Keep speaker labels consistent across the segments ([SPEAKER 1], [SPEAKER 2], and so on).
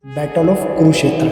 [SPEAKER 1] Battle of Kurukshetra.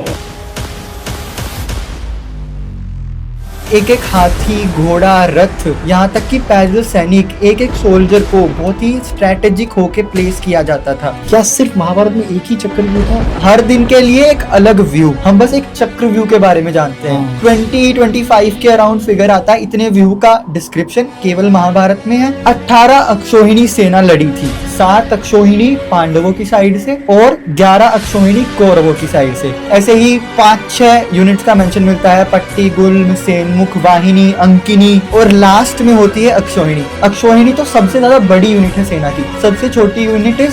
[SPEAKER 2] एक एक हाथी, घोड़ा, रथ, यहाँ तक कि पैदल सैनिक, एक एक सोल्जर को बहुत ही स्ट्रेटेजिक होके प्लेस किया जाता था।
[SPEAKER 1] क्या सिर्फ महाभारत में एक ही चक्रव्यूह था?
[SPEAKER 2] हर दिन के लिए एक अलग व्यू। हम बस एक चक्रव्यूह के बारे में जानते हैं। 20-25 के अराउंड फिगर आता है। इतने व्यू का डिस्क्रिप्शन केवल महाभारत में है। 18 अक्षौहिणी सेना लड़ी थी। 7 अक्षौहिणी पांडवों की साइड से और 11 अक्षौहिणी कौरवों की साइड से। ऐसे ही 5-6 यूनिट्स का मेंशन मिलता है। पट्टी, गुल्म, सेन, वाहिनी, अंकिनी और लास्ट में होती है अक्षौहिणी। अक्षौहिणी तो सबसे ज्यादा बड़ी यूनिट है सेना की। सबसे छोटी यूनिट है।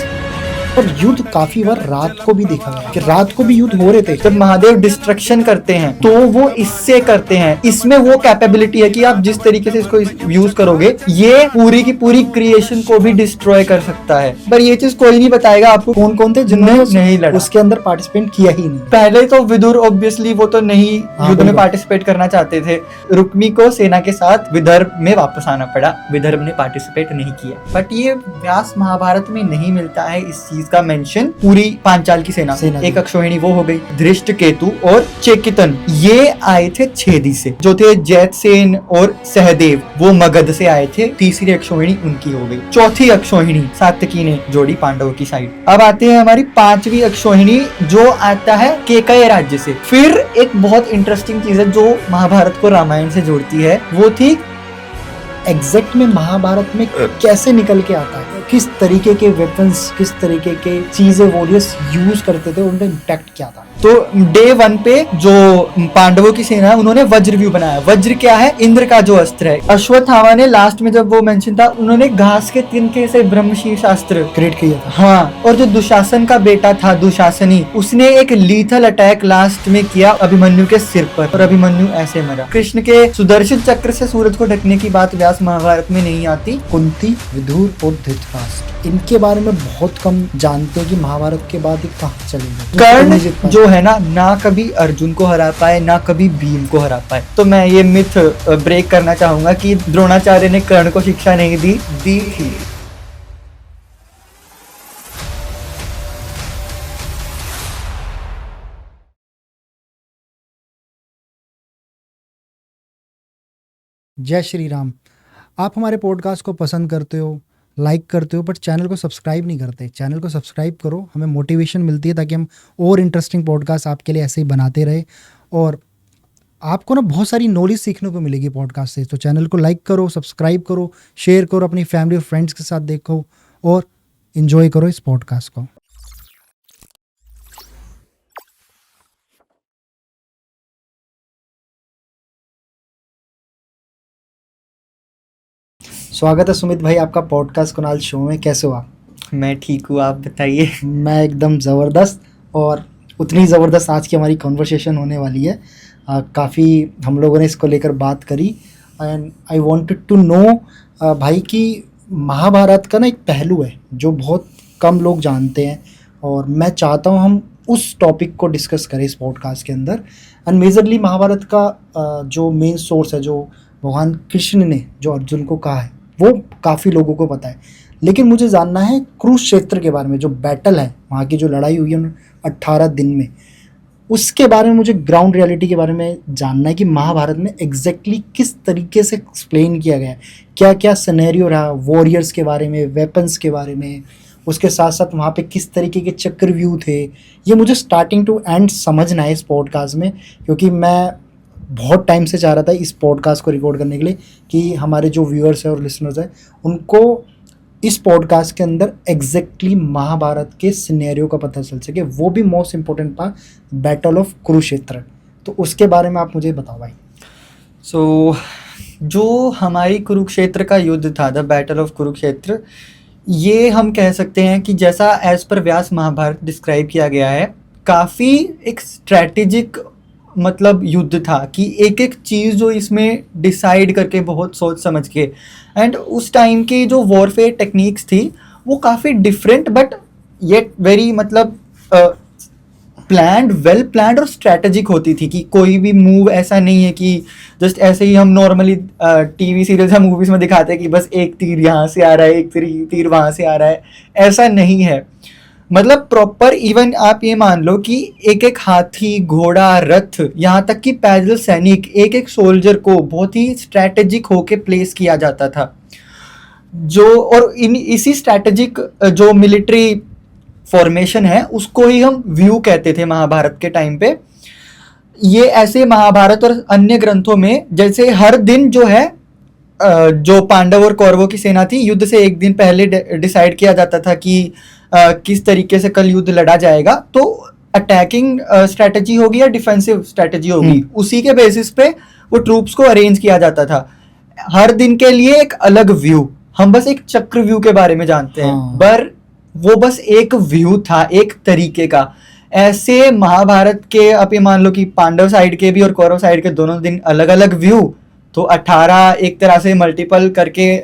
[SPEAKER 1] पर युद्ध काफी बार रात को भी देखा गया कि रात को भी युद्ध हो रहे थे।
[SPEAKER 2] जब महादेव डिस्ट्रक्शन करते हैं तो वो इससे करते हैं। इसमें वो कैपेबिलिटी है कि आप जिस तरीके से इसको यूज करोगे ये पूरी की पूरी क्रिएशन को भी डिस्ट्रॉय कर सकता है। पर ये चीज कोई नहीं बताएगा आपको कौन कौन थे जिन्होंने नहीं लड़ा,
[SPEAKER 1] उसके अंदर पार्टिसिपेट किया ही नहीं।
[SPEAKER 2] पहले तो विदुर ऑब्वियसली वो तो नहीं युद्ध में पार्टिसिपेट करना चाहते थे। रुक्मी को सेना के साथ विदर्भ में वापस आना पड़ा। विदर्भ ने पार्टिसिपेट नहीं किया। बट ये व्यास महाभारत में नहीं मिलता है इस चीज का मेंशन। पूरी पांचाल की सेना एक अक्षौहिणी वो हो गई। धृष्टकेतु और चेकितन ये आए थे छेदी से, जो थे जैतसेन और सहदेव वो मगध से आए थे। तीसरी अक्षौहिणी उनकी हो गई। चौथी अक्षौहिणी सात्यकी ने जोड़ी पांडवों की साइड। अब आते हैं हमारी 5वीं अक्षौहिणी जो आता है केकय राज्य से। फिर एक बहुत इंटरेस्टिंग चीज है जो महाभारत को रामायण से जोड़ती है, वो थी
[SPEAKER 1] एग्जैक्ट में महाभारत में कैसे निकल के आता है, किस तरीके के वेपन्स, किस तरीके के चीजें वॉरियर्स यूज करते थे, उनका इम्पैक्ट क्या था।
[SPEAKER 2] तो डे 1 पे जो पांडवों की सेना है उन्होंने वज्र व्यू बनाया। वज्र क्या है? इंद्र का जो अस्त्र है। अश्वत्थामा ने लास्ट में जब वो मेंशन था उन्होंने घास के तिनके से ब्रह्मशीर्ष अस्त्र
[SPEAKER 1] क्रिएट किया था।
[SPEAKER 2] हाँ, और जो दुशासन का बेटा था दुशासनी, उसने एक लीथल अटैक लास्ट में किया अभिमन्यु के सिर पर और अभिमन्यु ऐसे मरा। कृष्ण के सुदर्शन चक्र से सूरज को ढकने की बात व्यास महाभारत में नहीं आती।
[SPEAKER 1] कुंती, विदुर और धृतराष्ट्र इनके बारे में बहुत कम जानते हैं कि महाभारत के बाद ये कहाँ चले गए।
[SPEAKER 2] कर्ण जो है ना कभी अर्जुन को हरा पाए ना कभी भीम को हरा पाए। तो मैं ये मिथ ब्रेक करना चाहूंगा कि द्रोणाचार्य ने कर्ण को शिक्षा नहीं दी थी।
[SPEAKER 1] जय श्री राम। आप हमारे पॉडकास्ट को पसंद करते हो, लाइक करते हो, बट चैनल को सब्सक्राइब नहीं करते। चैनल को सब्सक्राइब करो, हमें मोटिवेशन मिलती है ताकि हम और इंटरेस्टिंग पॉडकास्ट आपके लिए ऐसे ही बनाते रहे। और आपको ना बहुत सारी नॉलेज सीखने को मिलेगी पॉडकास्ट से। तो चैनल को लाइक करो, सब्सक्राइब करो, शेयर करो, अपनी फैमिली और फ्रेंड्स के साथ देखो और इन्जॉय करो इस पॉडकास्ट को। स्वागत है सुमित भाई आपका पॉडकास्ट कुनाल शो में। कैसे हो आप?
[SPEAKER 2] मैं ठीक हूँ, आप बताइए।
[SPEAKER 1] मैं एकदम ज़बरदस्त, और उतनी ज़बरदस्त आज की हमारी कॉन्वर्सेशन होने वाली है। काफ़ी हम लोगों ने इसको लेकर बात करी and I wanted to know भाई कि महाभारत का ना एक पहलू है जो बहुत कम लोग जानते हैं, और मैं चाहता हूँ हम उस टॉपिक को डिस्कस करें इस पॉडकास्ट के अंदर। एंड मेजरली महाभारत का जो मेन सोर्स है, जो भगवान कृष्ण ने जो अर्जुन को कहा है, वो काफ़ी लोगों को पता है। लेकिन मुझे जानना है कुरुक्षेत्र के बारे में, जो बैटल है, वहाँ की जो लड़ाई हुई है 18 दिन में, उसके बारे में मुझे ग्राउंड रियलिटी के बारे में जानना है कि महाभारत में एग्जैक्टली किस तरीके से एक्सप्लेन किया गया है, क्या क्या सिनेरियो रहा, वॉरियर्स के बारे में, वेपन्स के बारे में, उसके साथ साथ वहाँ पे किस तरीके के चक्रव्यूह थे। ये मुझे स्टार्टिंग टू एंड समझना है इस पॉडकास्ट में, क्योंकि मैं बहुत टाइम से चाह रहा था इस पॉडकास्ट को रिकॉर्ड करने के लिए कि हमारे जो व्यूअर्स हैं और लिसनर्स हैं उनको इस पॉडकास्ट के अंदर एग्जैक्टली महाभारत के सिनेरियो का पता चल सके, वो भी most important part battle of Kurukshetra. तो उसके बारे में आप मुझे बताओ भाई।
[SPEAKER 2] जो हमारी कुरुक्षेत्र का युद्ध था, द बैटल ऑफ कुरुक्षेत्र, ये हम कह सकते हैं कि जैसा एज पर व्यास महाभारत डिस्क्राइब किया गया है, काफ़ी एक स्ट्रैटेजिक मतलब युद्ध था कि एक एक चीज़ जो इसमें डिसाइड करके बहुत सोच समझ के, एंड उस टाइम की जो वॉरफेयर टेक्निक्स थी वो काफ़ी डिफरेंट बट येट वेरी मतलब वेल प्लान्ड और स्ट्रैटेजिक होती थी कि कोई भी मूव ऐसा नहीं है कि जस्ट ऐसे ही हम नॉर्मली टीवी सीरियल्स या मूवीज़ में दिखाते हैं कि बस एक तीर यहाँ से आ रहा है, एक तीर वहाँ से आ रहा है, ऐसा नहीं है। मतलब प्रॉपर, इवन आप ये मान लो कि एक एक हाथी, घोड़ा, रथ, यहाँ तक कि पैदल सैनिक, एक एक सोल्जर को बहुत ही स्ट्रैटेजिक होके प्लेस किया जाता था। जो और इसी स्ट्रैटेजिक जो मिलिट्री फॉर्मेशन है उसको ही हम व्यू कहते थे महाभारत के टाइम पे। ये ऐसे महाभारत और अन्य ग्रंथों में जैसे हर दिन जो है जो पांडव और कौरवों की सेना थी, युद्ध से एक दिन पहले डिसाइड किया जाता था कि किस तरीके से कल युद्ध लड़ा जाएगा, तो अटैकिंग स्ट्रेटजी होगी या डिफेंसिव स्ट्रेटजी होगी, उसी के बेसिस पे वो ट्रूप्स को अरेंज किया जाता था। हर दिन के लिए एक अलग व्यू, हम बस एक चक्र व्यू के बारे में जानते हैं, पर वो बस एक व्यू था, एक तरीके का। ऐसे महाभारत के आप ये मान लो कि पांडव साइड के भी और कौरव साइड के दोनों दिन अलग अलग व्यू, तो 18 एक तरह से मल्टीपल करके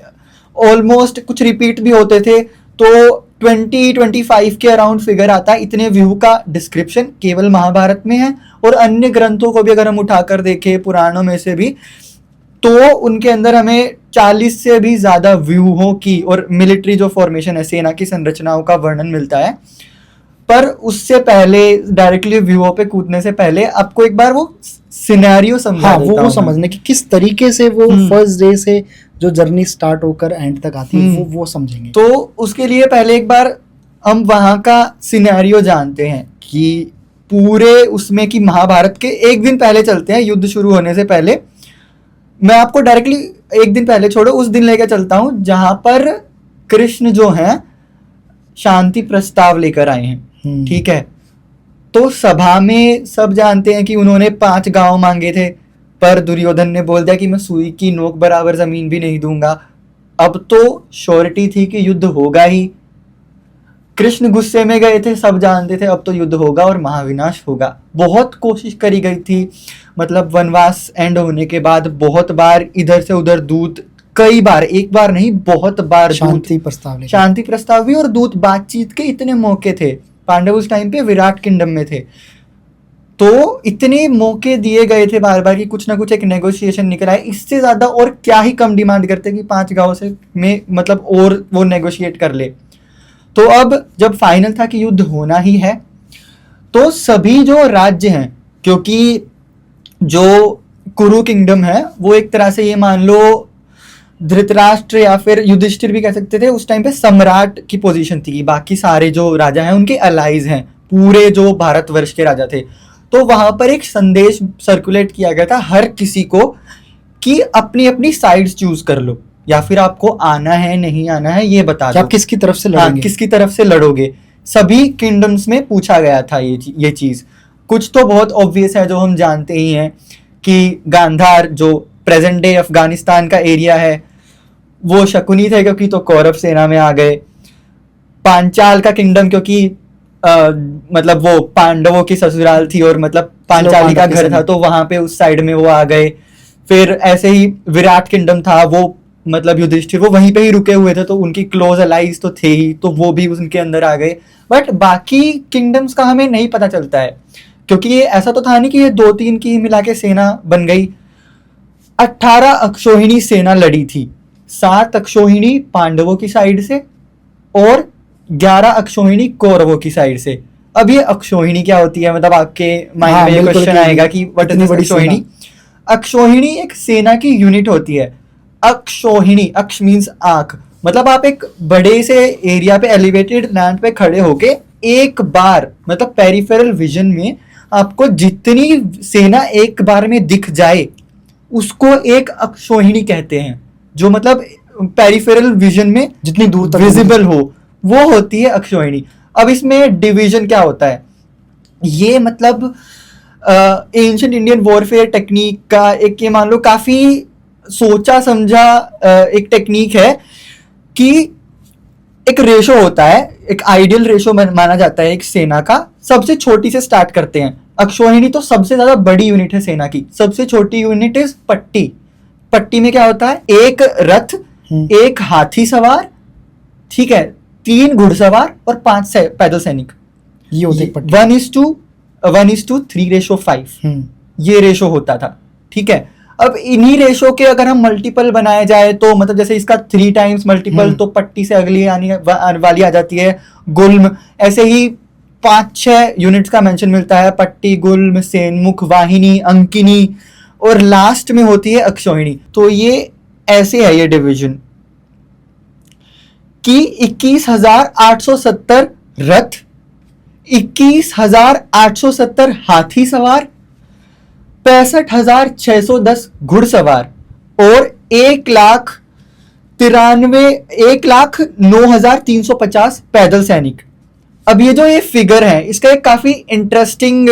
[SPEAKER 2] ऑलमोस्ट कुछ रिपीट भी होते थे, तो 20-25 के अराउंड फिगर आता है। इतने व्यू का डिस्क्रिप्शन केवल महाभारत में है, और अन्य ग्रंथों को भी अगर हम उठाकर देखें, पुराणों में से भी, तो उनके अंदर हमें 40 से भी ज्यादा व्यूहों की और मिलिट्री जो फॉर्मेशन है, सेना की संरचनाओं का वर्णन मिलता है। पर उससे पहले डायरेक्टली व्यूहों पे कूदने से पहले आपको एक बार वो सिनेरियो समझा देता हूं।
[SPEAKER 1] वो समझने की किस तरीके से वो फर्स्ट डे से जो जर्नी स्टार्ट होकर एंड तक आती है वो समझेंगे।
[SPEAKER 2] तो उसके लिए पहले एक बार हम वहां का सिनेरियो जानते हैं कि पूरे उसमें कि महाभारत के एक दिन पहले चलते हैं, युद्ध शुरू होने से पहले। मैं आपको डायरेक्टली एक दिन पहले छोड़ो, उस दिन लेकर चलता हूं जहां पर कृष्ण जो हैं शांति प्रस्ताव लेकर आए हैं। ठीक है, तो सभा में सब जानते हैं कि उन्होंने 5 गांव मांगे थे, पर दुर्योधन ने बोल दिया कि मैं सुई की नोक बराबर जमीन भी नहीं दूंगा। अब तो श्योरिटी थी कि युद्ध होगा ही। कृष्ण गुस्से में गए थे, सब जानते थे अब तो युद्ध होगा और महाविनाश होगा। बहुत कोशिश करी गई थी, मतलब वनवास एंड होने के बाद बहुत बार इधर से उधर दूत, कई बार, एक बार नहीं बहुत बार शांति प्रस्ताव भी और दूत बातचीत के इतने मौके थे। पांडव उस टाइम पे विराट किंगडम में थे, तो इतने मौके दिए गए थे बार बार कि कुछ ना कुछ एक नेगोशिएशन निकल आए। इससे ज्यादा और क्या ही कम डिमांड करते कि 5 गांव से में मतलब और वो नेगोशिएट कर ले। तो अब जब फाइनल था कि युद्ध होना ही है, तो सभी जो राज्य हैं, क्योंकि जो कुरु किंगडम है वो एक तरह से ये मान लो धृतराष्ट्र या फिर युधिष्ठिर भी कह सकते थे, उस टाइम पे सम्राट की पोजीशन थी। बाकी सारे जो राजा हैं उनके अलाइज हैं, पूरे जो भारतवर्ष के राजा थे। तो वहां पर एक संदेश सर्कुलेट किया गया था हर किसी को कि अपनी अपनी साइड्स चूज कर लो, या फिर आपको आना है नहीं आना है ये बता दो,
[SPEAKER 1] आप किसकी तरफ से लड़ोगे।
[SPEAKER 2] किसकी तरफ से लड़ोगे। सभी किंगडम्स में पूछा गया था ये चीज। कुछ तो बहुत ऑब्वियस है जो हम जानते ही हैं कि गांधार जो प्रेजेंट डे अफगानिस्तान का एरिया है वो शकुनी थे, क्योंकि तो कौरव सेना में आ गए। पांचाल का किंगडम क्योंकि मतलब वो पांडवों की ससुराल थी और मतलब पांचाली का घर था, तो वहां पे उस साइड में वो आ गए। फिर ऐसे ही विराट किंगडम था, वो मतलब युधिष्ठिर वो वहीं पे ही रुके हुए थे, तो उनकी क्लोज अलाइज तो थे ही, तो वो भी उनके अंदर आ गए। बट बाकी किंगडम्स का हमें नहीं पता चलता है, क्योंकि ये ऐसा तो था नहीं कि ये 2-3 की मिला के सेना बन गई। 18 अक्षौहिणी सेना लड़ी थी, 7 अक्षौहिणी पांडवों की साइड से और 11 अक्षौहिणी कौरवों की साइड से। अब ये अक्षौहिणी क्या होती है, मतलब आपके माइंड में ये क्वेश्चन आएगा कि व्हाट इज अक्षौहिणी। अक्षौहिणी एक सेना की यूनिट होती है। अक्षौहिणी, अक्ष मींस आंख, मतलब आप एक बड़े से एरिया पे एलिवेटेड लैंड पे खड़े होके एक बार मतलब पेरिफेरल विजन में आपको जितनी सेना एक बार में दिख जाए उसको एक अक्षौहिणी कहते हैं। जो मतलब पेरिफेरल विजन में जितनी दूर तक विजिबल हो वो होती है अक्षौहिणी। अब इसमें डिवीजन क्या होता है, ये मतलब एंशिएंट इंडियन वॉरफेयर टेक्निक का एक ये मान लो काफी सोचा समझा एक टेक्निक है कि एक रेशो होता है, एक आइडियल रेशो माना जाता है एक सेना का। सबसे छोटी से स्टार्ट करते हैं। अक्षौहिणी तो सबसे ज्यादा बड़ी यूनिट है सेना की, सबसे छोटी यूनिट इज पट्टी। पट्टी में क्या होता है, एक रथ, एक हाथी सवार, ठीक है, 3 घुड़सवार और 5 पैदल सैनिक। ये होते 1:3:5 ये रेशो होता था। ठीक है, अब इन्हीं रेशो के अगर हम मल्टीपल बनाए जाए तो मतलब जैसे इसका 3 टाइम्स मल्टीपल तो पट्टी से अगली आने वाली आ जाती है गुल्म। ऐसे ही 5-6 यूनिट्स का मेंशन मिलता है, पट्टी, गुल्म, सेनमुख, वाहिनी, अंकिनी और लास्ट में होती है अक्षौहिणी। तो ये ऐसे है ये डिवीजन कि 21,870 रथ, 21,870 हाथी सवार, 65,610 घुड़सवार और 1,09,350 पैदल सैनिक। अब ये जो ये फिगर है इसका एक काफी इंटरेस्टिंग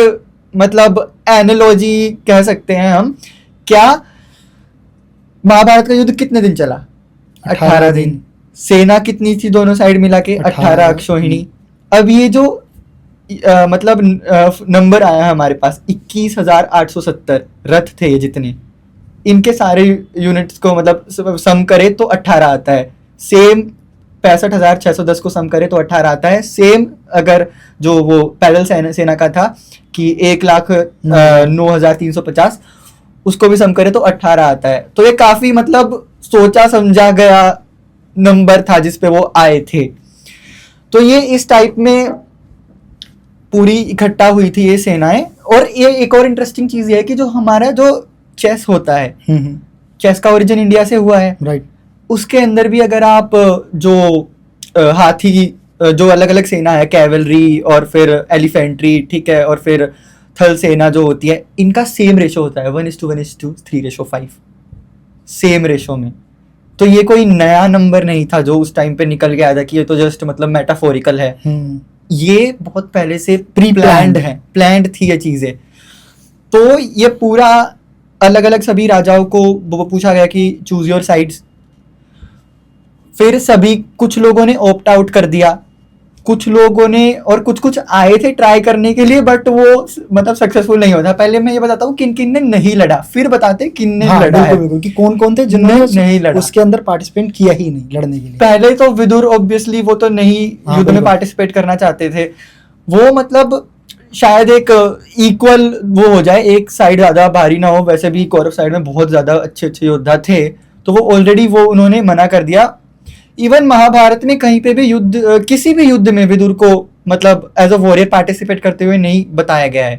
[SPEAKER 2] मतलब एनालॉजी कह सकते हैं हम। क्या महाभारत का युद्ध कितने दिन चला? 18 दिन। सेना कितनी थी दोनों साइड मिला के? 18 अक्षौहिणी। अब ये जो मतलब नंबर आया हमारे पास 21,870 रथ थे ये जितने, इनके सारे यूनिट्स को मतलब सम करे तो 18 आता है। सेम 65,610 को सम करे तो 18 आता है। सेम अगर जो वो पैदल सेना का था कि 1,09,350 उसको भी सम करे तो 18 आता है। तो ये काफी मतलब सोचा समझा गया नंबर था जिसपे वो आए थे। तो ये इस टाइप में पूरी इकट्ठा हुई थी ये सेनाएं। और ये एक और इंटरेस्टिंग चीज ये है कि जो हमारा जो चेस होता है, चेस का ओरिजिन इंडिया से हुआ है,
[SPEAKER 1] राइट।
[SPEAKER 2] उसके अंदर भी अगर आप जो हाथी जो अलग अलग सेना है, कैवलरी और फिर एलिफेंट्री, ठीक है, और फिर थल सेना जो होती है, इनका सेम रेशो होता है 1:1:3:5 सेम रेशो में। तो ये कोई नया नंबर नहीं था जो उस टाइम पे निकल के आया था कि ये तो जस्ट मतलब मेटाफोरिकल है। ये बहुत पहले से प्री प्लान्ड है, प्लान्ड थी ये चीजें। तो ये पूरा अलग अलग सभी राजाओं को पूछा गया कि चूज योर साइड्स। फिर सभी कुछ लोगों ने ऑप्ट आउट कर दिया, कुछ लोगों ने और कुछ आए थे ट्राई करने के लिए, बट वो मतलब सक्सेसफुल नहीं होता। पहले मैं ये बताता हूँ किन किन ने नहीं लड़ा, फिर बताते किन ने लड़ा है।
[SPEAKER 1] बिल्कुल कि कौन कौन थे जिन्होंने
[SPEAKER 2] नहीं लड़ा,
[SPEAKER 1] उसके अंदर पार्टिसिपेट किया ही नहीं लड़ने के लिए।
[SPEAKER 2] पहले तो विदुर ऑब्वियसली वो तो नहीं युद्ध में पार्टिसिपेट करना चाहते थे। वो मतलब शायद एक इक्वल वो हो जाए, एक साइड ज्यादा भारी ना हो। वैसे भी कौरव साइड में बहुत ज्यादा अच्छे अच्छे योद्धा थे, तो वो ऑलरेडी वो उन्होंने मना कर दिया। इवन महाभारत में कहीं पे भी युद्ध, किसी भी युद्ध में विदुर को मतलब एज अ वॉरियर पार्टिसिपेट करते हुए नहीं बताया गया है।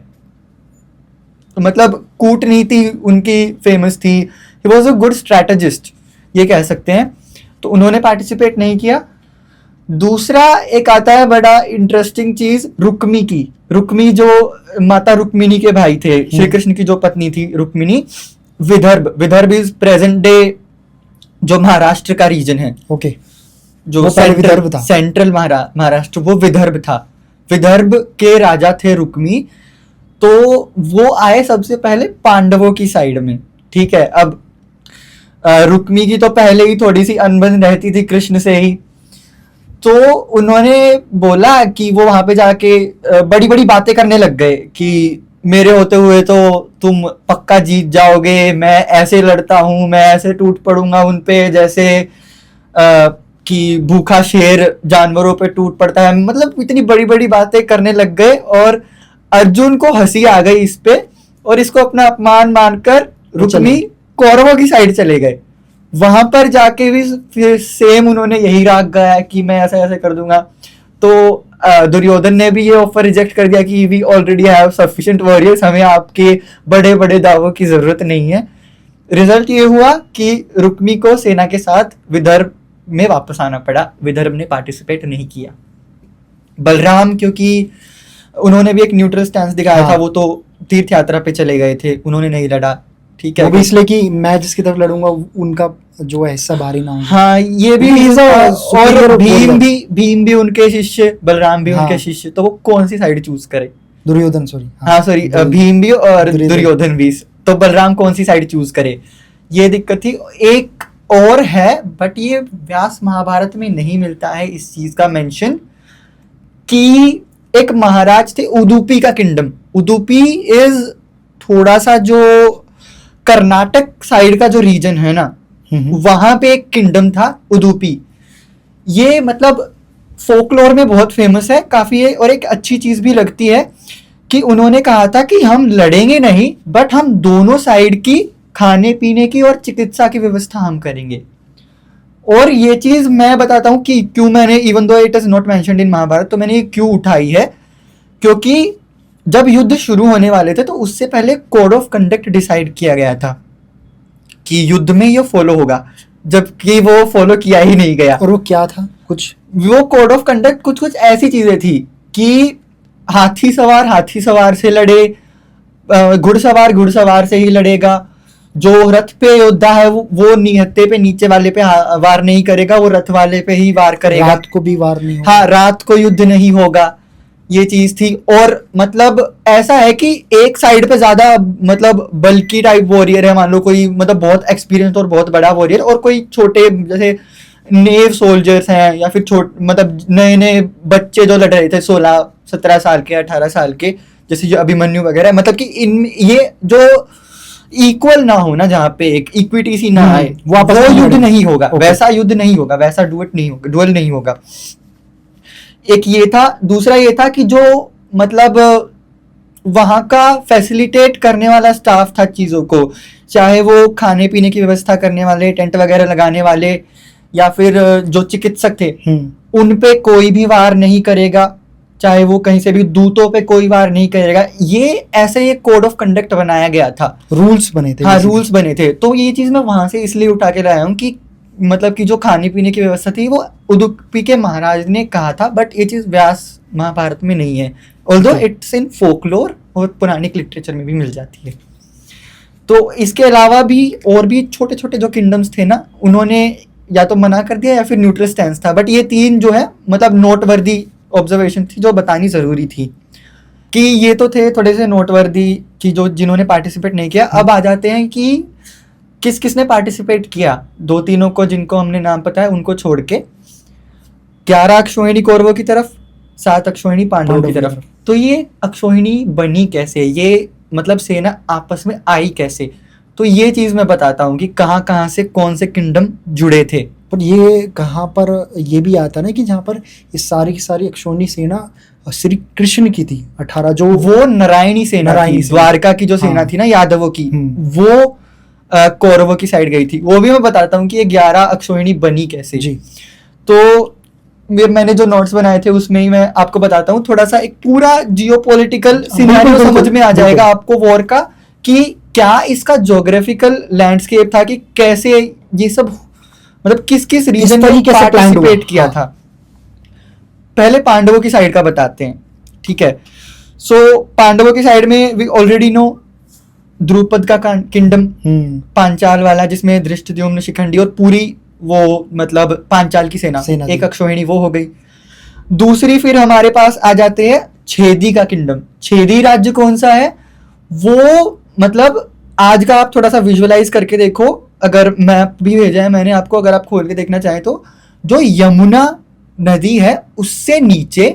[SPEAKER 2] तो मतलब कूटनीति उनकी फेमस थी, he was a good strategist ये कह सकते हैं। तो उन्होंने पार्टिसिपेट नहीं किया। दूसरा एक आता है बड़ा इंटरेस्टिंग चीज रुक्मी की। रुक्मी जो माता रुक्मिणी के भाई थे, श्री कृष्ण की जो पत्नी थी Rukmini. Vidarbha is present day जो महाराष्ट्र का रीजन है,
[SPEAKER 1] ओके,
[SPEAKER 2] जो
[SPEAKER 1] विदर्भ था,
[SPEAKER 2] सेंट्रल महाराष्ट्र, वो विदर्भ था। विदर्भ के राजा थे रुक्मी। तो वो आए सबसे पहले पांडवों की साइड में, ठीक है। अब रुक्मी की तो पहले ही थोड़ी सी अनबन रहती थी कृष्ण से ही, तो उन्होंने बोला कि वो वहां पे जाके बड़ी बड़ी बातें करने लग गए कि मेरे होते हुए तो तुम पक्का जीत जाओगे, मैं ऐसे लड़ता हूं, मैं ऐसे टूट पड़ूंगा उन पे जैसे कि भूखा शेर जानवरों पे टूट पड़ता है। मतलब इतनी बड़ी बड़ी बातें करने लग गए और अर्जुन को हंसी आ गई इस पे, और इसको अपना अपमान मानकर रुक्मी कौरवों की साइड चले गए। वहां पर जाके भी फिर सेम उन्होंने यही राग गाया कि मैं ऐसे ऐसे कर दूंगा। तो दुर्योधन ने भी ये ऑफर रिजेक्ट कर दिया कि we already have sufficient warriors, हमें आपके बड़े बड़े दावों की जरूरत नहीं है। रिजल्ट ये हुआ कि रुक्मी को सेना के साथ विदर्भ में वापस आना पड़ा। विदर्भ ने पार्टिसिपेट नहीं किया। बलराम क्योंकि उन्होंने भी एक न्यूट्रल स्टैंस दिखाया था, वो तो तीर्थ यात्रा पे चले गए थे, उन्होंने नहीं लड़ा, ठीक है।
[SPEAKER 1] वो भी इसलिए कि मैं जिसकी तरफ लड़ूंगा उनका जो है हिस्सा भारी ना हो।
[SPEAKER 2] हाँ, ये भी और भीम भी उनके शिष्य, बलराम भी उनके शिष्य, तो वो कौन सी साइड चूज करे?
[SPEAKER 1] दुर्योधन, सॉरी,
[SPEAKER 2] हाँ सॉरी, भीम भी और दुर्योधन भी, तो बलराम कौन सी साइड चूज करे, ये दिक्कत थी। एक और है, बट ये व्यास महाभारत में नहीं मिलता है इस चीज का मेंशन, कि एक महाराज थे उदुपी का किंगडम। उदुपी इज थोड़ा सा जो कर्नाटक साइड का जो रीजन है ना, वहां पे एक किंगडम था उदुपी। ये मतलब फोकलोर में बहुत फेमस है काफी है, और एक अच्छी चीज भी लगती है कि उन्होंने कहा था कि हम लड़ेंगे नहीं, बट हम दोनों साइड की खाने पीने की और चिकित्सा की व्यवस्था हम करेंगे। और ये चीज मैं बताता हूँ कि क्यों मैंने, even though it is not mentioned in Mahabharata, तो मैंने ये क्यों उठाई है, क्योंकि जब युद्ध शुरू होने वाले थे तो उससे पहले कोड ऑफ कंडक्ट डिसाइड किया गया था कि युद्ध में ये फॉलो होगा, जबकि वो फॉलो किया ही नहीं गया।
[SPEAKER 1] और वो क्या था? कुछ
[SPEAKER 2] वो कोड ऑफ कंडक्ट कुछ कुछ ऐसी चीजें थी कि हाथी सवार से लड़े, घुड़सवार घुड़सवार से ही लड़ेगा, जो रथ पे योद्धा है वो निहत्थे पे नीचे वाले पे वार नहीं करेगा, वो रथ वाले पे ही वार करेगा,
[SPEAKER 1] रात को भी वार नहीं होगा।
[SPEAKER 2] हाँ, रात को युद्ध नहीं होगा, ये चीज थी। और मतलब ऐसा है कि एक साइड पे ज्यादा मतलब बल्कि टाइप वॉरियर है, मान लो कोई मतलब बहुत एक्सपीरियंस और बहुत बड़ा वॉरियर, और कोई छोटे जैसे नेव सोल्जर्स हैं, या फिर मतलब नए नए बच्चे जो लड़ रहे थे 16-17 साल के, 18 साल के, जैसे जो अभिमन्यु वगैरह, मतलब कि इन ये जो इक्वल ना हो ना, जहाँ पे एक इक्विटी सी ना आए, वो युद्ध नहीं होगा, वैसा युद्ध नहीं होगा, वैसा डुएल नहीं होगा। एक ये था। दूसरा ये था कि जो मतलब वहां का फैसिलिटेट करने वाला स्टाफ था चीजों को, चाहे वो खाने पीने की व्यवस्था करने वाले, टेंट वगैरह लगाने वाले, या फिर जो चिकित्सक थे, उन पे कोई भी वार नहीं करेगा, चाहे वो कहीं से भी, दूतों पे कोई वार नहीं करेगा। ये ऐसे एक कोड ऑफ कंडक्ट बनाया गया था,
[SPEAKER 1] रूल्स बने थे।
[SPEAKER 2] हाँ, रूल्स बने थे। तो ये चीज मैं वहां से इसलिए उठा के लाया हूँ कि मतलब कि जो खाने पीने की व्यवस्था थी वो उदुपी के महाराज ने कहा था, बट ये चीज व्यास महाभारत में नहीं है, ऑल्दो इट्स इन फोकलोर और पुरानिक लिटरेचर में भी मिल जाती है। तो इसके अलावा भी और भी छोटे छोटे जो किंगडम्स थे ना, उन्होंने या तो मना कर दिया या फिर न्यूट्रल स्टैंस था, बट ये तीन जो है मतलब नोटवर्दी ऑब्जर्वेशन थी जो बतानी जरूरी थी, कि ये तो थे थोड़े से नोटवर्दी कि जो जिन्होंने पार्टिसिपेट नहीं किया। अब आ जाते हैं कि किस किसने पार्टिसिपेट किया। दो तीनों को जिनको हमने नाम पता है उनको छोड़ के 11 अक्षौहिणी कौरवों की तरफ, 7 अक्षौहिणी पांडवों की तरफ। तो ये अक्षौहिणी बनी कैसे, ये मतलब सेना आपस में आई कैसे, तो ये चीज मैं बताता हूँ कि कहाँ कहाँ से कौन से किंगडम जुड़े थे।
[SPEAKER 1] पर ये कहाँ पर ये भी आता ना कि जहाँ पर ये सारी की सारी अक्षौहिणी सेना श्री कृष्ण की थी, 18 जो
[SPEAKER 2] वो नारायणी सेना थी, द्वारका की जो सेना थी ना यादवों की, वो कौरवों की साइड गई थी। वो भी मैं बताता हूँ कि ये 11 अक्षौहिणी बनी कैसे जी। तो मैंने जो नोट्स बनाए थे उसमें ही मैं आपको बताता हूँ थोड़ा सा, एक पूरा जियोपॉलिटिकल सिनेरियो समझ में आ जाएगा आपको वॉर का, कि क्या इसका ज्योग्राफिकल लैंडस्केप था, कि कैसे ये सब मतलब किस किस रीजन में पार्टिसिपेट किया था। पहले पांडवों की साइड का बताते हैं, ठीक है। सो पांडवों की साइड में वी ऑलरेडी नो द्रुपद का किंगडम, पांचाल वाला, जिसमें धृष्टद्युम्न, शिखंडी और पूरी वो मतलब पांचाल की सेना एक अक्षौहिणी, वो हो गई। दूसरी फिर हमारे पास आ जाते हैं छेदी का किंगडम। छेदी राज्य कौन सा है, वो मतलब आज का आप थोड़ा सा विजुअलाइज करके देखो, अगर मैप भी भेजा है मैंने आपको, अगर आप खोल के देखना चाहें तो, जो यमुना नदी है उससे नीचे,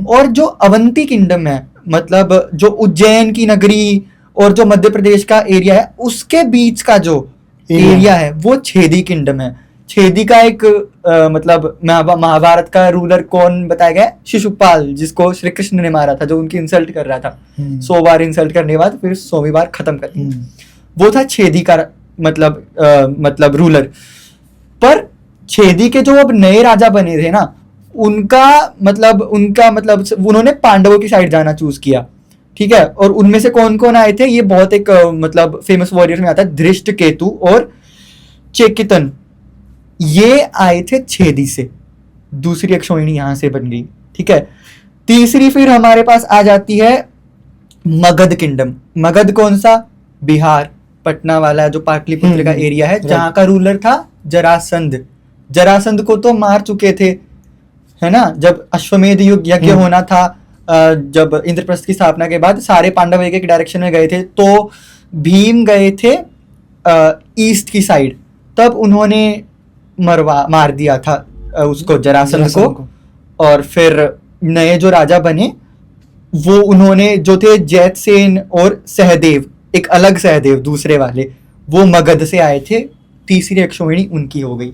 [SPEAKER 2] और जो अवंती किंगडम है, मतलब जो उज्जैन की नगरी और जो मध्य प्रदेश का एरिया है उसके बीच का जो एरिया है वो छेदी किंगडम है। छेदी का एक मतलब महाभारत का रूलर कौन बताया गया, शिशुपाल, जिसको श्री कृष्ण ने मारा था, जो उनकी इंसल्ट कर रहा था 100 बार इंसल्ट करने के बाद फिर 100वीं बार खत्म कर दिया, वो था छेदी का मतलब रूलर। पर छेदी के जो अब नए राजा बने थे ना, उनका मतलब उन्होंने पांडवों की साइड जाना चूज किया, ठीक है। और उनमें से कौन कौन आए थे, ये बहुत एक मतलब फेमस वॉरियर में आता है, धृष्टकेतु और चेकितन, ये आए थे छेदी से। दूसरी अक्षौहिणी यहां से बन गई, ठीक है। तीसरी फिर हमारे पास आ जाती है मगध किंगडम। मगध कौन सा, बिहार, पटना वाला जो पाटलिपुत्र का एरिया है, जहां का रूलर था जरासंध। जरासंध को तो मार चुके थे, है ना, जब अश्वमेध यज्ञ होना था, जब इंद्रप्रस्थ की स्थापना के बाद सारे पांडव एक एक डायरेक्शन में गए थे, तो भीम गए थे ईस्ट की साइड, तब उन्होंने मार दिया था उसको, जरासंध को। और फिर नए जो राजा बने वो उन्होंने जो थे जैतसेन और सहदेव, एक अलग सहदेव दूसरे वाले, वो मगध से आए थे। तीसरी अक्षौहिणी उनकी हो गई।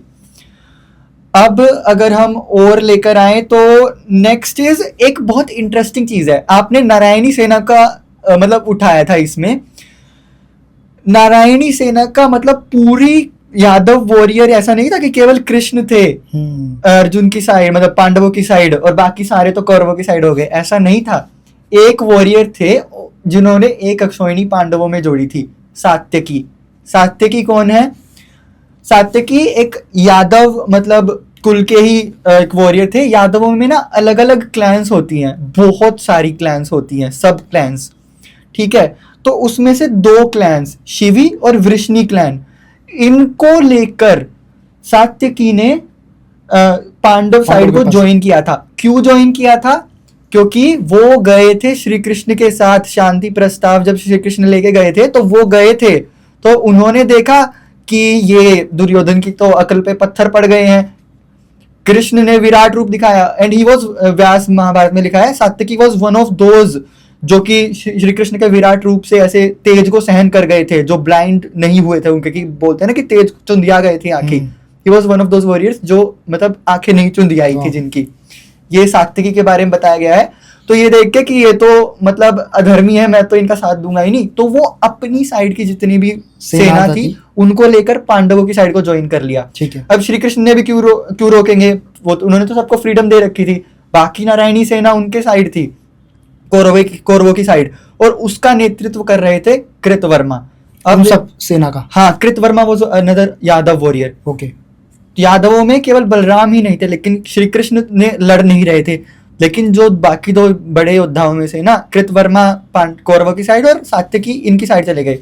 [SPEAKER 2] अब अगर हम और लेकर आए तो नेक्स्ट इज एक बहुत इंटरेस्टिंग चीज है, आपने नारायणी सेना का मतलब उठाया था इसमें। नारायणी सेना का मतलब पूरी यादव वॉरियर ऐसा नहीं था कि केवल कृष्ण थे अर्जुन की साइड, मतलब पांडवों की साइड, और बाकी सारे तो कौरवों की साइड हो गए, ऐसा नहीं था। एक वॉरियर थे जिन्होंने एक अक्षौहिणी पांडवों में जोड़ी थी, सात्यकी। सात्यकी कौन है? सात्यकी एक यादव मतलब कुल के ही एक वॉरियर थे। यादवों में ना अलग अलग क्लैंस होती हैं, बहुत सारी क्लैंस होती हैं, सब क्लैंस, ठीक है। तो उसमें से दो क्लैंस, शिवी और वृष्णि क्लैन, इनको लेकर सात्यकी ने पांडव साइड को ज्वाइन किया था। क्यों ज्वाइन किया था? क्योंकि वो गए थे श्री कृष्ण के साथ, शांति प्रस्ताव जब श्री कृष्ण लेके गए थे तो वो गए थे, तो उन्होंने देखा कि ये दुर्योधन की तो अकल पे पत्थर पड़ गए हैं। कृष्ण ने विराट रूप दिखाया एंड ही वाज, व्यास महाभारत में लिखा है, Satyaki was one of those जो कि श्री कृष्ण के विराट रूप से ऐसे तेज को सहन कर गए थे, जो ब्लाइंड नहीं हुए थे उनके, कि बोलते हैं ना कि तेज चुंदिया गए थे आंखें। He was one of those warriors जो मतलब आंखें नहीं चुंदियाई थी जिनकी। ये सात्यकी के बारे में बताया गया है। तो ये देख के कि ये तो मतलब अधर्मी है, मैं तो इनका साथ दूंगा ही नहीं, तो वो अपनी साइड की जितनी भी सेना थी उनको लेकर पांडवों की साइड को ज्वाइन कर लिया।
[SPEAKER 1] ठीक है।
[SPEAKER 2] अब श्री कृष्ण ने भी क्यों रोकेंगे, वो तो उन्होंने तो सबको फ्रीडम दे रखी थी। बाकी नारायणी सेना उनके साइड थी, कौरवों की साइड, और उसका नेतृत्व कर रहे थे कृतवर्मा।
[SPEAKER 1] अब सब सेना का,
[SPEAKER 2] हाँ, Kritavarma was another Yadav warrior.
[SPEAKER 1] Okay.
[SPEAKER 2] यादवों में केवल बलराम ही नहीं थे, लेकिन श्री कृष्ण ने लड़ नहीं रहे थे, लेकिन जो बाकी दो बड़े योद्धाओं में से ना, कृतवर्मा कौरवों की साइड और सात्यकी इनकी साइड चले गए।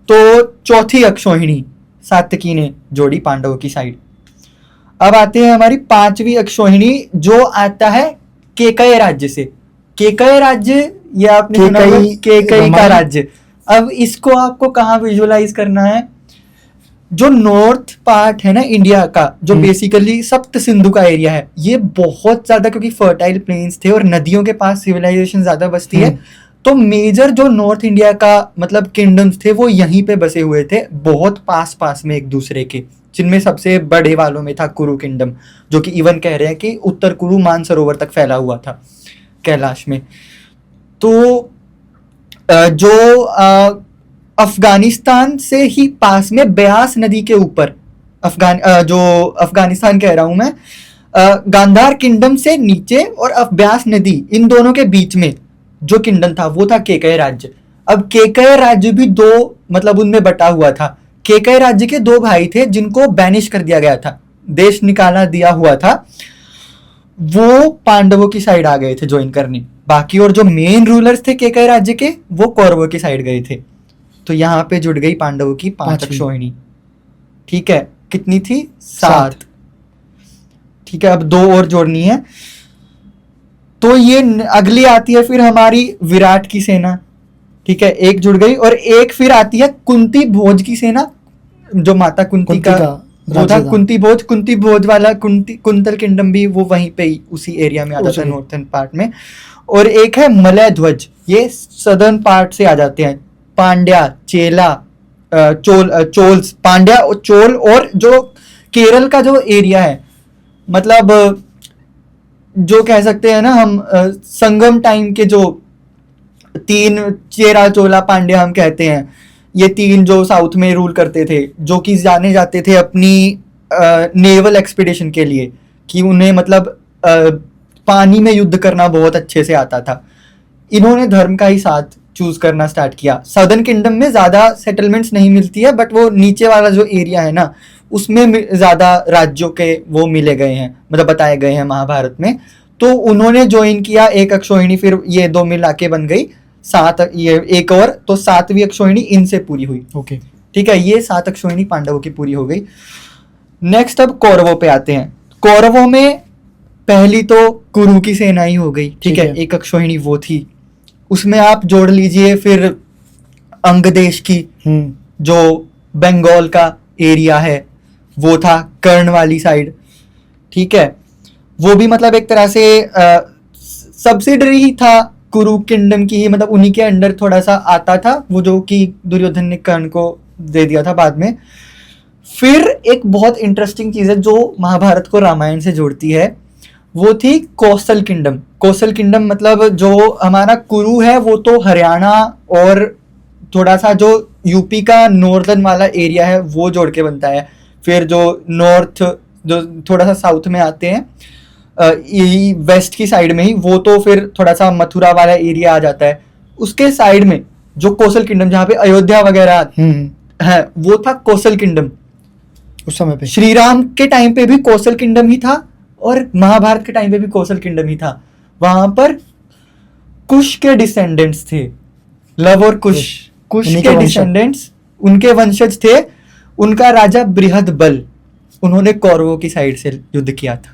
[SPEAKER 2] तो चौथी अक्षौहिणी सात्यकी ने जोड़ी पांडवों की साइड। अब आते हैं हमारी पांचवी अक्षौहिणी, जो आता है केकय राज्य से। केकय राज्य, ये आपने सुना होगा, केकई का राज्य। अब इसको आपको कहाँ विजुअलाइज करना है? जो नॉर्थ पार्ट है ना इंडिया का, जो बेसिकली सप्त सिंधु का एरिया है, ये बहुत ज्यादा, क्योंकि फर्टाइल प्लेन्स थे और नदियों के पास सिविलाइजेशन ज्यादा बसती है, तो मेजर जो नॉर्थ इंडिया का मतलब किंगडम्स थे वो यहीं पे बसे हुए थे, बहुत पास पास में एक दूसरे के, जिनमें सबसे बड़े वालों में था कुरु किंगडम, जो कि इवन कह रहे हैं कि उत्तर कुरु मानसरोवर तक फैला हुआ था कैलाश में। तो जो अफगानिस्तान से ही पास में ब्यास नदी के ऊपर, जो अफगानिस्तान कह रहा हूं मैं, गांधार किंगडम से नीचे और ब्यास नदी, इन दोनों के बीच में जो किंगडम था वो था केकय राज्य। अब केकय राज्य भी दो मतलब उनमें बटा हुआ था। केकय राज्य के दो भाई थे जिनको बैनिश कर दिया गया था, देश निकाला दिया हुआ था, वो पांडवों की साइड आ गए थे ज्वाइन करने। बाकी और जो मेन रूलर्स थे केकय राज्य के, वो कौरवों की साइड गए थे। तो यहाँ पे जुड़ गई पांडवों की पांच अक्षौहिणी। ठीक है, कितनी थी? 7। ठीक है, अब 2 और जोड़नी है। तो ये अगली आती है फिर हमारी विराट की सेना। ठीक है, एक जुड़ गई, और एक फिर आती है कुंती भोज की सेना, जो माता कुंती का वो था। कुंती भोज वाला कुंतल किंगडम भी वो वहीं पे ही उसी एरिया में आ जाता है, नॉर्थन पार्ट में। और एक है मलय ध्वज, ये सदर्न पार्ट से आ जाते हैं। पांड्या, चेला, चोल्स, पांड्या और चोल, और जो केरल का जो एरिया है, मतलब जो कह सकते हैं ना हम संगम टाइम के जो 3 चेरा, चोला, पांड्या हम कहते हैं, ये 3 जो साउथ में रूल करते थे, जो कि जाने जाते थे अपनी नेवल एक्सपीडिशन के लिए, कि उन्हें मतलब पानी में युद्ध करना बहुत अच्छे से आता था। इन्होंने धर्म का ही साथ चूज करना स्टार्ट किया। सदर्न किंगडम में ज्यादा सेटलमेंट्स नहीं मिलती है, बट वो नीचे वाला जो एरिया है ना, उसमें ज्यादा राज्यों के वो मिले गए हैं, मतलब बताए गए हैं महाभारत में। तो उन्होंने ज्वाइन किया एक अक्षौहिणी, फिर ये 2 मिला के बन गई 7, ये एक और, तो 7वीं अक्षौहिणी इनसे पूरी हुई।
[SPEAKER 1] ओके,
[SPEAKER 2] ठीक है, ये 7 अक्षौहिणी पांडवों की पूरी हो गई। नेक्स्ट अब कौरवों पे आते हैं। कौरवों में पहली तो कुरु की सेना ही हो गई। ठीक है, एक अक्षौहिणी वो थी। उसमें आप जोड़ लीजिए फिर अंग देश की, जो बंगाल का एरिया है, वो था कर्ण वाली साइड। ठीक है, वो भी मतलब एक तरह से सब्सिडरी ही था कुरु किंगडम की ही, मतलब उन्हीं के अंडर थोड़ा सा आता था वो, जो कि दुर्योधन ने कर्ण को दे दिया था बाद में। फिर एक बहुत इंटरेस्टिंग चीज है जो महाभारत को रामायण से जोड़ती है, वो थी कौशल किंगडम। कौशल किंगडम मतलब जो हमारा कुरु है वो तो हरियाणा और थोड़ा सा जो यूपी का नॉर्दर्न वाला एरिया है वो जोड़ के बनता है। फिर जो नॉर्थ, जो थोड़ा सा साउथ में आते हैं, यही वेस्ट की साइड में ही, वो तो फिर थोड़ा सा मथुरा वाला एरिया आ जाता है। उसके साइड में जो कोसल किंगडम, जहाँ पे अयोध्या वगैरह है, वो था कोसल किंगडम।
[SPEAKER 1] उस समय पे
[SPEAKER 2] श्री राम के टाइम पे भी कोसल किंगडम ही था और महाभारत के टाइम पे भी कोसल किंगडम ही था। वहां पर कुश के डिसेंडेंट्स थे, लव और कुश
[SPEAKER 1] उन्हीं
[SPEAKER 2] के
[SPEAKER 1] के वंशज।
[SPEAKER 2] डिसेंडेंट्स, उनके वंशज थे। उनका राजा बृहदबल, उन्होंने कौरवों की साइड से युद्ध किया था।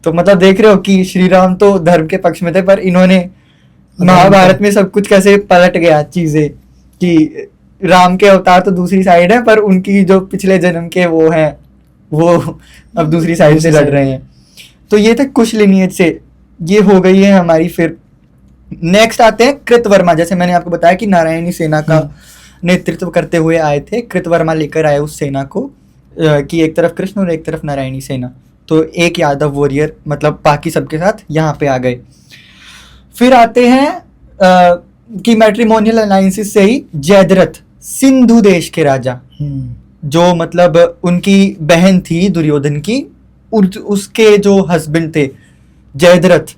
[SPEAKER 2] तो मतलब देख रहे हो कि श्री राम तो धर्म के पक्ष में थे, पर इन्होंने महाभारत में सब कुछ कैसे पलट गया चीजें, कि राम के अवतार तो दूसरी साइड है, पर उनकी जो पिछले जन्म के वो हैं, वो अब दूसरी साइड से लड़ रहे हैं। तो ये थे कुश लिनिएज से, ये हो गई है हमारी। फिर नेक्स्ट आते हैं कृतवर्मा। जैसे मैंने आपको बताया कि नारायणी सेना का नेतृत्व करते हुए आए थे, कृतवर्मा लेकर आए उस सेना को, कि एक तरफ कृष्ण और एक तरफ नारायणी सेना। तो एक यादव वॉरियर मतलब बाकी सबके साथ यहाँ पे आ गए। फिर आते हैं कि मैट्रिमोनियल अलायंसेस से ही जयद्रथ, सिंधु देश के राजा, जो मतलब उनकी बहन थी दुर्योधन की, उसके जो हस्बैंड थे जयद्रथ,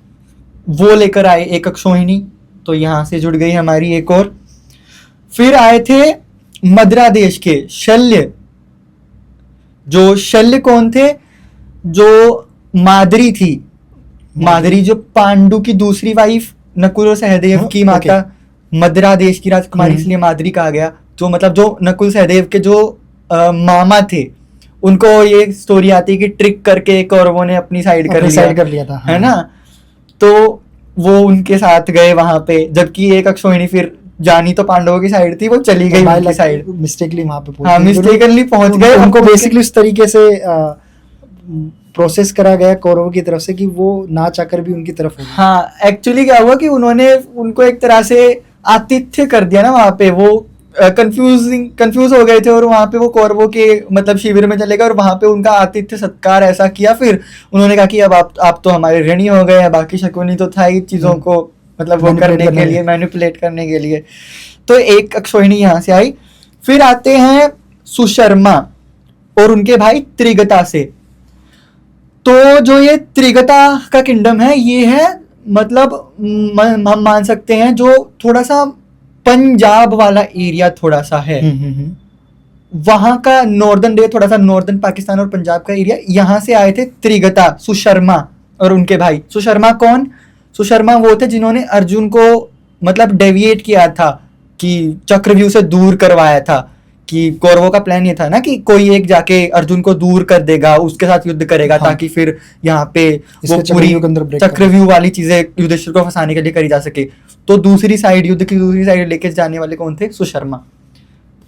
[SPEAKER 2] वो लेकर आए एक अक्षोहिणी। तो यहाँ से जुड़ गई हमारी एक और। फिर आए थे मद्रा देश के शल्य। जो शल्य कौन थे? जो माद्री थी, माद्री जो पांडु की दूसरी वाइफ, नकुल और सहदेव की माता, मद्रा देश की राजकुमारी, इसलिए माद्री कहा गया। जो मतलब जो नकुल सहदेव के जो मामा थे, उनको ये स्टोरी आती है कि ट्रिक करके कौरवों ने अपनी साइड कर लिया था, है ना। तो वो उनके साथ गए वहां पे, जबकि एक अक्षोहिणी फिर जानी तो पांडवों की साइड थी, वो चली गई उनकी साइड,
[SPEAKER 1] मिस्टेकली वहां पे
[SPEAKER 2] हाँ मिस्टेकनली पहुंच गए।
[SPEAKER 1] उनको बेसिकली उस तरीके से प्रोसेस करा गया कौरवों की तरफ से कि वो ना चाहकर भी उनकी तरफ हो गए।
[SPEAKER 2] हाँ, एक्चुअली क्या हुआ कि उन्होंने उनको एक तरह से आतिथ्य कर दिया ना वहां पे, वो कंफ्यूज हो गए थे, और वहां पे वो कौरवों के मतलब शिविर में चले गए और वहां पे उनका आतिथ्य सत्कार ऐसा किया। फिर उन्होंने कहा कि अब आप तो हमारे ऋणी हो गए हैं, बाकी शकुनी तो था ही चीजों को मतलब वो करने के लिए, मैनिपुलेट करने के लिए। तो एक अक्षोहिणी यहाँ से आई। फिर आते हैं सुशर्मा और उनके भाई त्रिगता से। तो जो ये त्रिगता का किंगडम है, ये है मतलब हम मान सकते हैं जो थोड़ा सा पंजाब वाला एरिया थोड़ा सा है, वहां का नॉर्दर्न डे, थोड़ा सा नॉर्दर्न पाकिस्तान और पंजाब का एरिया। यहाँ से आए थे त्रिगता, सुशर्मा और उनके भाई। सुशर्मा कौन? सुशर्मा वो थे जिन्होंने अर्जुन को मतलब डेविएट किया था, कि चक्रव्यूह से दूर करवाया था। कि कौरवों का प्लान ये था ना कि कोई एक जाके अर्जुन को दूर कर देगा, उसके साथ युद्ध करेगा, हाँ। ताकि फिर यहाँ पे वो पूरी चक्रव्यूह वाली चीजें युधिष्ठिर को फंसाने के लिए करी जा सके। तो दूसरी साइड, युद्ध की दूसरी साइड लेके जाने वाले कौन थे? सुशर्मा।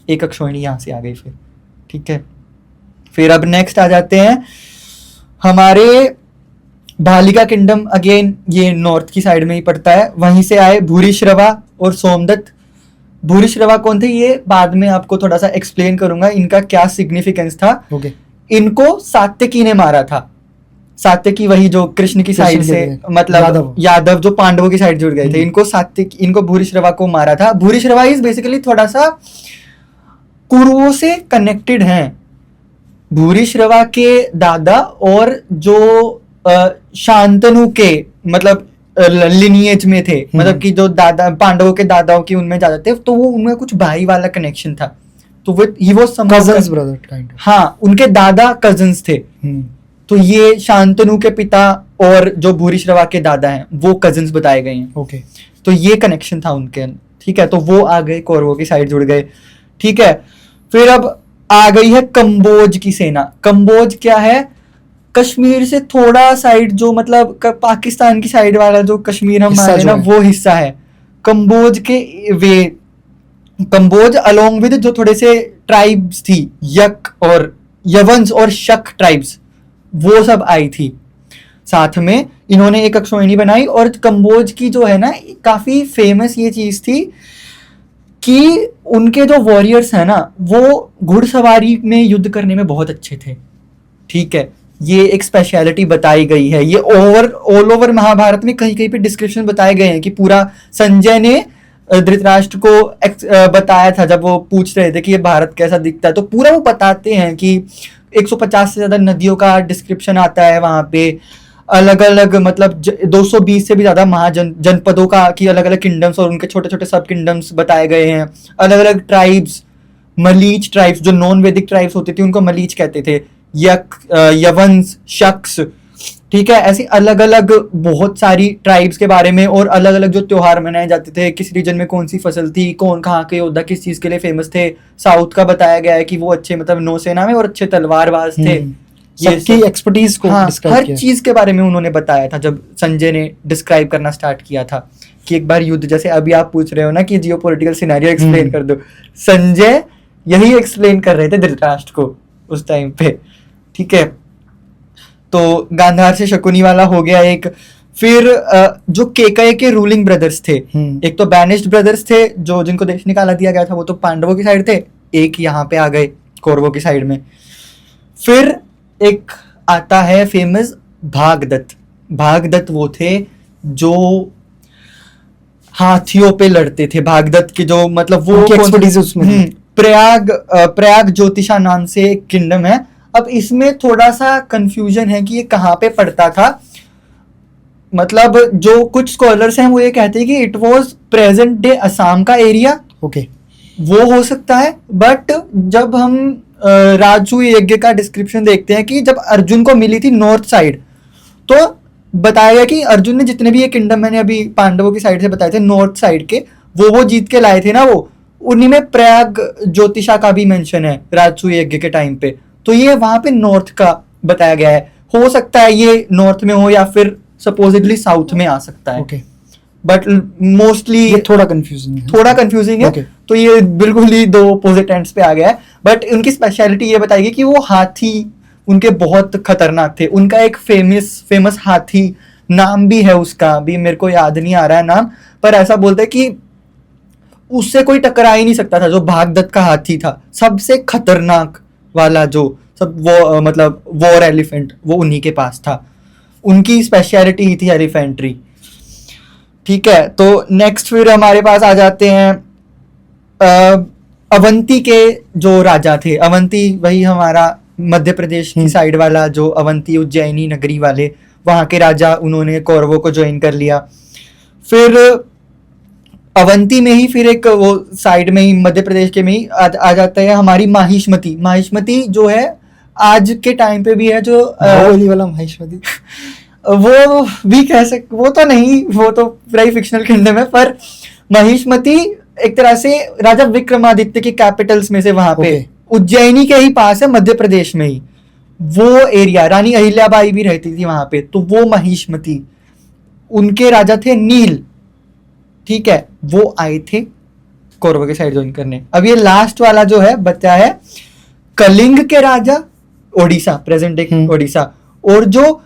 [SPEAKER 2] एक अक्षोहिणी यहाँ से आ गई फिर, ठीक है। फिर अब नेक्स्ट आ जाते हैं हमारे भालिका किंगडम। अगेन ये नॉर्थ की साइड में ही पड़ता है। वहीं से आए भूरिश्रवा और सोमदत्त। भूरिश्रवा कौन थे ये बाद में आपको थोड़ा सा एक्सप्लेन करूंगा, इनका क्या सिग्निफिकेंस था। इनको सात्यकी ने मारा था। सात्यकी वही जो कृष्ण की साइड से मतलब यादव जो पांडवों की साइड जुड़ गए थे, इनको भूरिश्रवा को मारा था। भूरिश्रवा इज बेसिकली थोड़ा सा कुरुओं से कनेक्टेड हैं। भूरिश्रवा के दादा और जो शांतनु के मतलब लिनिएज में थे, मतलब कि जो दादा पांडवों के दादाओं की उनमें ज्यादा थे, तो वो उनमें कुछ भाई वाला कनेक्शन था। तो वो ही वो
[SPEAKER 1] कजन्स ब्रदर काइंड,
[SPEAKER 2] हाँ उनके दादा कजन्स थे। तो ये शांतनु के पिता और जो भूरिश्रवा के दादा हैं वो कजन्स बताए गए हैं।
[SPEAKER 1] ओके,
[SPEAKER 2] तो ये कनेक्शन था उनके, ठीक है। तो वो आ गए, कौरवों की साइड जुड़ गए, ठीक है। फिर अब आ गई है कंबोज की सेना। कंबोज क्या है? कश्मीर से थोड़ा साइड, जो मतलब पाकिस्तान की साइड वाला जो कश्मीर हम माने ना, वो हिस्सा है कंबोज के। वे कंबोज अलोंग विद जो थोड़े से ट्राइब्स थी, यक और यवंस और शक ट्राइब्स, वो सब आई थी साथ में। इन्होंने एक अक्षोहिणी बनाई। और कंबोज की जो है ना, काफी फेमस ये चीज थी कि उनके जो वॉरियर्स है ना, वो घुड़सवारी में युद्ध करने में बहुत अच्छे थे, ठीक है। ये एक स्पेशलिटी बताई गई है। ये ऑल ओवर महाभारत में कहीं कहीं पे डिस्क्रिप्शन बताए गए हैं कि पूरा संजय ने धृतराष्ट्र को बताया था जब वो पूछ रहे थे कि ये भारत कैसा दिखता है, तो पूरा वो बताते हैं कि 150 से ज्यादा नदियों का डिस्क्रिप्शन आता है वहां पे, अलग अलग मतलब 220 से भी ज्यादा जनपदों का की अलग अलग किंगडम्स और उनके छोटे छोटे सब किंगडम्स बताए गए हैं, अलग अलग ट्राइब्स, मलीच ट्राइब्स जो नॉन वैदिक ट्राइब्स होते थे उनको मलीच कहते थे, यवंस, शक्स, ठीक है, ऐसी अलग अलग बहुत सारी ट्राइब्स के बारे में, और अलग अलग जो त्योहार मनाए जाते थे, किस रीजन में कौन सी फसल थी, कौन कहाँ के योद्धा किस चीज के लिए फेमस थे। साउथ का बताया गया है कि वो अच्छे मतलब नौसेना में और अच्छे तलवारबाज थे। ये
[SPEAKER 1] सबकी एक्सपर्टीज को डिस्क्राइब
[SPEAKER 2] हर
[SPEAKER 1] किया।
[SPEAKER 2] चीज के बारे में उन्होंने बताया था जब संजय ने डिस्क्राइब करना स्टार्ट किया था कि एक बार युद्ध, जैसे अभी आप पूछ रहे हो ना कि जियोपॉलिटिकल सिनेरियो एक्सप्लेन कर दो, संजय यही एक्सप्लेन कर रहे थे धृतराष्ट्र को उस टाइम पे, ठीक है। तो गांधार से शकुनी वाला हो गया एक। फिर जो केकय के रूलिंग ब्रदर्स थे, एक तो बैनिश्ड ब्रदर्स थे जो जिनको देश निकाला दिया गया था, वो तो पांडवों की साइड थे, एक यहाँ पे आ गए कौरवों की साइड में। फिर एक आता है फेमस भागदत्त। भागदत्त वो थे जो हाथियों पे लड़ते थे। भागदत्त के जो मतलब वो
[SPEAKER 1] एक्सपर्टीज उसमें
[SPEAKER 2] प्रयाग ज्योतिषा नाम से एक किंगडम है। अब इसमें थोड़ा सा कंफ्यूजन है कि ये कहाँ पे पड़ता था। मतलब जो कुछ स्कॉलर्स हैं वो ये कहते हैं कि it was present day Assam का एरिया,
[SPEAKER 1] ओके,
[SPEAKER 2] वो हो सकता है। बट जब हम राजसूय यज्ञ का डिस्क्रिप्शन देखते हैं कि जब अर्जुन को मिली थी नॉर्थ साइड, तो बताया गया कि अर्जुन ने जितने भी ये किंगडम मैंने अभी पांडवों की साइड से बताए थे नॉर्थ साइड के, वो जीत के लाए थे ना, वो उन्हीं में प्रयाग ज्योतिषा का भी मेंशन है राजसूय यज्ञ के टाइम पे। तो ये वहां पे नॉर्थ का बताया गया है। हो सकता है ये नॉर्थ में हो या फिर सपोजिटली साउथ में आ सकता है,
[SPEAKER 1] ओके,
[SPEAKER 2] बट मोस्टली
[SPEAKER 1] थोड़ा कंफ्यूजिंग है,
[SPEAKER 2] है।
[SPEAKER 1] Okay.
[SPEAKER 2] तो ये बिल्कुल ही दो अपोजिट एंड्स पे आ गया है। बट उनकी स्पेशलिटी ये बताएगी कि वो हाथी उनके बहुत खतरनाक थे। उनका एक फेमस हाथी नाम भी है, उसका भी मेरे को याद नहीं आ रहा है नाम, पर ऐसा बोलते हैं कि उससे कोई टकरा ही नहीं सकता था। जो भागदत्त का हाथी था सबसे खतरनाक वाला, जो सब वो मतलब वॉर एलिफेंट, वो उन्हीं के पास था। उनकी स्पेशलिटी ही थी एलिफेंट्री, ठीक है। तो नेक्स्ट फिर हमारे पास आ जाते हैं अवंती के जो राजा थे। अवंती वही हमारा मध्य प्रदेश की साइड वाला, जो अवंती उज्जैनी नगरी वाले, वहां के राजा, उन्होंने कौरवों को ज्वाइन कर लिया। फिर अवंती में ही फिर एक वो साइड में ही मध्य प्रदेश के में ही आ जाता है हमारी माहिष्मती। माहिष्मती जो है आज के टाइम पे भी है, जो
[SPEAKER 1] वाला माहिष्मती
[SPEAKER 2] वो भी कह सकते, वो तो नहीं, वो तो पूरा ही फिक्शनल किंगडम है, पर महिष्मती एक तरह से राजा विक्रमादित्य की कैपिटल्स में से वहां पे उज्जैनी के ही पास है, मध्य प्रदेश में ही वो एरिया। रानी अहिल्याबाई भी रहती थी वहां पे, तो वो महिष्मती, उनके राजा थे नील, ठीक है। वो आए थे कौरवों के साइड ज्वाइन करने। अब ये लास्ट वाला जो है बचा है कलिंग के राजा, ओडिशा, प्रेजेंट डे ओडिशा, और जो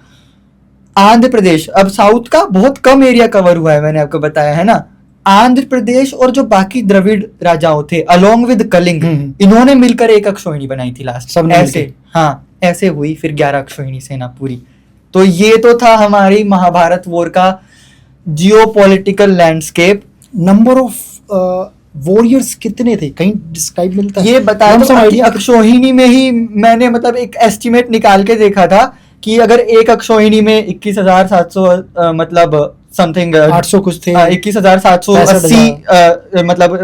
[SPEAKER 2] आंध्र प्रदेश। अब साउथ का बहुत कम एरिया कवर हुआ है, मैंने आपको बताया है ना। आंध्र प्रदेश और जो बाकी द्रविड़ राजाओं थे अलोंग विद कलिंग, इन्होंने मिलकर एक अक्षोहिणी बनाई थी लास्ट,
[SPEAKER 1] सब
[SPEAKER 2] ऐसे, हाँ ऐसे हुई फिर 11 अक्षोहिणी सेना पूरी। तो ये तो था हमारी महाभारत वॉर का geopolitical landscape.
[SPEAKER 1] Number of warriors कितने थे, कहीं डिस्क्राइब मिलता है?
[SPEAKER 2] ये बताया तो अक्षोहिणी में ही मैंने मतलब एक एस्टिमेट निकाल के देखा था कि अगर एक अक्षोहिणी में 21,700 मतलब समथिंग
[SPEAKER 1] 800 कुछ थे,
[SPEAKER 2] 21,780 मतलब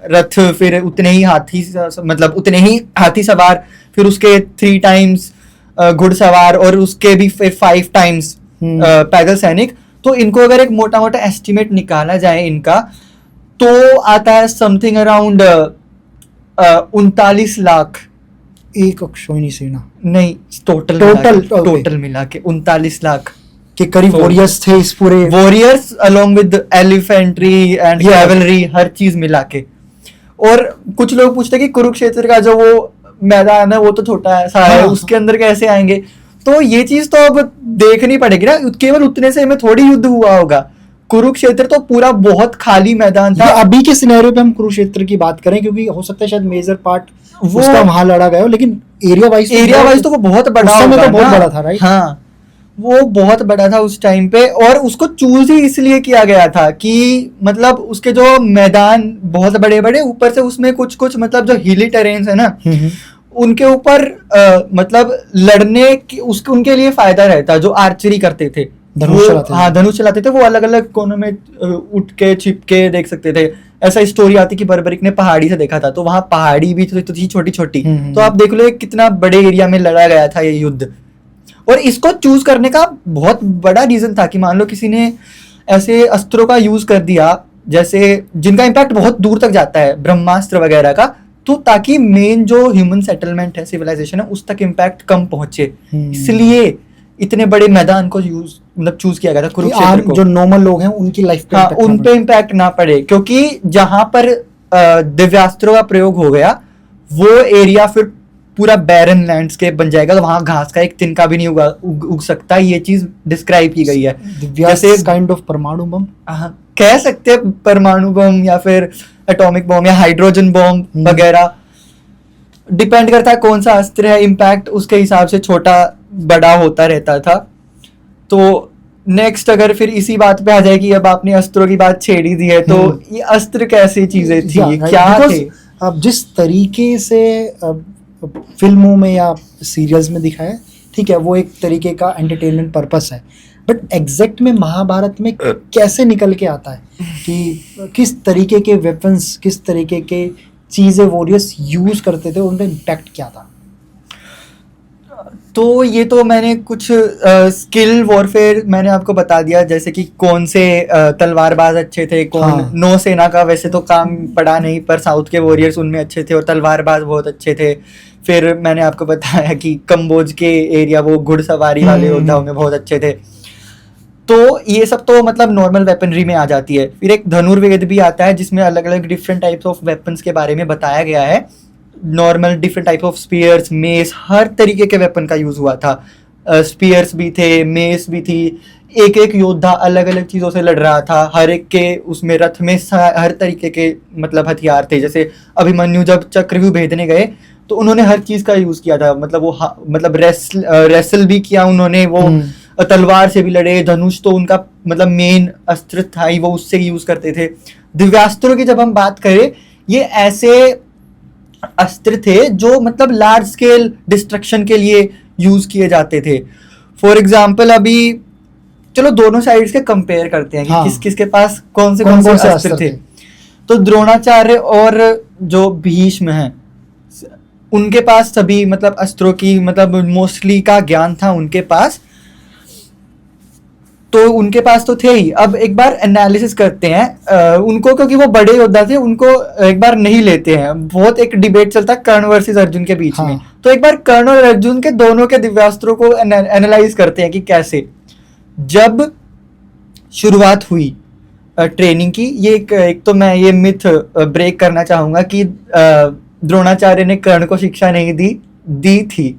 [SPEAKER 2] रथ, फिर उतने ही हाथी, मतलब उतने ही हाथी सवार, फिर उसके 3 टाइम्स घुड़सवार, और उसके भी फिर 5 टाइम्स पैदल सैनिक। तो इनको अगर एक मोटा मोटा एस्टिमेट निकाला जाए इनका, तो आता है समथिंग अराउंड 39 लाख।
[SPEAKER 1] एक अक्षोहिणी सेना
[SPEAKER 2] नहीं, टोटल मिला के 39 लाख
[SPEAKER 1] के करीब वॉरियर्स थे इस पूरे,
[SPEAKER 2] warriors along with elephantry and cavalry, हर चीज मिला के। और कुछ लोग पूछते हैं कि कुरुक्षेत्र का जो वो मैदान है वो तो छोटा सा है, उसके अंदर कैसे आएंगे? तो ये चीज तो अब देखनी पड़ेगी ना, केवल उतने से में थोड़ी युद्ध हुआ होगा। कुरुक्षेत्र तो पूरा बहुत खाली मैदान था।
[SPEAKER 1] अभी के सिनेरियो पे हम कुरुक्षेत्र की बात करें, क्योंकि हो सकता है शायद मेजर पार्ट उसका वहां लड़ा गया हो, लेकिन एरिया वाइज तो वो बहुत बड़ा,
[SPEAKER 2] उस समय तो बहुत बड़ा था, राइट? हाँ, वो बहुत बड़ा था उस टाइम पे, और उसको चूज ही इसलिए किया गया था कि मतलब उसके जो मैदान बहुत बड़े बड़े, ऊपर से उसमें कुछ कुछ मतलब जो हिली टेरेन्स है ना, उनके ऊपर मतलब लड़ने की उसके उनके लिए फायदा रहता, जो आर्चरी करते थे,
[SPEAKER 1] धनुष
[SPEAKER 2] वो
[SPEAKER 1] चलाते थे।
[SPEAKER 2] हाँ धनुष चलाते थे, वो अलग अलग कोनों में उठ के छिप के देख सकते थे। ऐसा स्टोरी आती कि बर्बरिक ने पहाड़ी से देखा था, तो वहां पहाड़ी भी थी छोटी छोटी, तो आप देख लो ये कितना बड़े एरिया में लड़ा गया था ये युद्ध। और इसको चूज करने का बहुत बड़ा रीजन था कि मान लो किसी ने ऐसे अस्त्रों का यूज कर दिया जैसे जिनका इम्पैक्ट बहुत दूर तक जाता है, ब्रह्मास्त्र वगैरह का, तो ताकि मेन जो ह्यूमन सेटलमेंट है, सिविलाइजेशन है, उस तक इम्पैक्ट कम पहुंचे, इसलिए इतने बड़े मैदान को यूज मतलब चूज किया गया था, कुरुक्षेत्र को।
[SPEAKER 1] जो नॉर्मल लोग हैं उनकी लाइफ पे
[SPEAKER 2] हाँ,
[SPEAKER 1] impact
[SPEAKER 2] उन
[SPEAKER 1] ना
[SPEAKER 2] पे इम्पैक्ट ना पड़े, क्योंकि जहां पर दिव्यास्त्रों का प्रयोग हो गया वो एरिया फिर पूरा बैरन लैंडस्केप बन जाएगा, तो वहां घास का एक तिनका भी नहीं उग सकता। ये चीज डिस्क्राइब की गई है।
[SPEAKER 1] जैसे काइंड ऑफ परमाणु बम
[SPEAKER 2] कह सकते हैं, परमाणु बम या फिर एटॉमिक बम या हाइड्रोजन बम वगैरह, डिपेंड करता है कौन सा अस्त्र है, इम्पैक्ट उसके हिसाब से छोटा बड़ा होता रहता था। तो नेक्स्ट अगर फिर इसी बात पे आ जाए कि अब आपने अस्त्रों की बात छेड़ी दी है, तो ये अस्त्र कैसी चीजें थी, क्या थे?
[SPEAKER 1] अब जिस तरीके से फिल्मों में या सीरियल्स में दिखाया है, ठीक है, वो एक तरीके का एंटरटेनमेंट पर्पस है, बट एग्जैक्ट में महाभारत में कैसे निकल के आता है कि किस तरीके के वेपन्स, किस तरीके के चीजें वॉरियर्स यूज करते थे, उनका इम्पैक्ट क्या था?
[SPEAKER 2] तो ये तो मैंने कुछ स्किल वॉरफेयर मैंने आपको बता दिया, जैसे कि कौन से तलवारबाज अच्छे थे, कौन नौसेना का वैसे तो काम पड़ा नहीं, पर साउथ के वॉरियर्स उनमें अच्छे थे और तलवारबाज बहुत अच्छे थे। फिर मैंने आपको बताया कि कंबोज के एरिया वो घुड़सवारी वाले योद्धाओं में बहुत अच्छे थे। तो ये सब तो मतलब नॉर्मल वेपनरी में आ जाती है। फिर एक धनुर्वेद भी आता है जिसमें अलग अलग डिफरेंट टाइप्स ऑफ वेपन्स के बारे में बताया गया है। Normal different type of spears, mace, हर तरीके के वेपन का यूज हुआ था। स्पीयर्स भी थे, मेस भी थी, एक एक योद्धा अलग अलग चीज़ों से लड़ रहा था, हर एक के उसमें रथ में हर तरीके के मतलब हथियार थे। जैसे अभिमन्यु जब चक्रव्यूह भेदने गए तो उन्होंने हर चीज़ का यूज़ किया था, मतलब वो मतलब रेसल भी किया उन्होंने, वो तलवार से भी लड़े, धनुष तो उनका मतलब मेन अस्त्र था ही, वो उससे यूज़ करते थे। दिव्यास्त्रों की जब हम बात करें, ये ऐसे अस्त्र थे जो मतलब लार्ज स्केल डिस्ट्रक्शन के लिए यूज किए जाते थे। फॉर एग्जाम्पल अभी चलो दोनों साइड्स के कंपेयर करते हैं कि किस किस के पास कौन से अस्त्र थे। तो द्रोणाचार्य और जो भीष्म हैं उनके पास सभी मतलब अस्त्रों की मतलब मोस्टली का ज्ञान था उनके पास, तो उनके पास तो थे ही। अब एक बार एनालिसिस करते हैं उनको, क्योंकि वो बड़े योद्धा थे, उनको एक बार नहीं लेते हैं। बहुत एक डिबेट चलता है कर्ण वर्सेस अर्जुन के बीच में, तो एक बार कर्ण और अर्जुन के दोनों के दिव्यास्त्रों को एनालाइज करते हैं कि कैसे। जब शुरुआत हुई ट्रेनिंग की, ये एक तो मैं ये मिथ ब्रेक करना चाहूंगा कि द्रोणाचार्य ने कर्ण को शिक्षा नहीं दी थी।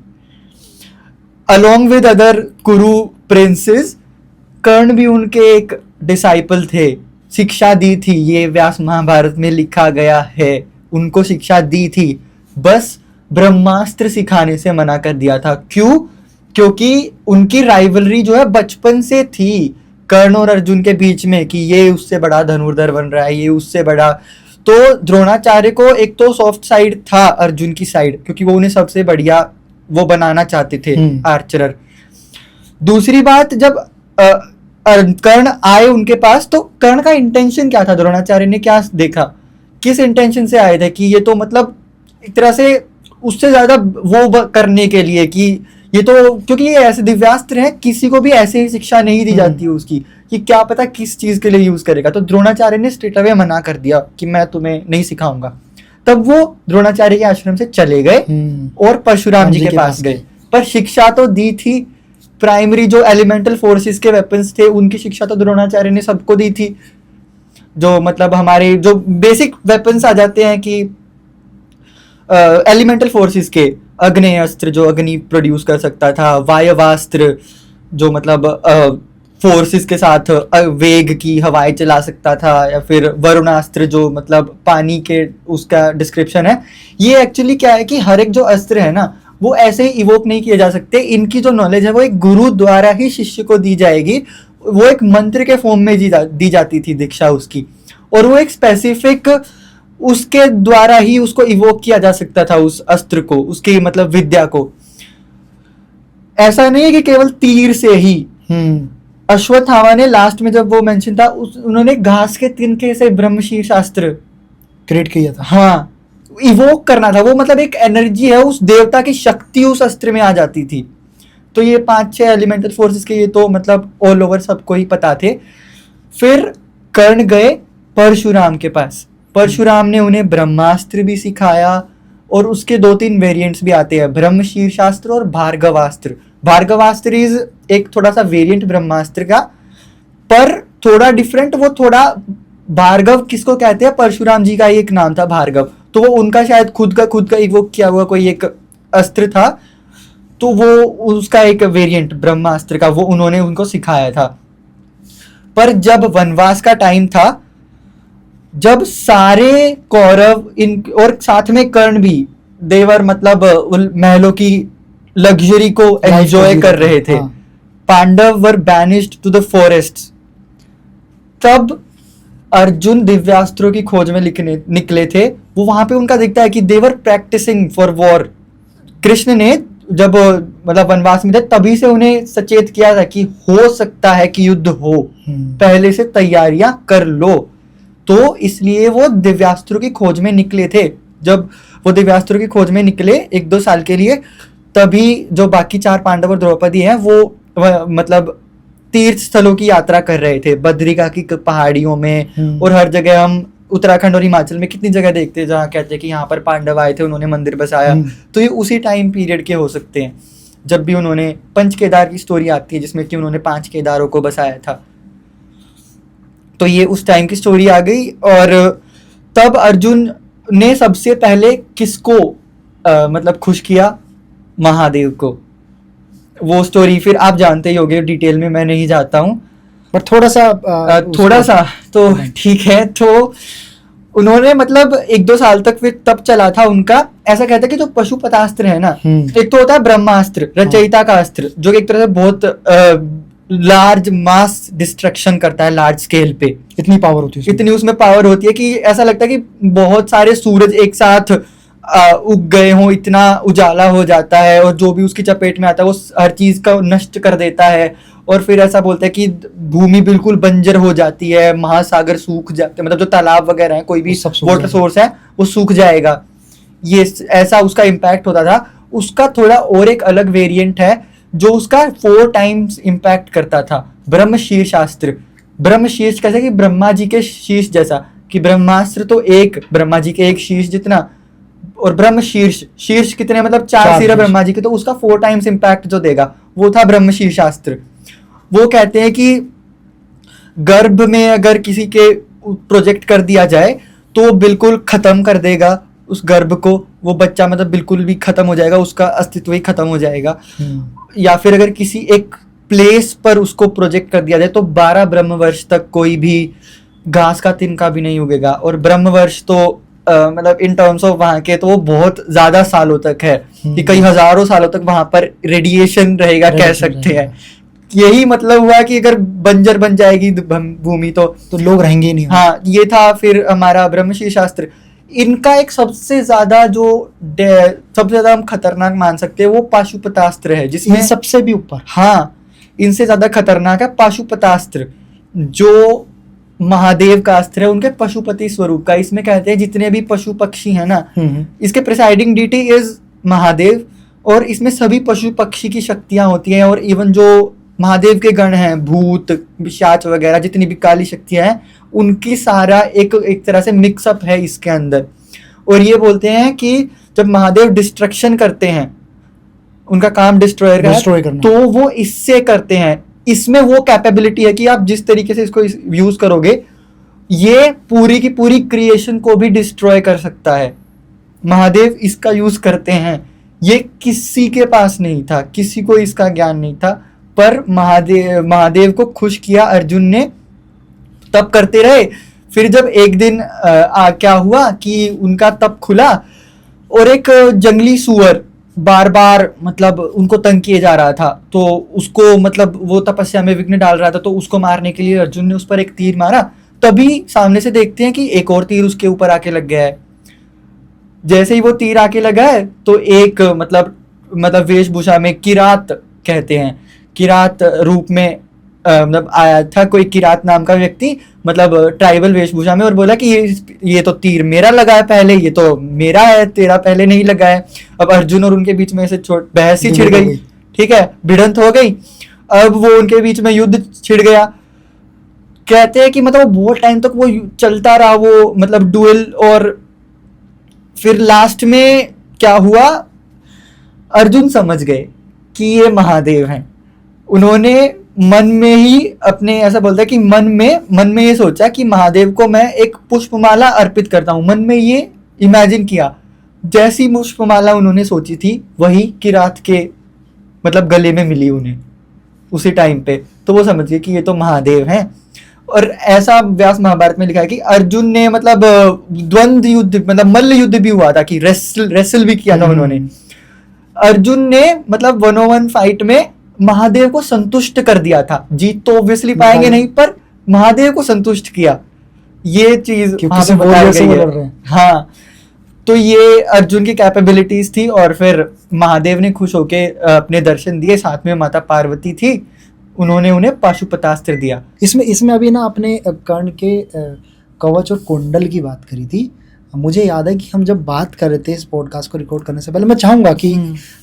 [SPEAKER 2] अलोंग विद अदर कुरु प्रिंसेस, कर्ण भी उनके एक डिसाइपल थे, शिक्षा दी थी, ये व्यास महाभारत में लिखा गया है, उनको शिक्षा दी थी, बस ब्रह्मास्त्र सिखाने से मना कर दिया था। क्यों? क्योंकि उनकी राइवलरी जो है बचपन से थी कर्ण और अर्जुन के बीच में, कि ये उससे बड़ा धनुर्धर बन रहा है, ये उससे बड़ा। तो द्रोणाचार्य को एक तो सॉफ्ट साइड था अर्जुन की साइड, क्योंकि वो उन्हें सबसे बढ़िया वो बनाना चाहते थे आर्चरर। दूसरी बात, जब कर्ण आए उनके पास, तो कर्ण का इंटेंशन क्या था, द्रोणाचार्य ने क्या देखा, किस इंटेंशन से आए थे, कि ये तो मतलब एक तरह से उससे ज्यादा वो करने के लिए कि ये तो, क्योंकि ये ऐसे दिव्यास्त्र हैं, किसी को भी ऐसे ही शिक्षा नहीं दी जाती है उसकी, कि क्या पता किस चीज के लिए यूज करेगा। तो द्रोणाचार्य ने स्ट्रेट अवे मना कर दिया कि मैं तुम्हें नहीं सिखाऊंगा। तब वो द्रोणाचार्य के आश्रम से चले गए और परशुराम जी के पास गए, पर शिक्षा तो दी थी। प्राइमरी जो एलिमेंटल फोर्सेस के वेपन्स थे उनकी शिक्षा तो द्रोणाचार्य ने सबको दी थी। जो मतलब हमारे जो बेसिक वेपन्स आ जाते हैं कि एलिमेंटल फोर्सेस के, अग्नि अस्त्र जो अग्नि प्रोड्यूस कर सकता था, वायवास्त्र जो मतलब फोर्सेस के साथ वेग की हवाएं चला सकता था, या फिर वरुणास्त्र जो मतलब पानी के उसका डिस्क्रिप्शन है। ये एक्चुअली क्या है कि हर एक जो अस्त्र है ना वो ऐसे ही इवोक नहीं किए जा सकते। इनकी जो नॉलेज है वो एक गुरु द्वारा ही शिष्य को दी जाएगी। वो एक मंत्र के फॉर्म में दी जाती थी दीक्षा उसकी, और वो एक स्पेसिफिक उसके द्वारा ही उसको इवोक किया जा सकता था, उस अस्त्र को, उसकी मतलब विद्या को। ऐसा नहीं है कि केवल तीर से ही। अश्वत्थामा ने लास्ट में जब वो मेंशन था, उन्होंने घास के तिनके से ब्रह्मशीर्ष अस्त्र
[SPEAKER 1] क्रिएट किया था।
[SPEAKER 2] हाँ, इवोक करना था वो, मतलब एक एनर्जी है, उस देवता की शक्ति उस अस्त्र में आ जाती थी। तो ये 5-6 एलिमेंटल फोर्सेस के, ये तो मतलब ऑल ओवर सबको ही पता थे। फिर कर्ण गए परशुराम के पास। परशुराम ने उन्हें ब्रह्मास्त्र भी सिखाया, और उसके 2-3 वेरिएंट्स भी आते हैं, ब्रह्मशीर्षास्त्र और भार्गवास्त्र। भार्गवास्त्र इज एक थोड़ा सा वेरिएंट ब्रह्मास्त्र का, पर थोड़ा डिफरेंट। वो थोड़ा, भार्गव किसको कहते हैं, परशुराम जी का ही एक नाम था भार्गव, तो वो उनका शायद खुद का इवोक किया हुआ कोई एक अस्त्र था, तो वो उसका एक वेरिएंट ब्रह्मास्त्र का वो उन्होंने उनको सिखाया था। पर जब वनवास का टाइम था, जब सारे कौरव इन और साथ में कर्ण भी, देवर मतलब महलों की लग्जरी को एंजॉय कर रहे थे, पांडव वर बैनिश्ड टू द फॉरेस्ट, तब अर्जुन दिव्यास्त्रों की खोज में निकले थे। वो वहां पे उनका दिखता है कि देवर प्रैक्टिसिंग फॉर वॉर। कृष्ण ने जब मतलब वनवास में थे तभी से उन्हें सचेत किया था कि हो सकता है कि युद्ध हो, पहले से तैयारियां कर लो। तो इसलिए वो दिव्यास्त्रों की खोज में निकले थे। जब वो दिव्यास्त्रों की खोज में निकले 1-2 साल के लिए, तभी जो बाकी 4 पांडव और द्रौपदी हैं वो मतलब तीर्थ स्थलों की यात्रा कर रहे थे, बद्रिका की पहाड़ियों में, और हर जगह हम उत्तराखंड और हिमाचल में कितनी जगह देखते हैं जहाँ कहते हैं कि यहाँ पर पांडव आए थे, उन्होंने मंदिर बसाया। तो ये उसी टाइम पीरियड के हो सकते हैं जब भी उन्होंने, पंच केदार की स्टोरी आती है जिसमें कि उन्होंने 5 केदारों को बसाया था। तो ये उस टाइम की स्टोरी आ गई। और तब अर्जुन ने सबसे पहले किसको मतलब खुश किया, महादेव को। वो स्टोरी फिर आप जानते ही होंगे, डिटेल में मैं नहीं जाता हूँ,
[SPEAKER 1] पर थोड़ा सा
[SPEAKER 2] तो ठीक है। तो उन्होंने मतलब 1-2 साल तक फिर तब चला था उनका। ऐसा कहता है कि जो पशुपतास्त्र है ना, एक तो होता है ब्रह्मास्त्र, रचयिता का अस्त्र, जो एक तरह से बहुत लार्ज मास डिस्ट्रक्शन करता है, लार्ज स्केल पे।
[SPEAKER 1] इतनी पावर होती है,
[SPEAKER 2] इतनी उसमें पावर होती है कि ऐसा लगता है कि बहुत सारे सूरज एक साथ उग गए हों, इतना उजाला हो जाता है, और जो भी उसकी चपेट में आता है वो हर चीज का नष्ट कर देता है। और फिर ऐसा बोलता है कि भूमि बिल्कुल बंजर हो जाती है, महासागर सूख जाते हैं, मतलब जो तालाब वगैरह है, कोई भी वाटर सोर्स है वो सूख जाएगा। ये ऐसा उसका इम्पैक्ट होता था। उसका थोड़ा और एक अलग वेरिएंट है जो उसका 4 टाइम्स इम्पैक्ट करता था, ब्रह्मशीर्षास्त्र। ब्रह्मशीर्ष कैसे कि ब्रह्मा जी के शीर्ष जैसा, कि ब्रह्मास्त्र तो एक ब्रह्मा जी के एक शीर्ष जितना, और ब्रह्मशीर्ष, शीर्ष कितने मतलब 4 सिर ब्रह्मा जी के, तो उसका 4 टाइम्स इम्पैक्ट जो देगा वो था ब्रह्मशीर्षास्त्र। वो कहते हैं कि गर्भ में अगर किसी के प्रोजेक्ट कर दिया जाए तो बिल्कुल खत्म कर देगा उस गर्भ को, वो बच्चा मतलब बिल्कुल भी खत्म हो जाएगा, उसका अस्तित्व ही खत्म हो जाएगा। या फिर अगर किसी एक प्लेस पर उसको प्रोजेक्ट कर दिया जाए तो 12 ब्रह्मवर्ष तक कोई भी घास का तिनका भी नहीं उगेगा। और ब्रह्मवर्ष तो मतलब इन टर्म्स ऑफ वहां के तो वो बहुत ज्यादा सालों तक है, कि कई हजारों सालों तक वहां पर रेडिएशन रहेगा, कह सकते हैं। यही मतलब हुआ कि अगर बंजर बन जाएगी भूमि तो
[SPEAKER 1] लोग रहेंगे ही नहीं।
[SPEAKER 2] हाँ, ये था फिर हमारा ब्रह्मशीर्षास्त्र। इनका एक सबसे ज्यादा हम खतरनाक मान सकते हैं वो पाशुपतास्त्र है, जिसमें
[SPEAKER 1] सबसे भी ऊपर,
[SPEAKER 2] हाँ, इनसे ज्यादा खतरनाक है पाशुपतास्त्र, जो महादेव का अस्त्र है, उनके पशुपति स्वरूप का। इसमें कहते हैं जितने भी पशु पक्षी है ना, इसके प्रिसाइडिंग डीटी इज महादेव, और इसमें सभी पशु पक्षी की शक्तियां होती हैं। और इवन जो महादेव के गण हैं, भूत पिशाच वगैरह, जितनी भी काली शक्तियां हैं, उनकी सारा एक तरह से मिक्सअप है इसके अंदर। और ये बोलते हैं कि जब महादेव डिस्ट्रक्शन करते हैं, उनका काम डिस्ट्रॉय करना, तो वो इससे करते हैं। इसमें वो कैपेबिलिटी है कि आप जिस तरीके से इसको यूज करोगे, ये पूरी की पूरी क्रिएशन को भी डिस्ट्रॉय कर सकता है। महादेव इसका यूज करते हैं। ये किसी के पास नहीं था, किसी को इसका ज्ञान नहीं था, पर महादेव को खुश किया अर्जुन ने, तब करते रहे। फिर जब एक दिन क्या हुआ कि उनका तप खुला और एक जंगली सुअर बार बार मतलब उनको तंग किए जा रहा था, तो उसको मतलब वो तपस्या में विघ्न डाल रहा था, तो उसको मारने के लिए अर्जुन ने उस पर एक तीर मारा। तभी सामने से देखते हैं कि एक और तीर उसके ऊपर आके लग गया है। जैसे ही वो तीर आके लगा है तो एक मतलब वेशभूषा में, किरात कहते हैं, किरात रूप में मतलब आया था कोई किरात नाम का व्यक्ति, मतलब ट्राइबल वेशभूषा में, और बोला कि ये तो तीर मेरा लगा है पहले, ये तो मेरा है, तेरा पहले नहीं लगा है। अब अर्जुन और उनके बीच में ऐसे बहस ही छिड़ गई, ठीक है, भिड़ंत हो गई। अब वो उनके बीच में युद्ध छिड़ गया। कहते हैं कि मतलब बहुत टाइम तक वो चलता रहा, वो मतलब डुएल। और फिर लास्ट में क्या हुआ, अर्जुन समझ गए कि ये महादेव हैं। उन्होंने मन में ही अपने, ऐसा बोलता है कि मन में ये सोचा कि महादेव को मैं एक पुष्पमाला अर्पित करता हूं। मन में ये इमेजिन किया। जैसी पुष्पमाला उन्होंने सोची थी वही किरात के मतलब गले में मिली उन्हें उसी टाइम पे, तो वो समझ गए कि ये तो महादेव हैं। और ऐसा व्यास महाभारत में लिखा है कि अर्जुन ने मतलब द्वंद्व युद्ध, मतलब मल्ल युद्ध भी हुआ था, कि रेसल भी किया था उन्होंने। अर्जुन ने मतलब 1-on-1 फाइट में महादेव को संतुष्ट कर दिया था। जीत तो ऑब्वियसली पाएंगे नहीं, पर महादेव को संतुष्ट किया, ये चीज वहां पे बताई गई है। हाँ, तो ये अर्जुन की कैपेबिलिटीज थी। और फिर महादेव ने खुश होके अपने दर्शन दिए, साथ में माता पार्वती थी, उन्होंने उन्हें पाशुपतास्त्र दिया।
[SPEAKER 1] इसमें अभी ना आपने कर्ण के कवच और कुंडल की बात करी थी। मुझे याद है कि हम जब बात कर रहे थे इस पॉडकास्ट को रिकॉर्ड करने से पहले, मैं चाहूँगा कि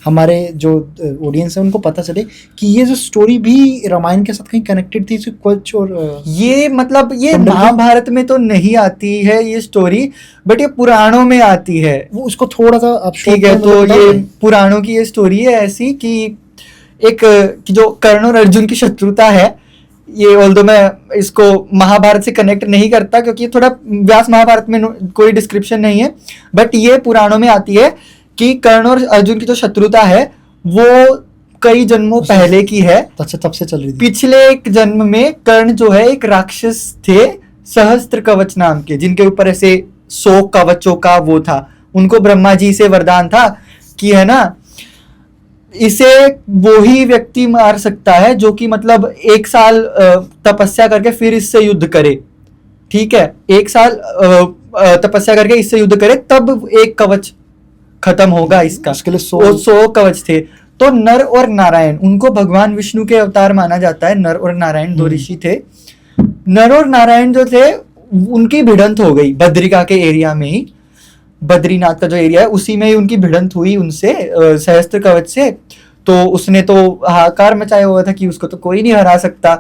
[SPEAKER 1] हमारे जो ऑडियंस है उनको पता चले कि ये जो स्टोरी भी रामायण के साथ कहीं कनेक्टेड थी, कवच और
[SPEAKER 2] ये मतलब ये महाभारत में तो नहीं आती है ये स्टोरी, बट ये पुराणों में आती है।
[SPEAKER 1] वो उसको थोड़ा सा आप
[SPEAKER 2] ठीक है, तो ये पुराणों की ये स्टोरी है ऐसी कि एक कि जो कर्ण और अर्जुन की शत्रुता है, ये ऑल्दो मैं इसको महाभारत से कनेक्ट नहीं करता क्योंकि थोड़ा व्यास महाभारत में कोई डिस्क्रिप्शन नहीं है, बट ये पुराणों में आती है कि कर्ण और अर्जुन की जो शत्रुता है वो कई जन्मों पहले की है।
[SPEAKER 1] तब से चल रही थी।
[SPEAKER 2] पिछले एक जन्म में कर्ण जो है एक राक्षस थे सहस्त्र कवच नाम के, जिनके ऊपर ऐसे 100 कवचों का वो था। उनको ब्रह्मा जी से वरदान था कि है ना, इसे वो ही व्यक्ति मार सकता है जो कि मतलब 1 साल तपस्या करके फिर इससे युद्ध करे। ठीक है, 1 साल तपस्या करके इससे युद्ध करे, तब एक कवच खत्म होगा इसका।
[SPEAKER 1] उसके लिए
[SPEAKER 2] 100 कवच थे। तो नर और नारायण, उनको भगवान विष्णु के अवतार माना जाता है। नर और नारायण 2 ऋषि थे। नर और नारायण जो थे उनकी भिड़ंत हो गई बद्रिका के एरिया में ही, बद्रीनाथ का जो एरिया है उसी में ही उनकी भिड़ंत हुई उनसे सहस्त्र कवच से। तो उसने तो हाहाकार मचाया हुआ था कि उसको तो कोई नहीं हरा सकता,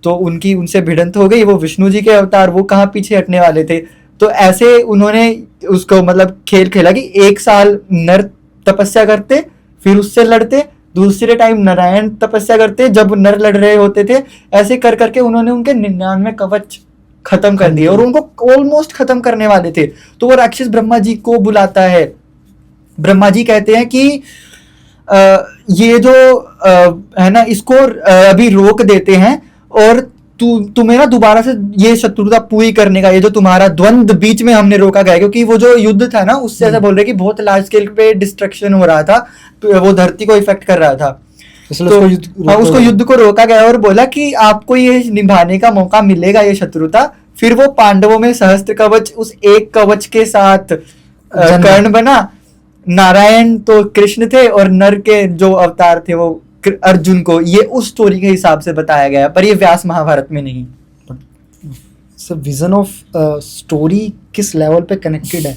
[SPEAKER 2] तो उनकी उनसे भिड़ंत हो गई। वो विष्णु जी के अवतार, वो कहाँ पीछे हटने वाले थे। तो ऐसे उन्होंने उसको मतलब खेल खेला कि 1 साल नर तपस्या करते, फिर उससे लड़ते, दूसरे टाइम नारायण तपस्या करते जब नर लड़ रहे होते थे। ऐसे कर करके उन्होंने उनके 99 कवच खत्म कर दिए और उनको ऑलमोस्ट खत्म करने वाले थे। तो वो राक्षस ब्रह्मा जी को बुलाता है। ब्रह्मा जी कहते हैं कि ये जो है ना, इसको अभी रोक देते हैं और तुम्हें ना दोबारा से ये शत्रुता पूरी करने का, ये जो तुम्हारा द्वंद्व बीच में हमने रोका गया, क्योंकि वो जो युद्ध था ना उससे ऐसा बोल रहे कि बहुत लार्ज स्केल पे डिस्ट्रक्शन हो रहा था, वो धरती को इफेक्ट कर रहा था। तो उसको युद्ध को रोका गया और बोला कि आपको ये निभाने का मौका मिलेगा ये शत्रुता। फिर वो पांडवों में सहस्त्र कवच, उस एक कवच के साथ कर्ण बना। नारायण तो कृष्ण थे और नर के जो अवतार थे वो अर्जुन को, ये उस स्टोरी के हिसाब से बताया गया, पर ये व्यास महाभारत में नहीं।
[SPEAKER 1] विजन ऑफ स्टोरी किस लेवल पे कनेक्टेड है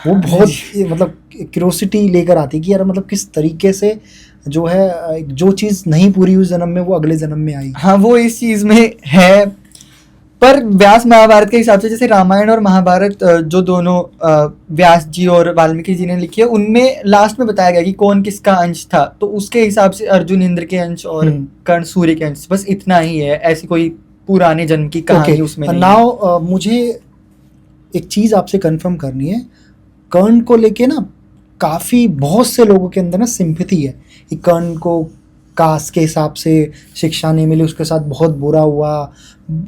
[SPEAKER 1] वो बहुत मतलब क्यूरियोसिटी लेकर आती है कि यार मतलब किस तरीके से जो है जो चीज़ नहीं पूरी हुई जन्म में वो अगले जन्म में आई।
[SPEAKER 2] हाँ, वो इस चीज़ में है। पर व्यास महाभारत के हिसाब से, जैसे रामायण और महाभारत जो दोनों व्यास जी और वाल्मीकि जी ने लिखी है, उनमें लास्ट में बताया गया कि कौन किसका अंश था। तो उसके हिसाब से अर्जुन इंद्र के अंश और कर्ण सूर्य के अंश, बस इतना ही है। ऐसी कोई पुराने जन्म की कहानी उसमें नहीं।
[SPEAKER 1] नाउ मुझे एक चीज़ आपसे कंफर्म करनी है। कर्ण को लेके ना काफ़ी बहुत से लोगों के अंदर ना सिंपैथी है कि कर्ण को कास्ट के हिसाब से शिक्षा नहीं मिली, उसके साथ बहुत बुरा हुआ।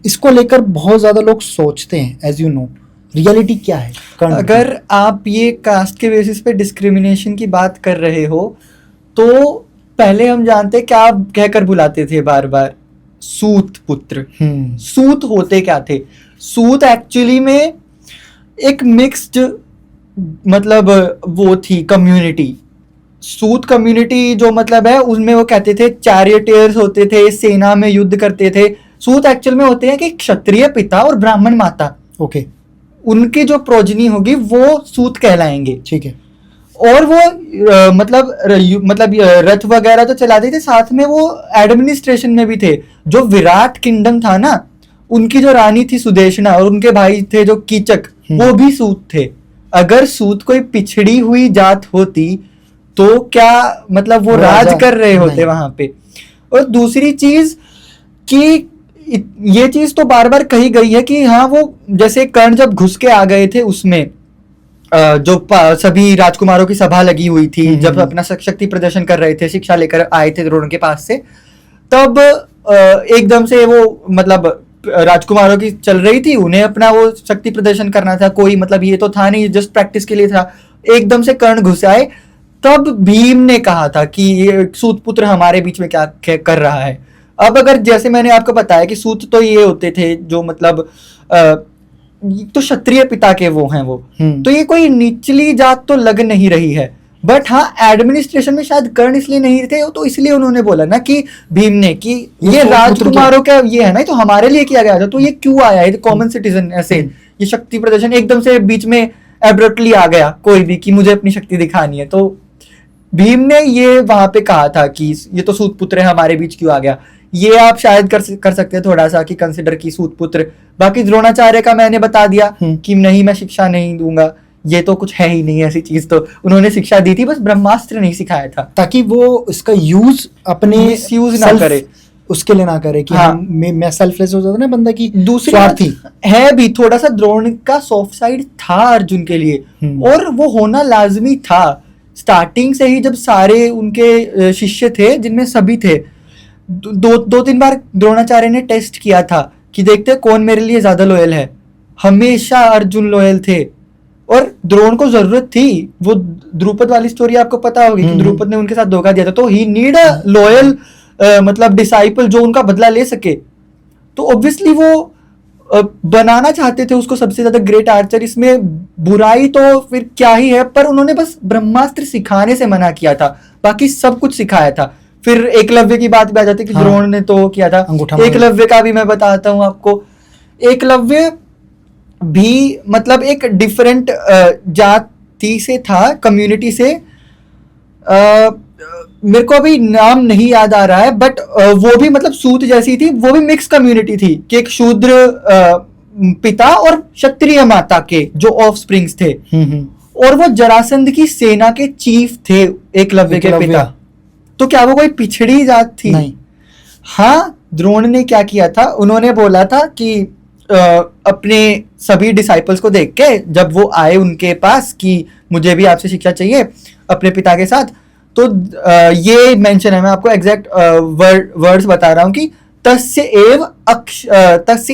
[SPEAKER 1] इसको लेकर बहुत ज़्यादा लोग सोचते हैं। एज यू नो, रियलिटी क्या है?
[SPEAKER 2] अगर आप ये कास्ट के बेसिस पे डिस्क्रिमिनेशन की बात कर रहे हो तो पहले हम जानते क्या कहकर बुलाते थे बार बार, सूत पुत्र। सूत होते क्या थे? सूत एक्चुअली में एक मिक्स्ड मतलब वो थी कम्युनिटी। सूत कम्युनिटी जो मतलब है उसमें वो कहते थे चैरियटियर्स होते थे, सेना में युद्ध करते थे। सूत एक्चुअल में होते हैं कि क्षत्रिय पिता और ब्राह्मण माता,
[SPEAKER 1] ओके,
[SPEAKER 2] उनकी जो प्रोजनी होगी वो सूत कहलाएंगे।
[SPEAKER 1] ठीक है।
[SPEAKER 2] और वो मतलब रथ वगैरह तो चलाते थे, साथ में वो एडमिनिस्ट्रेशन में भी थे। जो विराट किंगडम था ना, उनकी जो रानी थी सुदेशना और उनके भाई थे जो कीचक, वो भी सूत थे। अगर सूत कोई पिछड़ी हुई जात होती तो क्या मतलब वो राज कर रहे होते वहां पे। और दूसरी चीज कि ये चीज तो बार बार कही गई है कि हाँ, वो जैसे कर्ण जब घुस के आ गए थे उसमें जो सभी राजकुमारों की सभा लगी हुई थी, जब अपना शक्ति प्रदर्शन कर रहे थे, शिक्षा लेकर आए थे द्रोण के पास से, तब एकदम से वो मतलब राजकुमारों की चल रही थी, उन्हें अपना वो शक्ति प्रदर्शन करना था, कोई मतलब ये तो था नहीं, जस्ट प्रैक्टिस के लिए था। एकदम से कर्ण घुस आए, तब भीम ने कहा था कि ये सूतपुत्र हमारे बीच में क्या कर रहा है। अब अगर जैसे मैंने आपको बताया कि सूत तो ये होते थे जो मतलब तो क्षत्रिय पिता के वो हैं वो, तो ये कोई निचली जात तो लग नहीं रही है। बट हाँ, एडमिनिस्ट्रेशन में शायद कर्ण इसलिए नहीं थे, तो इसलिए उन्होंने बोला ना कि भीम ने कि ये राजकुमारों का ये है ना, तो हमारे लिए किया गया था, तो ये क्यों आया है कॉमन सिटीजन ऐसे, ये शक्ति प्रदर्शन एकदम से बीच में एब्रप्टली आ गया कोई भी कि मुझे अपनी शक्ति दिखानी है। तो भीम ने ये वहां पे कहा था कि ये तो सूतपुत्र है, हमारे बीच क्यों आ गया। ये आप शायद कर सकते हैं थोड़ा सा कि कंसिडर की सूतपुत्र। बाकी द्रोणाचार्य का मैंने बता दिया कि नहीं, मैं शिक्षा नहीं दूंगा, ये तो कुछ है ही नहीं ऐसी चीज। तो उन्होंने शिक्षा दी थी, बस ब्रह्मास्त्र नहीं सिखाया था,
[SPEAKER 1] ताकि वो इसका यूज अपने
[SPEAKER 2] यूज ना करे,
[SPEAKER 1] उसके लिए ना करे कि हाँ, मैं सेल्फलेस हो जाता ना बंदा की।
[SPEAKER 2] दूसरी स्वार्थी है भी थोड़ा सा, द्रोण का सॉफ्ट साइड था अर्जुन के लिए, और वो होना लाजमी था। स्टार्टिंग से ही जब सारे उनके शिष्य थे, जिनमें सभी थे, दो तीन बार द्रोणाचार्य ने टेस्ट किया था कि देखते कौन मेरे लिए ज्यादा लॉयल है। हमेशा अर्जुन लॉयल थे, और द्रोण को जरूरत थी। वो द्रुपद वाली स्टोरी आपको पता होगी कि द्रुपद ने उनके साथ धोखा दिया था, तो ही नीड अ लॉयल मतलब डिसाइपल जो उनका बदला ले सके। तो ऑब्वियसली वो बनाना चाहते थे उसको सबसे ज्यादा ग्रेट आर्चर। इसमें बुराई तो फिर क्या ही है, पर उन्होंने बस ब्रह्मास्त्र सिखाने से मना किया था, बाकी सब कुछ सिखाया था। फिर एकलव्य की बात भी आ जाती है कि हाँ, द्रोण ने तो किया था। एकलव्य का भी मैं बताता हूँ आपको। एकलव्य भी मतलब एक डिफरेंट जाति से था, कम्युनिटी से। मेरे को अभी नाम नहीं याद आ रहा है, बट वो भी मतलब सूत जैसी थी, वो भी मिक्स कम्युनिटी थी कि एक शूद्र पिता और क्षत्रिय माता के जो ऑफस्प्रिंग्स थे। और वो जरासंध की सेना के चीफ थे, एकलव्य के पिता। तो क्या वो कोई पिछड़ी जात थी? नहीं। हाँ, द्रोण ने क्या किया था, उन्होंने बोला था कि अपने सभी डिसाइपल्स को देख के जब वो आए उनके पास कि मुझे भी आपसे शिक्षा चाहिए अपने पिता के साथ, तो ये मेंशन है, मैं आपको एग्जैक्ट वर्ड्स बता रहा हूँ कि तस्य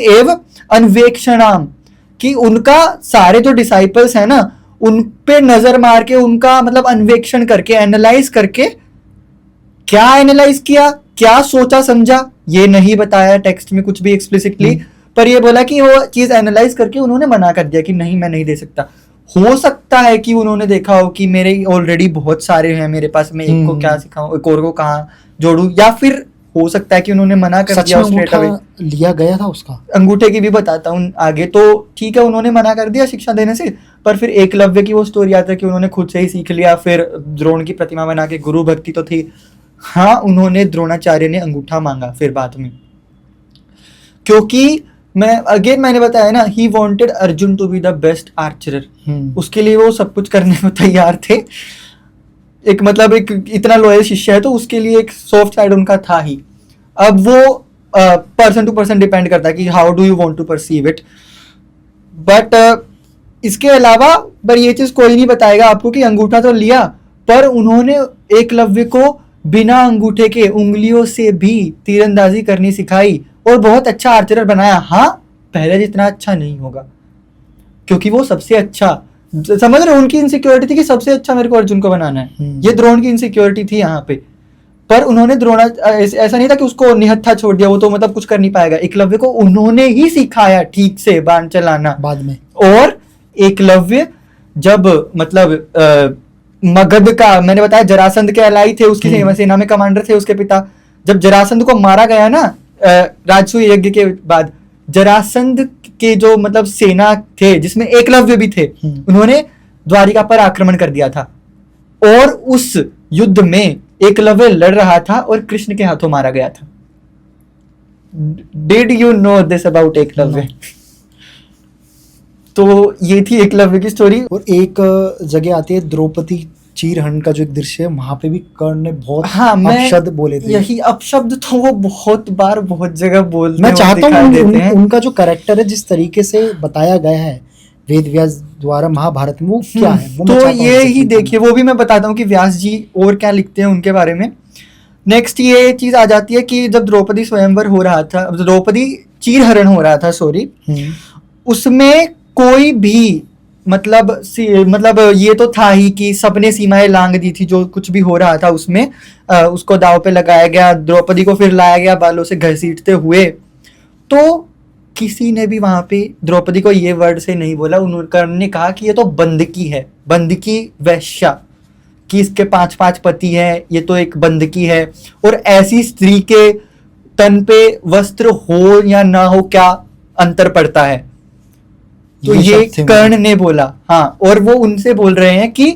[SPEAKER 2] एव अन्वेक्षणाम, कि उनका सारे जो डिसाइपल्स हैं ना, उन पे नजर मार के उनका मतलब अन्वेक्षण करके, एनालाइज करके, क्या एनालाइज किया, क्या सोचा समझा, ये नहीं बताया टेक्स्ट में कुछ भी एक्सप्लिसिटली, पर ये बोला कि वो चीज एनालाइज करके उन्होंने मना कर दिया कि नहीं, मैं नहीं दे सकता। हो सकता है कि उन्होंने देखा हो कि मेरे ऑलरेडी बहुत सारे हैं मेरे पास, मैं एक को क्या सिखाऊं, एक और को कहाँ जोड़ूं, या फिर हो सकता है कि उन्होंने मना कर दिया स्ट्रेट अवे।
[SPEAKER 1] लिया गया था उसका
[SPEAKER 2] अंगूठे की भी बताता हूँ आगे। तो ठीक है, उन्होंने मना कर दिया शिक्षा देने से, पर फिर एकलव्य की वो स्टोरी आता है कि उन्होंने खुद से ही सीख लिया। फिर द्रोण की प्रतिमा बना के, गुरु भक्ति तो थी। हाँ, उन्होंने द्रोणाचार्य ने अंगूठा मांगा फिर बाद में, क्योंकि मैंने बताया ना, he wanted Arjun to be the best archer. उसके लिए वो सब कुछ करने को तैयार थे। एक मतलब एक इतना लॉयल शिष्य है, तो उसके लिए एक सॉफ्ट साइड उनका था ही। अब वो पर्सन टू पर्सन डिपेंड करता है कि how do you want to perceive it. But इसके अलावा पर ये चीज कोई नहीं बताएगा आपको कि अंगूठा तो लिया, पर उन्होंने एकलव्य को बिना अंगूठे के उंगलियों से भी तीरंदाजी करनी सिखाई और बहुत अच्छा आर्चर बनाया। हाँ, पहले जितना अच्छा नहीं होगा, क्योंकि वो सबसे अच्छा समझ रहे हो, उनकी इनसिक्योरिटी थी कि सबसे अच्छा मेरे को अर्जुन को बनाना है। ये द्रोण की इनसिक्योरिटी थी यहाँ पे। पर उन्होंने ऐसा नहीं था कि उसको निहत्था छोड़ दिया, वो तो मतलब कुछ कर नहीं पाएगा। एकलव्य को उन्होंने ही सिखाया ठीक से बाण चलाना
[SPEAKER 1] बाद में।
[SPEAKER 2] और एकलव्य जब मतलब मगध का, मैंने बताया जरासंध के अलाई थे, उसकी सेना में कमांडर थे उसके पिता। जब जरासंध को मारा गया ना राजसूय यज्ञ के बाद, जरासंध के जो मतलब सेना थे जिसमें एकलव्य भी थे, उन्होंने द्वारिका पर आक्रमण कर दिया था और उस युद्ध में एकलव्य लड़ रहा था और कृष्ण के हाथों मारा गया था। Did you know this about Eklavya? तो ये थी एकलव्य की स्टोरी।
[SPEAKER 1] और एक जगह आती है द्रौपदी चीरहरण का जो एक दृश्य है, वहां पे भी कर्ण ने बहुत अपशब्द बोले थे।
[SPEAKER 2] यही अपशब्द तो वो बहुत बार बहुत जगह बोलते
[SPEAKER 1] मैं चाहता हूँ उनका जो कैरेक्टर है, जिस तरीके से बताया गया है वेद व्यास द्वारा महाभारत में, वो क्या है वो
[SPEAKER 2] तो ये ही देखिए, वो भी मैं बताता हूँ कि व्यास जी और क्या लिखते हैं उनके बारे में। नेक्स्ट ये चीज आ जाती है कि जब द्रौपदी स्वयंवर हो रहा था, द्रौपदी चीरहरण हो रहा था, सॉरी, उसमें कोई भी मतलब ये तो था ही कि सबने सीमाएं लांग दी थी। जो कुछ भी हो रहा था उसमें उसको दांव पे लगाया गया, द्रौपदी को फिर लाया गया बालों से घसीटते हुए। तो किसी ने भी वहां पे द्रौपदी को ये वर्ड से नहीं बोला। उन्होंने कहा कि ये तो बंदकी है, बंदकी वैश्या, कि इसके 5 पति हैं, ये तो एक बंदकी है। और ऐसी स्त्री के तन पे वस्त्र हो या ना हो क्या अंतर पड़ता है? तो ये कर्ण ने बोला। हाँ, और वो उनसे बोल रहे हैं कि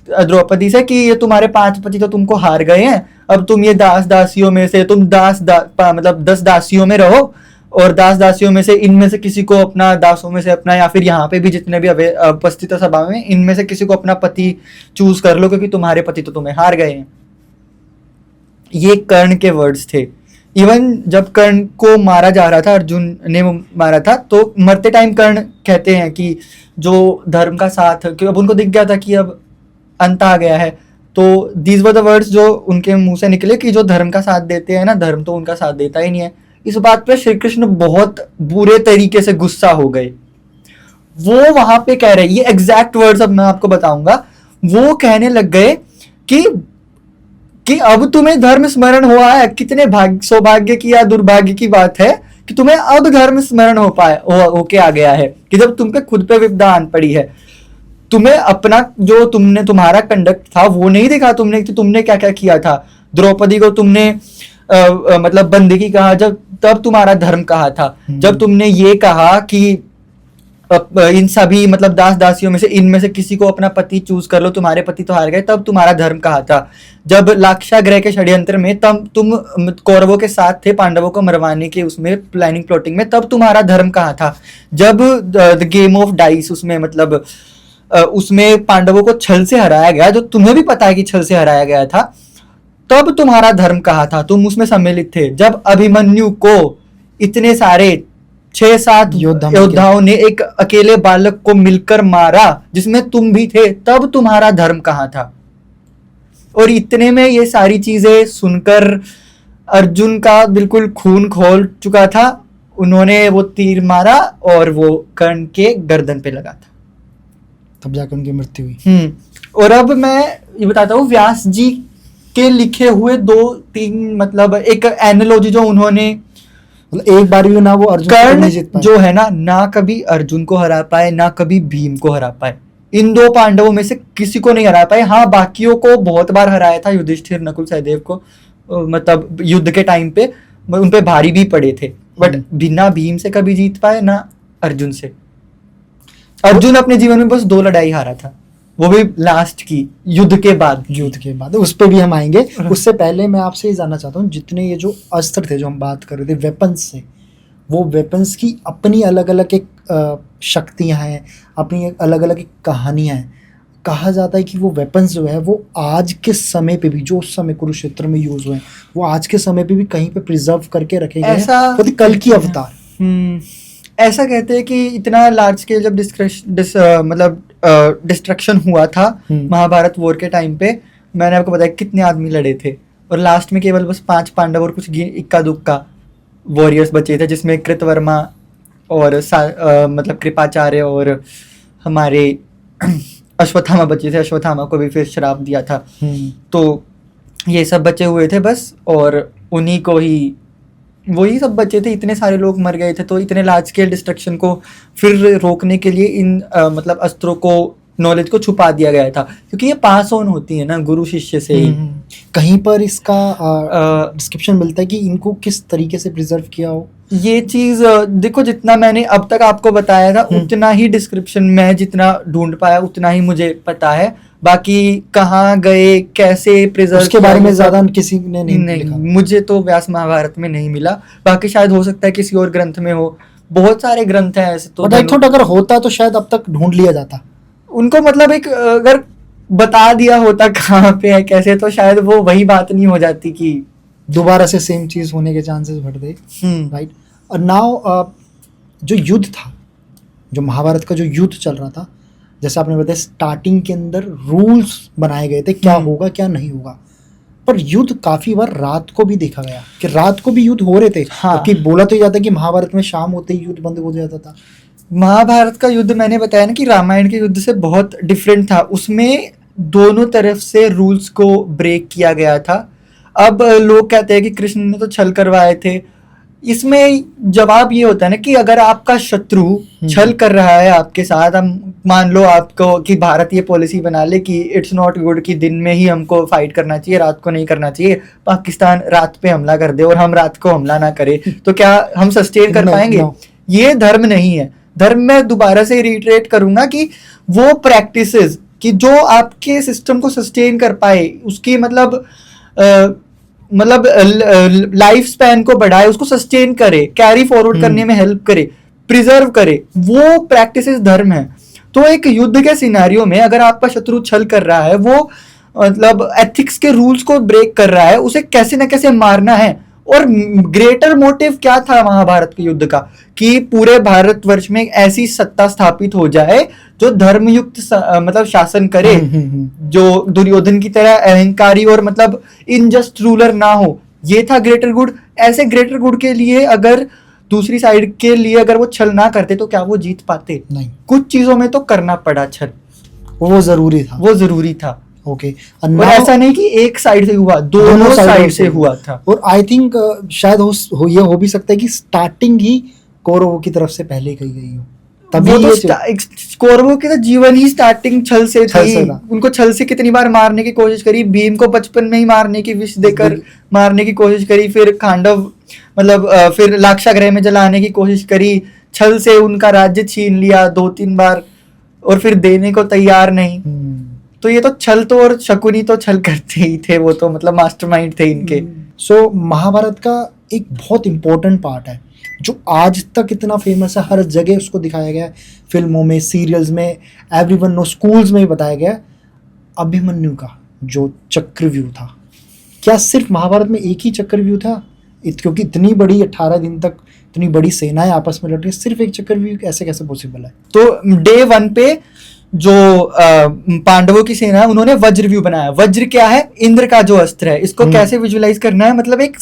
[SPEAKER 2] द्रौपदी से कि ये तुम्हारे 5 पति तो तुमको हार गए हैं, अब तुम ये दास दासियों में से तुम मतलब 10 दासियों में रहो, और दास दासियों में से इनमें से किसी को अपना, दासों में से अपना, या फिर यहाँ पे भी जितने भी उपस्थित सभा में, इनमें से किसी को अपना पति चूज कर लो, क्योंकि तुम्हारे पति तो तुम्हें हार गए हैं। ये कर्ण के वर्ड्स थे। इवन जब कर्ण को मारा जा रहा था, अर्जुन ने मारा था, तो मरते टाइम कर्ण कहते हैं कि जो धर्म का साथ, क्योंकि अब उनको दिख गया था कि अब अंत आ गया है, तो दीज वर द वर्ड्स जो उनके मुंह से निकले कि जो धर्म का साथ देते हैं ना, धर्म तो उनका साथ देता ही नहीं है। इस बात पे श्री कृष्ण बहुत बुरे तरीके से गुस्सा हो गए। वो वहां पे कह रहे, ये एग्जैक्ट वर्ड्स अब मैं आपको बताऊंगा, वो कहने लग गए कि अब तुम्हें धर्म स्मरण हुआ है। कितने सौभाग्य की या दुर्भाग्य की बात है कि तुम्हें अब धर्म स्मरण होके आ गया है, कि जब तुम पे खुद पे विपदा आन पड़ी है, तुम्हें अपना जो तुम्हारा कंडक्ट था वो नहीं देखा तुमने कि तुमने क्या क्या किया था। द्रौपदी को तुमने मतलब बंदगी कहा, जब तब तुम्हारा धर्म कहा था। जब तुमने ये कहा कि इन सभी मतलब दास दासियों में से इनमें से किसी को अपना पति चूज कर लो, तुम्हारे पति तो हार गए, तब तुम्हारा धर्म कहा था। जब लाक्षागृह के षड्यंत्र में तब तुम कौरवों के साथ थे पांडवों को मरवाने के उसमें प्लानिंग प्लॉटिंग में, तब तुम्हारा धर्म कहा था। जब द गेम ऑफ डाइस उसमें मतलब उसमें पांडवों को छल से हराया गया, जो तुम्हें भी पता है कि छल से हराया गया था, तब तुम्हारा धर्म कहा था, तुम उसमें सम्मिलित थे। जब अभिमन्यु को इतने सारे 6-7 योद्धाओं ने एक अकेले बालक को मिलकर मारा जिसमें तुम भी थे, तब तुम्हारा धर्म कहाँ था? और इतने में ये सारी चीजें सुनकर अर्जुन का बिल्कुल खून खोल चुका था। उन्होंने वो तीर मारा और वो कर्ण के गर्दन पे लगा था,
[SPEAKER 1] तब जाकर उनकी मृत्यु हुई।
[SPEAKER 2] और अब मैं ये बताता हूँ व्यास जी के लिखे हुए 2-3 मतलब एक एनालॉजी जो उन्होंने,
[SPEAKER 1] एक बार भी ना वो अर्जुन
[SPEAKER 2] कर्ण जो है ना कभी अर्जुन को हरा पाए, ना कभी भीम को हरा पाए। इन 2 पांडवों में से किसी को नहीं हरा पाए। हाँ, बाकियों को बहुत बार हराया था, युधिष्ठिर, नकुल, सहदेव को, मतलब युद्ध के टाइम पे उन पे भारी भी पड़े थे, बट बिना भीम से कभी जीत पाए ना अर्जुन से। अर्जुन अपने जीवन में बस 2 लड़ाई हारा था, वो भी लास्ट की युद्ध के बाद।
[SPEAKER 1] उस पे भी हम आएंगे। उससे पहले मैं आपसे ये जानना चाहता हूँ, जितने ये जो अस्त्र थे जो हम बात कर रहे थे वेपन्स से, वो वेपन्स की अपनी अलग अलग एक शक्तियाँ हैं, अपनी अलग अलग एक कहानियाँ हैं। कहा जाता है कि वो वेपन्स जो है वो आज के समय पे भी, जो उस समय कुरुक्षेत्र में यूज हुए हैं, वो आज के समय पे भी कहीं पे प्रिजर्व करके रखे गए हैं, कल की अवतार।
[SPEAKER 2] ऐसा कहते हैं कि इतना लार्ज स्केल जब डिस्ट्रक्शन हुआ था महाभारत वॉर के टाइम पे, मैंने आपको बताया कितने आदमी लड़े थे, और लास्ट में केवल बस 5 पांडव और कुछ इक्का दुक्का वॉरियर्स बचे थे, जिसमें कृतवर्मा और मतलब कृपाचार्य और हमारे अश्वत्थामा बचे थे, अश्वत्थामा को भी फिर श्राप दिया था। तो ये सब बचे हुए थे बस, और उन्हीं को ही, वही सब बचे थे। इतने सारे लोग मर गए थे, तो इतने लार्ज स्केल डिस्ट्रक्शन को फिर रोकने के लिए इन मतलब अस्त्रों को, नॉलेज को छुपा दिया गया था, क्योंकि ये पास ऑन होती है ना गुरु शिष्य से ही।
[SPEAKER 1] कहीं पर इसका डिस्क्रिप्शन मिलता है कि इनको किस तरीके से प्रिजर्व किया हो?
[SPEAKER 2] ये चीज देखो, जितना मैंने अब तक आपको बताया था उतना ही डिस्क्रिप्शन, मैं जितना ढूंढ पाया उतना ही मुझे पता है। बाकी कहाँ गए, कैसे प्रिजर्व,
[SPEAKER 1] उसके बारे में ज्यादा किसी ने नहीं लिखा।
[SPEAKER 2] मुझे तो व्यास महाभारत में नहीं मिला। बाकी शायद हो सकता है किसी और ग्रंथ में हो, बहुत सारे ग्रंथ हैं ऐसे। तो
[SPEAKER 1] अगर होता तो शायद अब तक ढूंढ लिया जाता
[SPEAKER 2] उनको, मतलब एक अगर बता दिया होता कहाँ पे है कैसे, तो शायद वो वही बात नहीं हो जाती कि
[SPEAKER 1] दोबारा से सेम चीज होने के चांसेस बढ़ गए, राइट। और नाउ जो युद्ध था, जो महाभारत का जो युद्ध चल रहा था, जैसे आपने बताया स्टार्टिंग के अंदर रूल्स बनाए गए थे क्या होगा क्या नहीं होगा, पर युद्ध काफी बार रात को भी देखा गया कि रात को भी युद्ध हो रहे थे। कि बोला तो जाता है कि महाभारत में शाम होते ही युद्ध बंद हो जाता था।
[SPEAKER 2] महाभारत का युद्ध मैंने बताया ना कि रामायण के युद्ध से बहुत डिफरेंट था। उसमें दोनों तरफ से रूल्स को ब्रेक किया गया था। अब लोग कहते हैं कि कृष्ण ने तो छल करवाए थे। इसमें जवाब ये होता है ना कि अगर आपका शत्रु छल कर रहा है आपके साथ, हम मान लो आपको कि भारत ये पॉलिसी बना ले कि इट्स नॉट गुड कि दिन में ही हमको फाइट करना चाहिए, रात को नहीं करना चाहिए, पाकिस्तान रात पे हमला कर दे और हम रात को हमला ना करें, तो क्या हम सस्टेन कर पाएंगे? ये धर्म नहीं है। धर्म में दोबारा से रिट्रेट करूंगा कि वो प्रैक्टिसेस कि जो आपके सिस्टम को सस्टेन कर पाए, उसकी मतलब लाइफ स्पैन को बढ़ाए, उसको सस्टेन करे, कैरी फॉरवर्ड करने में हेल्प करे, प्रिजर्व करे, वो प्रैक्टिसेस धर्म है। तो एक युद्ध के सिनेरियो में अगर आपका शत्रु छल कर रहा है, वो मतलब एथिक्स के रूल्स को ब्रेक कर रहा है, उसे कैसे ना कैसे मारना है। और ग्रेटर मोटिव क्या था महाभारत के युद्ध का कि पूरे भारतवर्ष में ऐसी सत्ता स्थापित हो जाए जो धर्मयुक्त मतलब शासन करे, जो दुर्योधन की तरह अहंकारी और मतलब इनजस्ट रूलर ना हो। ये था ग्रेटर गुड। ऐसे ग्रेटर गुड के लिए अगर दूसरी साइड के लिए अगर वो छल ना करते तो क्या वो जीत पाते?
[SPEAKER 1] नहीं।
[SPEAKER 2] कुछ चीजों में तो करना पड़ा छल,
[SPEAKER 1] वो जरूरी था,
[SPEAKER 2] वो जरूरी था।
[SPEAKER 1] ओके।
[SPEAKER 2] और ऐसा नहीं कि एक साइड से हुआ, दोनों साइड से हुआ था।
[SPEAKER 1] और आई थिंक शायद ये हो भी सकता है कि स्टार्टिंग ही कौरवों की तरफ से पहले कही गई हो, तभी
[SPEAKER 2] तो कौरवों के तो जीवन ही स्टार्टिंग छल से थी। उनको छल से कितनी बार मारने की कोशिश करी, भीम को बचपन में ही मारने की विष देकर मारने की कोशिश करी, फिर खांडव मतलब फिर लाक्षागृह में जलाने की कोशिश करी, छल से उनका राज्य छीन लिया 2-3 बार, और फिर देने को तैयार नहीं। तो ये तो छल तो, और शकुनी तो छल करते ही थे, वो तो मतलब मास्टरमाइंड थे इनके।
[SPEAKER 1] सो महाभारत का एक बहुत इंपॉर्टेंट पार्ट है जो आज तक इतना फेमस है, हर जगह उसको दिखाया गया है, फिल्मों में, सीरियल्स में, एवरीवन नो, स्कूल्स में भी बताया गया है। अभिमन्यु का जो चक्रव्यूह था, क्या सिर्फ महाभारत में एक ही चक्रव्यूह था? क्योंकि इतनी बड़ी 18 दिन तक इतनी बड़ी सेनाएं आपस में लड़ रही, सिर्फ एक चक्रव्यूह ऐसे कैसे पॉसिबल है?
[SPEAKER 2] तो डे 1 पे जो पांडवों की सेना है उन्होंने वज्रव्यूह बनाया। वज्र क्या है? इंद्र का जो अस्त्र है। इसको कैसे विजुलाइज करना है? मतलब एक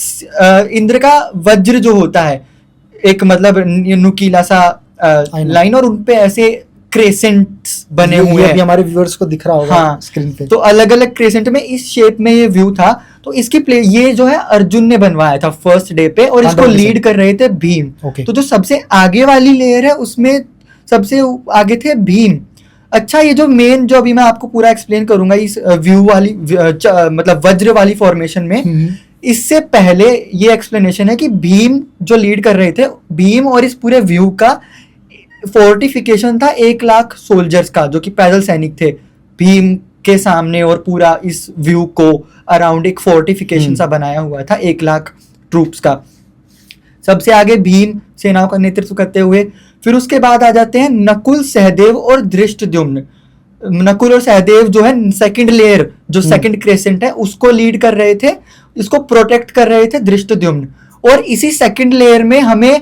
[SPEAKER 2] इंद्र का वज्र जो होता है, एक मतलब नुकीला सा लाइन, और उनपे ऐसे क्रेसेंट्स बने हुए हैं।
[SPEAKER 1] हमारे व्यूअर्स को दिख रहा होगा
[SPEAKER 2] हाँ,
[SPEAKER 1] स्क्रीन पे।
[SPEAKER 2] तो अलग अलग क्रेसेंट में इस शेप में ये व्यू था। तो इसकी ये जो है अर्जुन ने बनवाया था फर्स्ट डे पे, और इसको लीड कर रहे थे भीम। तो जो सबसे आगे वाली लेयर है उसमें सबसे आगे थे भीम। अच्छा, ये जो मेन, जो अभी मैं आपको पूरा एक्सप्लेन करूंगा इस व्यू वाली मतलब वज्र वाली फॉर्मेशन में, इससे पहले ये एक्सप्लेनेशन है कि भीम जो लीड कर रहे थे, भीम और इस पूरे व्यू का फोर्टिफिकेशन था 1 लाख सोल्जर्स का, जो कि पैदल सैनिक थे भीम के सामने, और पूरा इस व्यू को अराउंड एक फोर्टिफिकेशन सा बनाया हुआ था 1 लाख ट्रूप्स का। सबसे आगे भीम सेनाओं का नेतृत्व करते हुए। फिर उसके बाद आ जाते हैं नकुल, सहदेव और धृष्टद्युम्न। नकुल और सहदेव जो है सेकंड लेयर, जो सेकंड क्रेसेंट है, उसको लीड कर रहे थे, इसको प्रोटेक्ट कर रहे थे धृष्टद्युम्न। और इसी सेकंड लेयर में हमें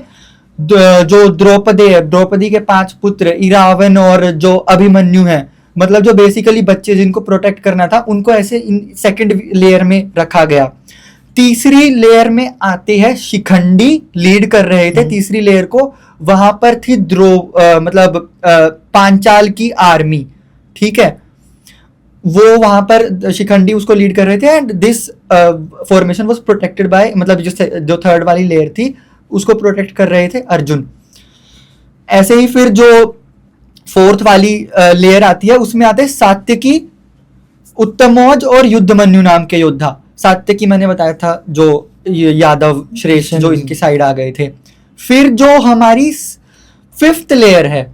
[SPEAKER 2] जो द्रौपदी है, द्रौपदी के 5 पुत्र इरावन और जो अभिमन्यु है, मतलब जो बेसिकली बच्चे जिनको प्रोटेक्ट करना था, उनको ऐसे सेकंड लेयर में रखा गया। तीसरी लेयर में आते हैं शिखंडी, लीड कर रहे थे तीसरी लेयर को। वहां पर थी मतलब पांचाल की आर्मी, ठीक है, वो वहां पर शिखंडी उसको लीड कर रहे थे and this formation was protected by, मतलब जो थर्ड वाली लेयर थी उसको प्रोटेक्ट कर रहे थे अर्जुन। ऐसे ही फिर जो फोर्थ वाली लेयर आती है उसमें आते हैं सात्यकी, उत्तमौज और युद्धमन्यु नाम के योद्धा। सात्यकी मैंने बताया था जो यादव श्रेष्ठ जो इनकी साइड आ गए थे। फिर जो हमारी फिफ्थ लेयर है,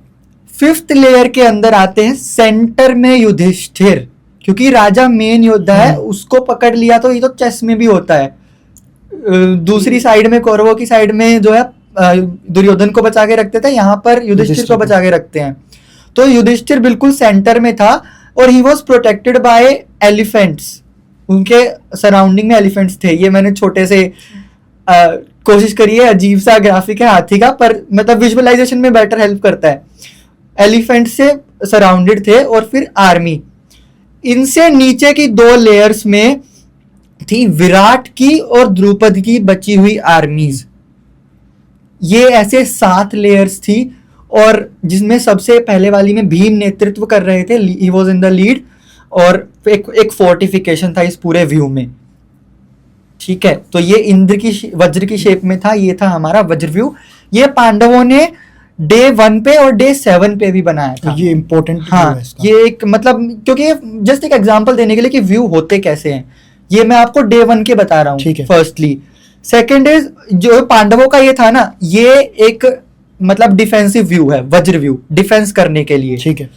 [SPEAKER 2] फिफ्थ लेयर के अंदर आते हैं सेंटर में युधिष्ठिर, क्योंकि राजा मेन योद्धा है, उसको पकड़ लिया तो ये तो चेस में भी होता है। दूसरी साइड में कौरवों की साइड में जो है दुर्योधन को बचा के रखते थे, यहाँ पर युधिष्ठिर को बचा के रखते हैं। तो युधिष्ठिर बिल्कुल सेंटर में था और he was protected by elephants, उनके सराउंडिंग में एलिफेंट्स थे। ये मैंने छोटे से कोशिश करी है, अजीब सा ग्राफिक है हाथी का, पर मतलब विजुअलाइजेशन में बेटर हेल्प करता है। एलिफेंट से सराउंडेड थे और फिर आर्मी। इनसे नीचे की दो लेयर्स में थी विराट की और द्रुपद की बची हुई आर्मीज। ये ऐसे 7 लेयर्स थी और जिसमें सबसे पहले वाली में भीम नेतृत्व कर रहे थे, he was in the lead, और एक फोर्टिफिकेशन था इस पूरे व्यू में। ठीक है, तो ये इंद्र की वज्र की शेप में था, ये था हमारा वज्र व्यू। ये पांडवों ने डे 1 पे और डे 7 पे भी बनाया था।
[SPEAKER 1] ये इंपॉर्टेंट,
[SPEAKER 2] हाँ, ये एक मतलब क्योंकि जस्ट एक एग्जांपल देने के लिए कि व्यू होते कैसे हैं, ये मैं आपको डे 1 के बता रहा हूँ फर्स्टली। सेकेंड इज जो पांडवों का ये था ना, ये एक मतलब डिफेंसिव व्यू है, वज्र व्यू, डिफेंस करने के लिए।
[SPEAKER 1] ठीक है,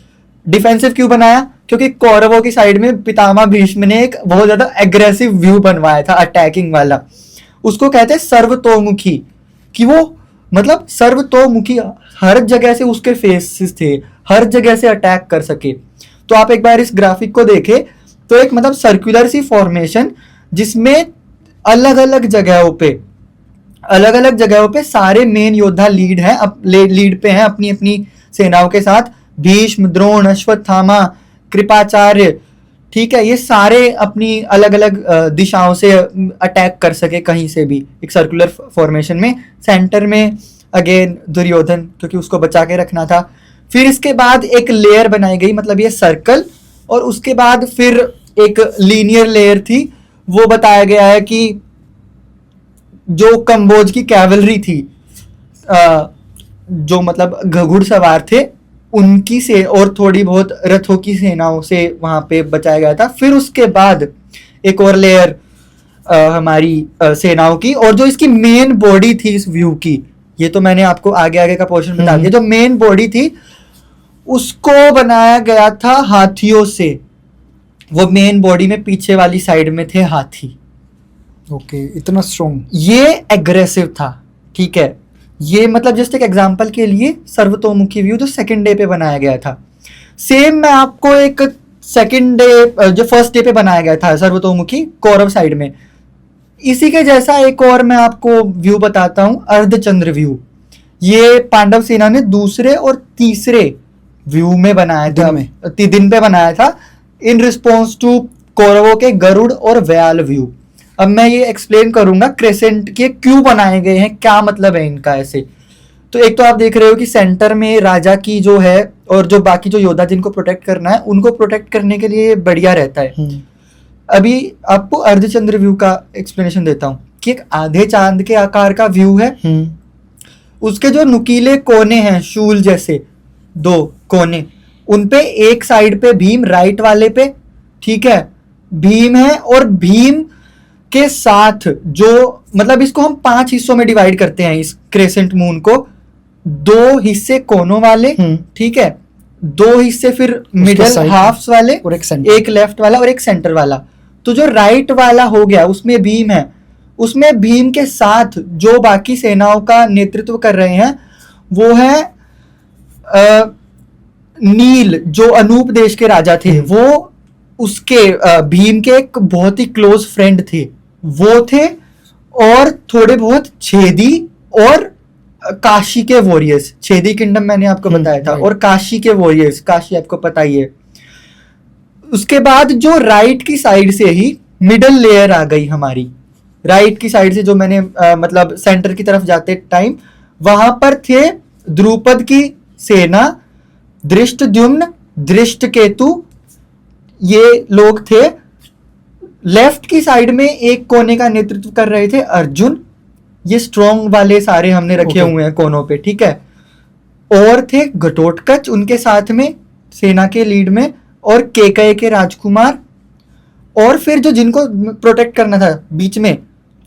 [SPEAKER 2] डिफेंसिव क्यों बनाया? क्योंकि कौरवों की साइड में पितामह भीष्म ने एक बहुत ज्यादा एग्रेसिव व्यू बनवाया था, अटैकिंग वाला। उसको कहते हैं सर्वतोमुखी, कि वो मतलब सर्वतोमुखी, हर जगह से उसके फेसेस थे, हर जगह से अटैक कर सके। तो आप एक बार इस ग्राफिक को देखें तो एक मतलब सर्कुलर सी फॉर्मेशन जिसमें अलग अलग जगहों पे सारे मेन योद्धा लीड पे हैं अपनी अपनी सेनाओं के साथ। भीष्म, द्रोण, अश्वत्थामा, कृपाचार्य, ठीक है, ये सारे अपनी अलग अलग दिशाओं से अटैक कर सके कहीं से भी, एक सर्कुलर फॉर्मेशन में। सेंटर में अगेन दुर्योधन, क्योंकि उसको बचा के रखना था। फिर इसके बाद एक लेयर बनाई गई, मतलब ये सर्कल, और उसके बाद फिर एक लीनियर लेयर थी। वो बताया गया है कि जो कंबोज की कैवलरी थी, जो मतलब घुड़सवार थे, उनकी से और थोड़ी बहुत रथों की सेनाओं से वहां पे बचाया गया था। फिर उसके बाद एक और लेयर हमारी सेनाओं की, और जो इसकी मेन बॉडी थी इस व्यू की, ये तो मैंने आपको आगे का पोर्शन बता दिया। जो मेन बॉडी थी उसको बनाया गया था हाथियों से। वो मेन बॉडी में पीछे वाली साइड में थे हाथी।
[SPEAKER 1] ओके, इतना स्ट्रॉन्ग,
[SPEAKER 2] ये एग्रेसिव था। ठीक है, ये मतलब जस्ट एक एग्जांपल के लिए सर्वतोमुखी व्यू जो सेकंड डे पे बनाया गया था। सेम मैं आपको एक सेकंड डे जो फर्स्ट डे पे बनाया गया था सर्वतोमुखी कौरव साइड में, इसी के जैसा एक और मैं आपको व्यू बताता हूं, अर्धचंद्र व्यू। ये पांडव सेना ने दूसरे और तीसरे व्यू में बनाया था, दिन पे बनाया था, इन रिस्पॉन्स टू कौरवों के गरुड़ और व्याल व्यू। अब मैं ये एक्सप्लेन करूंगा क्रेसेंट के क्यों बनाए गए हैं, क्या मतलब है इनका ऐसे। तो एक तो आप देख रहे हो कि सेंटर में राजा की जो है, और जो बाकी जो योद्धा जिनको प्रोटेक्ट करना है उनको प्रोटेक्ट करने के लिए बढ़िया रहता है। अभी आपको अर्धचंद्र व्यू का एक्सप्लेनेशन देता हूँ कि एक आधे चांद के आकार का व्यू है। उसके जो नुकीले कोने हैं, शूल जैसे 2 कोने, उनपे एक साइड पे भीम, राइट वाले पे, ठीक है, भीम है, और भीम के साथ जो मतलब इसको हम 5 हिस्सों में डिवाइड करते हैं इस क्रेसेंट मून को। 2 हिस्से कोनों वाले, ठीक है, 2 हिस्से फिर मिडल हाफ्स वाले, और एक लेफ्ट वाला और एक सेंटर वाला। तो जो राइट वाला हो गया उसमें भीम है, उसमें भीम के साथ जो बाकी सेनाओं का नेतृत्व कर रहे हैं वो है नील, जो अनूप देश के राजा थे। वो उसके भीम के एक बहुत ही क्लोज फ्रेंड थे, वो थे, और थोड़े बहुत छेदी और काशी के वॉरियर्स। छेदी किंगडम मैंने आपको बताया था, और काशी के वॉरियर्स, काशी आपको पता ही है। उसके बाद जो राइट की साइड से ही मिडल लेयर आ गई हमारी, राइट की साइड से जो मैंने मतलब सेंटर की तरफ जाते टाइम वहां पर थे द्रुपद की सेना, धृष्टद्युम्न, दृष्टकेतु, ये लोग थे। लेफ्ट की साइड में एक कोने का नेतृत्व कर रहे थे अर्जुन, ये स्ट्रॉन्ग वाले सारे हमने रखे
[SPEAKER 1] Okay.
[SPEAKER 2] हुए हैं कोनों पे, ठीक है। और थे घटोत्कच उनके साथ में सेना के लीड में, और केकय के राजकुमार, और फिर जो जिनको प्रोटेक्ट करना था बीच में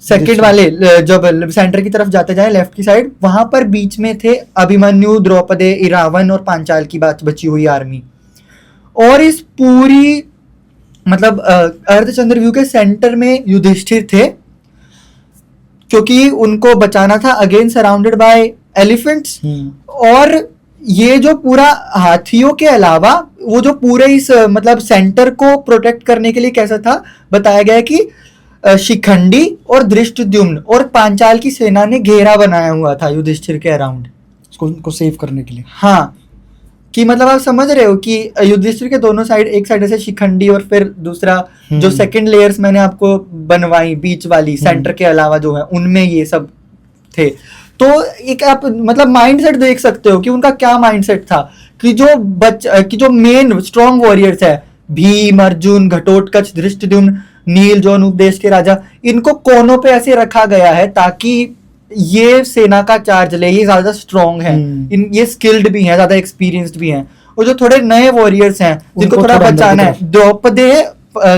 [SPEAKER 2] सेकंड
[SPEAKER 1] बीच में।
[SPEAKER 2] वाले, जब सेंटर की तरफ जाते जाए लेफ्ट की साइड, वहां पर बीच में थे अभिमन्यु, द्रौपदी, इरावन और पांचाल की बात बची हुई आर्मी। और इस पूरी मतलब अर्धचंद्रव्यूह के सेंटर में युधिष्ठिर थे, क्योंकि उनको बचाना था अगेन सराउंडेड बाय एलिफेंट्स। और ये जो पूरा हाथियों के अलावा वो जो पूरे इस मतलब सेंटर को प्रोटेक्ट करने के लिए कैसा था बताया गया है कि शिखंडी और धृष्टद्युम्न और पांचाल की सेना ने घेरा बनाया हुआ था युधिष्ठिर के अराउंड,
[SPEAKER 1] उनको सेव करने के लिए।
[SPEAKER 2] हाँ, कि मतलब आप समझ रहे हो कि युधिष्ठिर के दोनों साइड, एक साइड से शिखंडी और फिर दूसरा जो सेकंड लेयर्स मैंने आपको बनवाई बीच वाली सेंटर के अलावा जो है, उनमें ये सब थे। तो एक आप मतलब माइंडसेट देख सकते हो कि उनका क्या माइंडसेट था, कि जो मेन स्ट्रॉन्ग वॉरियर्स है, भीम, अर्जुन, घटोत्कच, धृष्टद्युम्न, नील, जो उपदेश के राजा, इनको कोनों पे ऐसे रखा गया है ताकि ये सेना का चार्ज ले, ये ज्यादा स्ट्रॉन्ग है, ये स्किल्ड भी हैं, ज्यादा एक्सपीरियंस्ड भी हैं। और जो थोड़े नए वॉरियर्स हैं जिनको थोड़ा बचाना है, द्रौपदी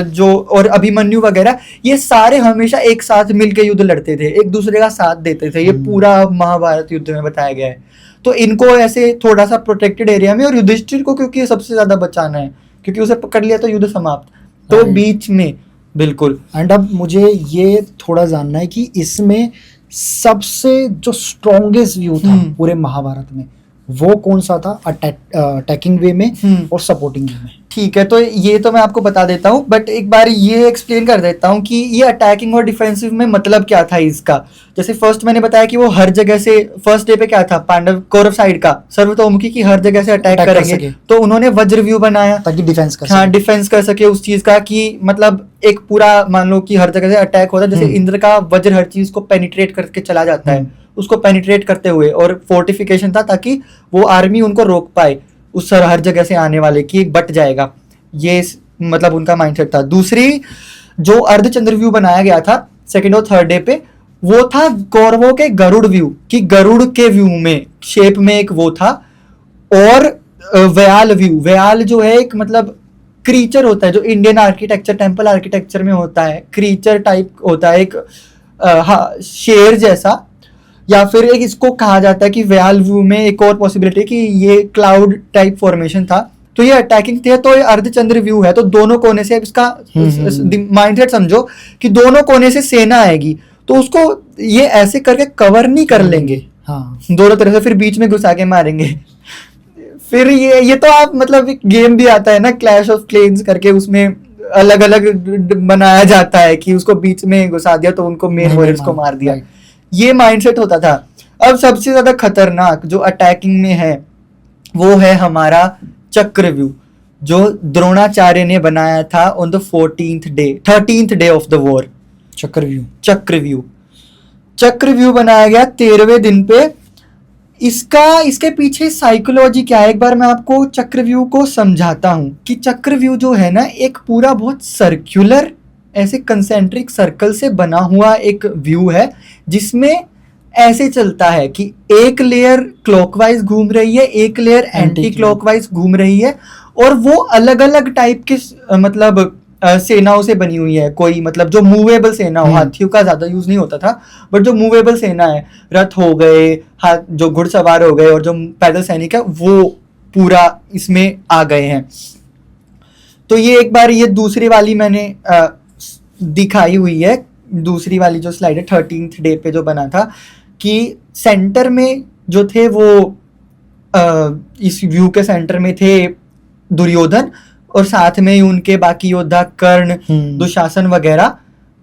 [SPEAKER 2] जो और अभिमन्यु वगैरह, ये सारे हमेशा एक साथ मिलकर युद्ध लड़ते थे, एक दूसरे का साथ देते थे। ये पूरा महाभारत युद्ध में बताया गया है। तो इनको ऐसे थोड़ा सा प्रोटेक्टेड एरिया में, और युधिष्ठिर को क्योंकि सबसे ज्यादा बचाना है, क्योंकि उसे पकड़ लिया तो युद्ध समाप्त, तो बीच में बिल्कुल।
[SPEAKER 1] एंड अब मुझे ये थोड़ा जानना है कि इसमें सबसे जो स्ट्रॉन्गेस्ट व्यू था पूरे महाभारत में, वो कौन सा था, अटैकिंग वे में और सपोर्टिंग वे में?
[SPEAKER 2] ठीक है, तो ये तो मैं आपको बता देता हूँ, बट एक बार ये एक्सप्लेन कर देता हूँ कि ये अटैकिंग और डिफेंसिव में मतलब क्या था इसका। जैसे फर्स्ट मैंने बताया कि वो हर जगह से, फर्स्ट डे पे क्या था, पांडव कौरव साइड का सर्वतोमुखी की हर जगह से अटैक करेंगे, तो उन्होंने वज्र व्यू बनाया
[SPEAKER 1] ताकि डिफेंस कर सके।
[SPEAKER 2] हाँ, डिफेंस कर सके उस चीज का, कि मतलब एक पूरा मान लो कि हर जगह से अटैक होता है, जैसे इंद्र का वज्र हर चीज को पेनिट्रेट करके चला जाता है, उसको पेनिट्रेट करते हुए, और फोर्टिफिकेशन था ताकि वो आर्मी उनको रोक पाए उस हर जगह से आने वाले, की बट जाएगा, ये मतलब उनका माइंडसेट था। दूसरी जो अर्धचंद्रव्यूह बनाया गया था सेकंड और थर्ड डे पे, वो था कौरवों के गरुड़ व्यू, कि गरुड़ के व्यू में शेप में एक वो था। और व्याल व्यू, व्याल जो है एक मतलब क्रीचर होता है, जो इंडियन आर्किटेक्चर, टेम्पल आर्किटेक्चर में होता है, क्रीचर टाइप होता है, एक शेर जैसा, या फिर एक इसको कहा जाता है कि व्याल व्यू में एक और पॉसिबिलिटी कि ये क्लाउड टाइप फॉर्मेशन था। तो ये अटैकिंग थे, तो ये अर्धचंद्र व्यू है, तो दोनों कोने से इसका माइंडसेट समझो कि दोनों कोने से सेना आएगी, तो उसको ये ऐसे करके कवर नहीं कर लेंगे,
[SPEAKER 1] हाँ,
[SPEAKER 2] दोनों तरफ से, फिर बीच में घुसा के मारेंगे। फिर ये तो आप मतलब एक गेम भी आता है ना, क्लैश ऑफ क्लेन्स करके, उसमें अलग अलग बनाया जाता है कि उसको बीच में घुसा दिया तो उनको मेन वॉरियर्स को मार दिया। ये माइंडसेट होता था। अब सबसे ज्यादा खतरनाक जो अटैकिंग में है वो है हमारा चक्रव्यूह, जो द्रोणाचार्य ने बनाया था on the 13th day of the war. चक्रव्यूह बनाया गया 13वें दिन पे। इसके पीछे साइकोलॉजी क्या है, एक बार मैं आपको चक्रव्यूह को समझाता हूं कि चक्रव्यूह जो है ना, एक पूरा बहुत सर्कुलर ऐसे कंसेंट्रिक सर्कल से बना हुआ एक व्यू है, जिसमें ऐसे चलता है कि एक लेयर क्लॉकवाइज घूम रही है, एक लेयर एंटी क्लॉकवाइज घूम रही है, और वो अलग अलग टाइप के मतलब सेनाओं से बनी हुई है। कोई मतलब जो मूवेबल सेना हो, हाथियों का ज्यादा यूज नहीं होता था, बट जो मूवेबल सेना है, रथ हो गए, जो घुड़सवार हो गए, और जो पैदल सैनिक है, वो पूरा इसमें आ गए हैं। तो ये एक बार ये दूसरी वाली मैंने दिखाई हुई है, दूसरी वाली जो स्लाइड है 13th डे पे जो बना था, कि सेंटर में जो थे वो इस व्यू के सेंटर में थे दुर्योधन, और साथ में ही उनके बाकी योद्धा कर्ण, दुशासन वगैरह।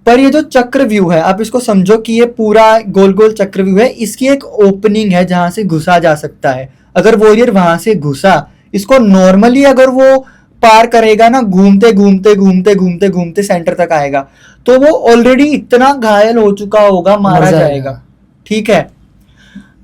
[SPEAKER 2] पर ये जो चक्र व्यू है, आप इसको समझो कि ये पूरा गोल गोल चक्र व्यू है, इसकी एक ओपनिंग है जहां से घुसा जा सकता है। अगर वॉरियर वहां से घुसा, इसको नॉर्मली अगर वो पार करेगा ना, घूमते घूमते घूमते घूमते घूमते सेंटर तक आएगा, तो वो ऑलरेडी इतना घायल हो चुका होगा, मारा जाएगा। ठीक है,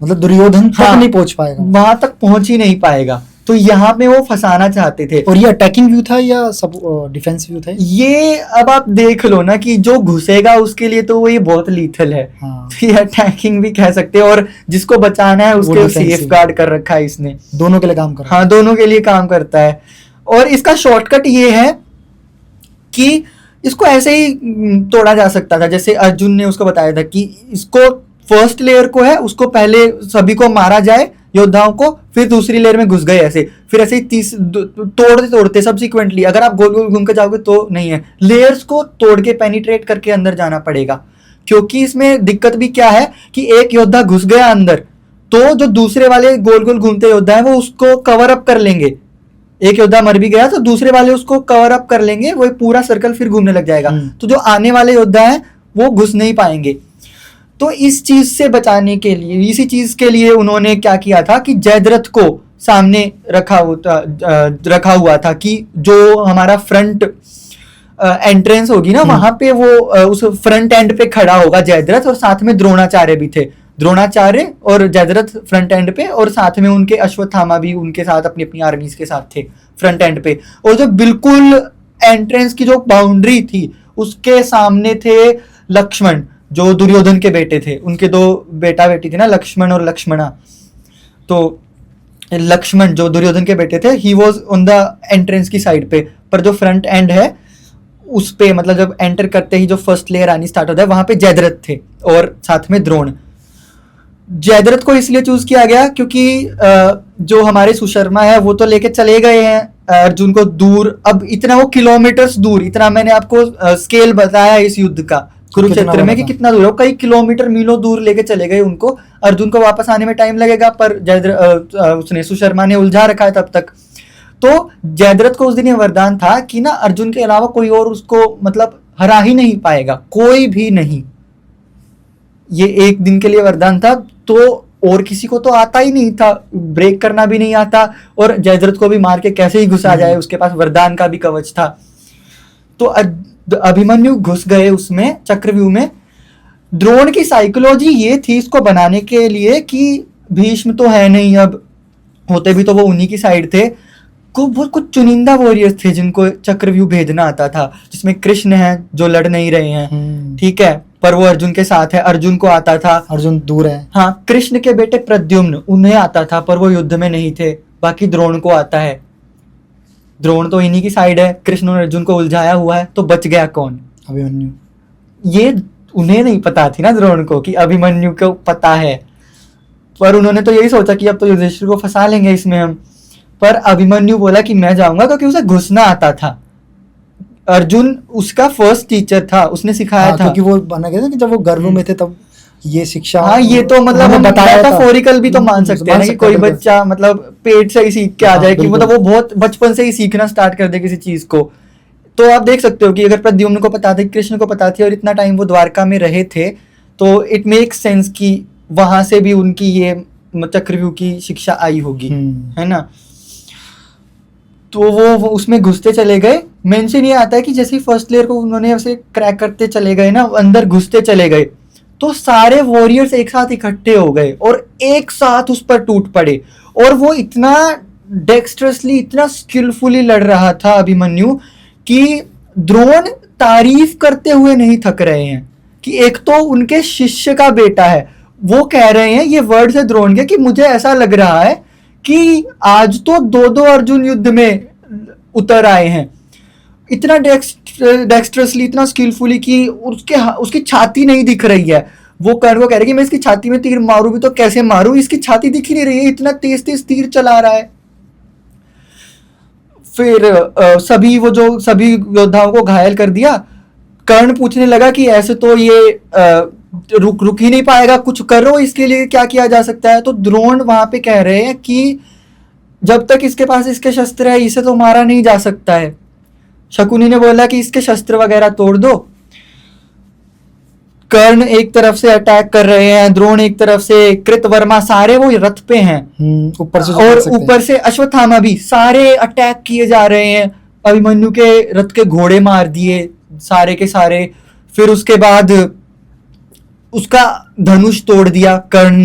[SPEAKER 1] मतलब दुर्योधन तक नहीं पहुंच पाएगा,
[SPEAKER 2] वहां तक पहुंच ही नहीं पाएगा। तो यहाँ पे वो फंसाना चाहते थे।
[SPEAKER 1] और ये अटैकिंग व्यू था या सब डिफेंस व्यू था?
[SPEAKER 2] ये अब आप देख लो ना कि जो घुसेगा उसके लिए तो वो ये बहुत लीथल है।
[SPEAKER 1] हाँ।
[SPEAKER 2] तो ये अटैकिंग भी कह सकते हैं, और जिसको बचाना है उसके
[SPEAKER 1] defensive
[SPEAKER 2] सेफ गार्ड कर रखा है इसने।
[SPEAKER 1] दोनों के लिए काम कर रहा
[SPEAKER 2] हाँ, दोनों के लिए काम करता है। और इसका शॉर्टकट ये है कि इसको ऐसे ही तोड़ा जा सकता था, जैसे अर्जुन ने उसको बताया था कि इसको फर्स्ट लेयर को है उसको पहले सभी को मारा जाए योद्धाओं को, फिर दूसरी लेयर में घुस गए ऐसे, फिर ऐसे ही तोड़ते तोड़ते सब्सिक्वेंटली, अगर आप गोल गोल घूम के जाओगे तो नहीं है, लेयर्स को तोड़ के पेनिट्रेट करके अंदर जाना पड़ेगा। क्योंकि इसमें दिक्कत भी क्या है कि एक योद्धा घुस गया अंदर तो जो दूसरे वाले गोल गोल घूमते योद्धा है वो उसको कवर अप कर लेंगे। एक योद्धा मर भी गया तो दूसरे वाले उसको कवर अप कर लेंगे, वो पूरा सर्कल फिर घूमने लग जाएगा। तो जो आने वाले योद्धा है वो घुस नहीं पाएंगे। तो इस चीज से बचाने के लिए, इसी चीज के लिए उन्होंने क्या किया था कि जयद्रथ को सामने रखा हुआ था कि जो हमारा फ्रंट एंट्रेंस होगी ना वहां पे वो उस फ्रंट एंड पे खड़ा होगा जयद्रथ, और साथ में द्रोणाचार्य भी थे। द्रोणाचार्य और जयद्रथ फ्रंट एंड पे, और साथ में उनके अश्वत्थामा भी उनके साथ अपनी अपनी आर्मीज के साथ थे फ्रंट एंड पे। और जो बिल्कुल एंट्रेंस की जो बाउंड्री थी उसके सामने थे लक्ष्मण, जो दुर्योधन के बेटे थे। उनके दो बेटा बेटी थी ना, लक्ष्मण और लक्ष्मणा। तो लक्ष्मण जो दुर्योधन के बेटे थे, he was on the entrance की साइड पे, पर जो फ्रंट एंड है उस पे, मतलब जब एंटर करते ही जो फर्स्ट लेयर आनी स्टार्ट होता है वहां पे जयद्रथ थे और साथ में द्रोण। जयद्रथ को इसलिए चूज किया गया क्योंकि जो हमारे सुशर्मा है वो तो लेके चले गए हैं अर्जुन को दूर, अब इतना वो किलोमीटर्स दूर, इतना मैंने आपको स्केल बताया इस युद्ध का कुरुक्षेत्र में कि कितना दूर है, कई किलोमीटर मीलों दूर लेके चले गए उनको। अर्जुन को वापस आने में टाइम लगेगा, पर उसने सुशर्मा ने उलझा रखा है तब तक। तो जयद्रथ को उस दिन ये वरदान था कि ना अर्जुन के अलावा कोई और उसको मतलब हरा ही नहीं पाएगा, कोई भी नहीं। ये एक दिन के लिए वरदान था, तो और किसी को तो आता ही नहीं था, ब्रेक करना भी नहीं आता, और जयद्रथ को भी मार के कैसे ही घुसा जाए, उसके पास वरदान का भी कवच था। तो अभिमन्यु घुस गए उसमें चक्रव्यूह में। द्रोण की साइकोलॉजी ये थी इसको बनाने के लिए कि भीष्म तो है नहीं, अब होते भी तो वो उन्हीं की साइड थे, बहुत कुछ चुनिंदा वॉरियर्स थे जिनको चक्रव्यूह भेजना आता था, जिसमें कृष्ण है जो लड़ नहीं रहे हैं, ठीक है, पर वो अर्जुन के साथ है, अर्जुन को आता था,
[SPEAKER 1] अर्जुन दूर है।
[SPEAKER 2] हाँ, कृष्ण के बेटे प्रद्युम्न उन्हें आता था पर वो युद्ध में नहीं थे, बाकी द्रोण को आता है। द्रोण तो इन्हीं की साइड है, कृष्ण और अर्जुन को उलझाया हुआ है, तो बच गया कौन?
[SPEAKER 1] अभिमन्यु।
[SPEAKER 2] ये उन्हें नहीं पता थी ना द्रोण को कि अभिमन्यु को पता है, पर उन्होंने तो यही सोचा कि अब तो युधिष्ठिर को फंसा लेंगे इसमें हम। पर अभिमन्यु बोला कि मैं जाऊंगा, क्योंकि उसे घुसना आता था। अर्जुन उसका फर्स्ट टीचर था, उसने सिखाया था,
[SPEAKER 1] क्योंकि वो बना गया था कि जब वो गर्भ में थे तब ये शिक्षा।
[SPEAKER 2] हाँ, ये तो मतलब हम मेटाफोरिकल भी तो मान सकते हैं कि कोई बच्चा मतलब पेट से ही सीख के आ जाए, कि मतलब वो बहुत बचपन से ही सीखना स्टार्ट कर दे किसी चीज को। तो आप देख सकते हो कि अगर प्रद्युम्न को पता थी, कृष्ण को पता थी, और इतना टाइम वो द्वारका में रहे थे, तो इट मेक्स सेंस कि वहां से भी उनकी ये चक्रव्यूह की शिक्षा आई होगी, है ना। तो वो उसमें घुसते चले गए। मेंशन ये आता है कि जैसे ही फर्स्ट लेयर को उन्होंने ऐसे क्रैक करते चले गए ना, अंदर घुसते चले गए, तो सारे वॉरियर्स एक साथ इकट्ठे हो गए और एक साथ उस पर टूट पड़े। और वो इतना डेक्स्ट्रसली, इतना स्किलफुली लड़ रहा था अभिमन्यु कि द्रोण तारीफ करते हुए नहीं थक रहे हैं। कि एक तो उनके शिष्य का बेटा है, वो कह रहे हैं, ये वर्ड है द्रोण के, कि मुझे ऐसा लग रहा है कि आज तो दो अर्जुन युद्ध में उतर आए हैं, इतना डेक्स्ट्रसली, इतना स्किलफुली कि उसकी छाती नहीं दिख रही है। वो कर्ण को कह रहे कि मैं इसकी छाती में तीर मारूं भी तो कैसे मारूं, इसकी छाती दिख ही नहीं रही है, इतना तेज तेज तीर चला रहा है। फिर सभी योद्धाओं को घायल कर दिया। कर्ण पूछने लगा कि ऐसे तो ये रुक ही नहीं पाएगा, कुछ करो इसके लिए, क्या किया जा सकता है। तो द्रोण वहां पे कह रहे हैं कि जब तक इसके पास इसके शस्त्र है इसे तो मारा नहीं जा सकता है। शकुनी ने बोला कि इसके शस्त्र वगैरह तोड़ दो। कर्ण एक तरफ से अटैक कर रहे हैं, द्रोण एक तरफ से, कृतवर्मा, सारे वो रथ पे हैं
[SPEAKER 1] ऊपर से,
[SPEAKER 2] और ऊपर से अश्वत्थामा भी, सारे अटैक किए जा रहे हैं। अभिमन्यु के रथ के घोड़े मार दिए सारे के सारे। फिर उसके बाद उसका धनुष तोड़ दिया कर्ण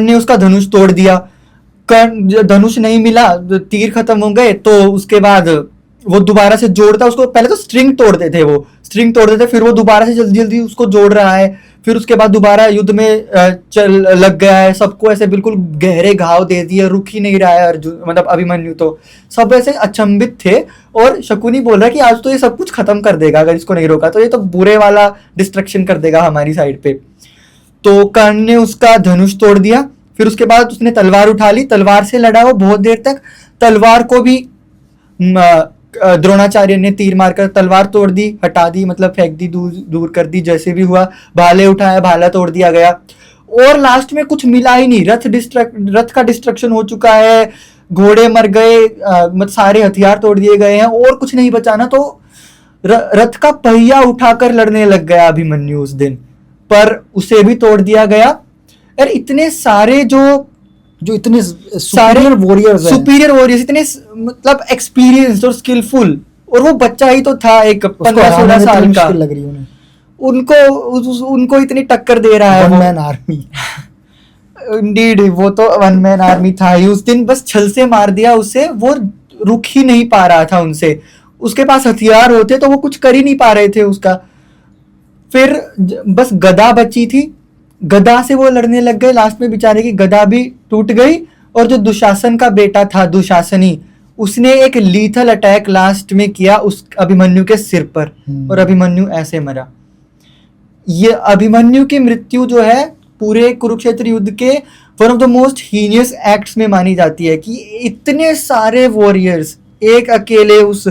[SPEAKER 2] ने उसका धनुष तोड़ दिया। कर्ण धनुष नहीं मिला, तीर खत्म हो गए, तो उसके बाद वो दोबारा से जोड़ता, उसको पहले तो स्ट्रिंग तोड़ते थे, वो स्ट्रिंग तोड़ते थे, फिर वो दोबारा से जल्दी जल्दी उसको जोड़ रहा है, फिर उसके बाद दोबारा युद्ध में चल लग गया है, सबको ऐसे बिल्कुल गहरे घाव दे दिए, रुक ही नहीं रहा है अर्जुन, मतलब अभिमन्यु, तो सब ऐसे अचंभित थे। और शकुनी बोल रहा है कि आज तो ये सब कुछ खत्म कर देगा, अगर इसको नहीं रोका तो ये तो बुरे वाला डिस्ट्रक्शन कर देगा हमारी साइड पे। तो कर्ण ने उसका धनुष तोड़ दिया, फिर उसके बाद उसने तलवार उठा ली, तलवार से लड़ा वो बहुत देर तक, तलवार को भी द्रोणाचार्य ने तीर मारकर तलवार तोड़ दी, हटा दी, मतलब फेंक दी, दूर कर दी, जैसे भी हुआ। भाले उठाया, भाला तोड़ दिया गया, और लास्ट में कुछ मिला ही नहीं, रथ का डिस्ट्रक्शन हो चुका है, घोड़े मर गए, मतलब सारे हथियार तोड़ दिए गए हैं, और कुछ नहीं बचा ना। तो रथ का पहिया उठाकर लड़ने लग गया अभिमन्यु उस दिन, पर उसे भी तोड़ दिया गया। यार इतने सारे जो इतने सुपीरियर वॉरियर्स, इतने मतलब एक्सपीरियंस्ड और स्किलफुल, और वो बच्चा ही तो था एक 15-16 साल का,
[SPEAKER 1] लग रही उन्हें,
[SPEAKER 2] उनको इतनी टक्कर दे रहा है।
[SPEAKER 1] वन मैन आर्मी,
[SPEAKER 2] इंडीड वो तो वन मैन आर्मी था ही। उस दिन बस छल से मार दिया उसे, वो रुक ही नहीं पा रहा था उनसे, उसके पास हथियार होते तो वो कुछ कर ही नहीं पा रहे थे उसका। फिर बस गदा बची थी, गदा से वो लड़ने लग गए, लास्ट में बेचारे की गदा भी टूट गई, और जो दुशासन का बेटा था दुशासनी, उसने एक लीथल अटैक लास्ट में किया उस अभिमन्यु के सिर पर, और अभिमन्यु ऐसे मरा। ये अभिमन्यु की मृत्यु जो है पूरे कुरुक्षेत्र युद्ध के one of the most heinous acts में मानी जाती है, कि इतने सारे वॉरियर्स एक अकेले उस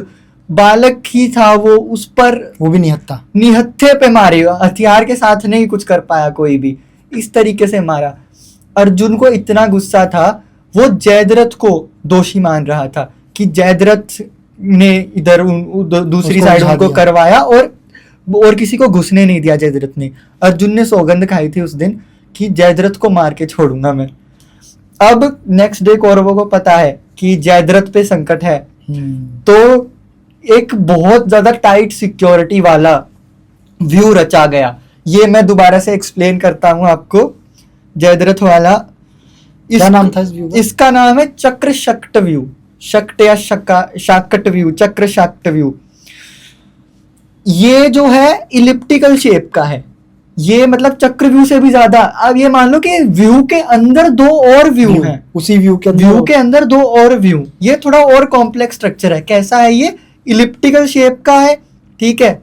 [SPEAKER 2] बालक ही था, वो उस पर,
[SPEAKER 1] वो भी
[SPEAKER 2] निहत्थे पे मारे, हथियार के साथ नहीं कुछ कर पाया कोई भी, इस तरीके से मारा। अर्जुन को इतना गुस्सा था, वो जयद्रथ को दोषी मान रहा था कि जयद्रथ ने इधर दूसरी साइड उनको करवाया, और किसी को घुसने नहीं दिया जयद्रथ ने। अर्जुन ने सौगंध खाई थी उस दिन कि जयद्रथ को मार के छोड़ूंगा मैं। अब नेक्स्ट डे कौरवों को पता है कि जयद्रथ पे संकट है, तो एक बहुत ज्यादा टाइट सिक्योरिटी वाला व्यू रचा गया। ये मैं दोबारा से एक्सप्लेन करता हूं आपको, जयद्रथ वाला
[SPEAKER 1] क्या नाम था इस व्यू का?
[SPEAKER 2] इसका नाम है चक्र शक्ट व्यू, शक्ट या शाकट व्यू, चक्र शाकट व्यू। ये जो है इलिप्टिकल शेप का है, ये मतलब चक्र व्यू से भी ज्यादा। अब ये मान लो कि व्यू के अंदर दो और व्यू हैं,
[SPEAKER 1] उसी व्यू के
[SPEAKER 2] अंदर दो और व्यू। ये थोड़ा और कॉम्प्लेक्स स्ट्रक्चर है। कैसा है ये? इलिप्टिकल शेप का है, ठीक है।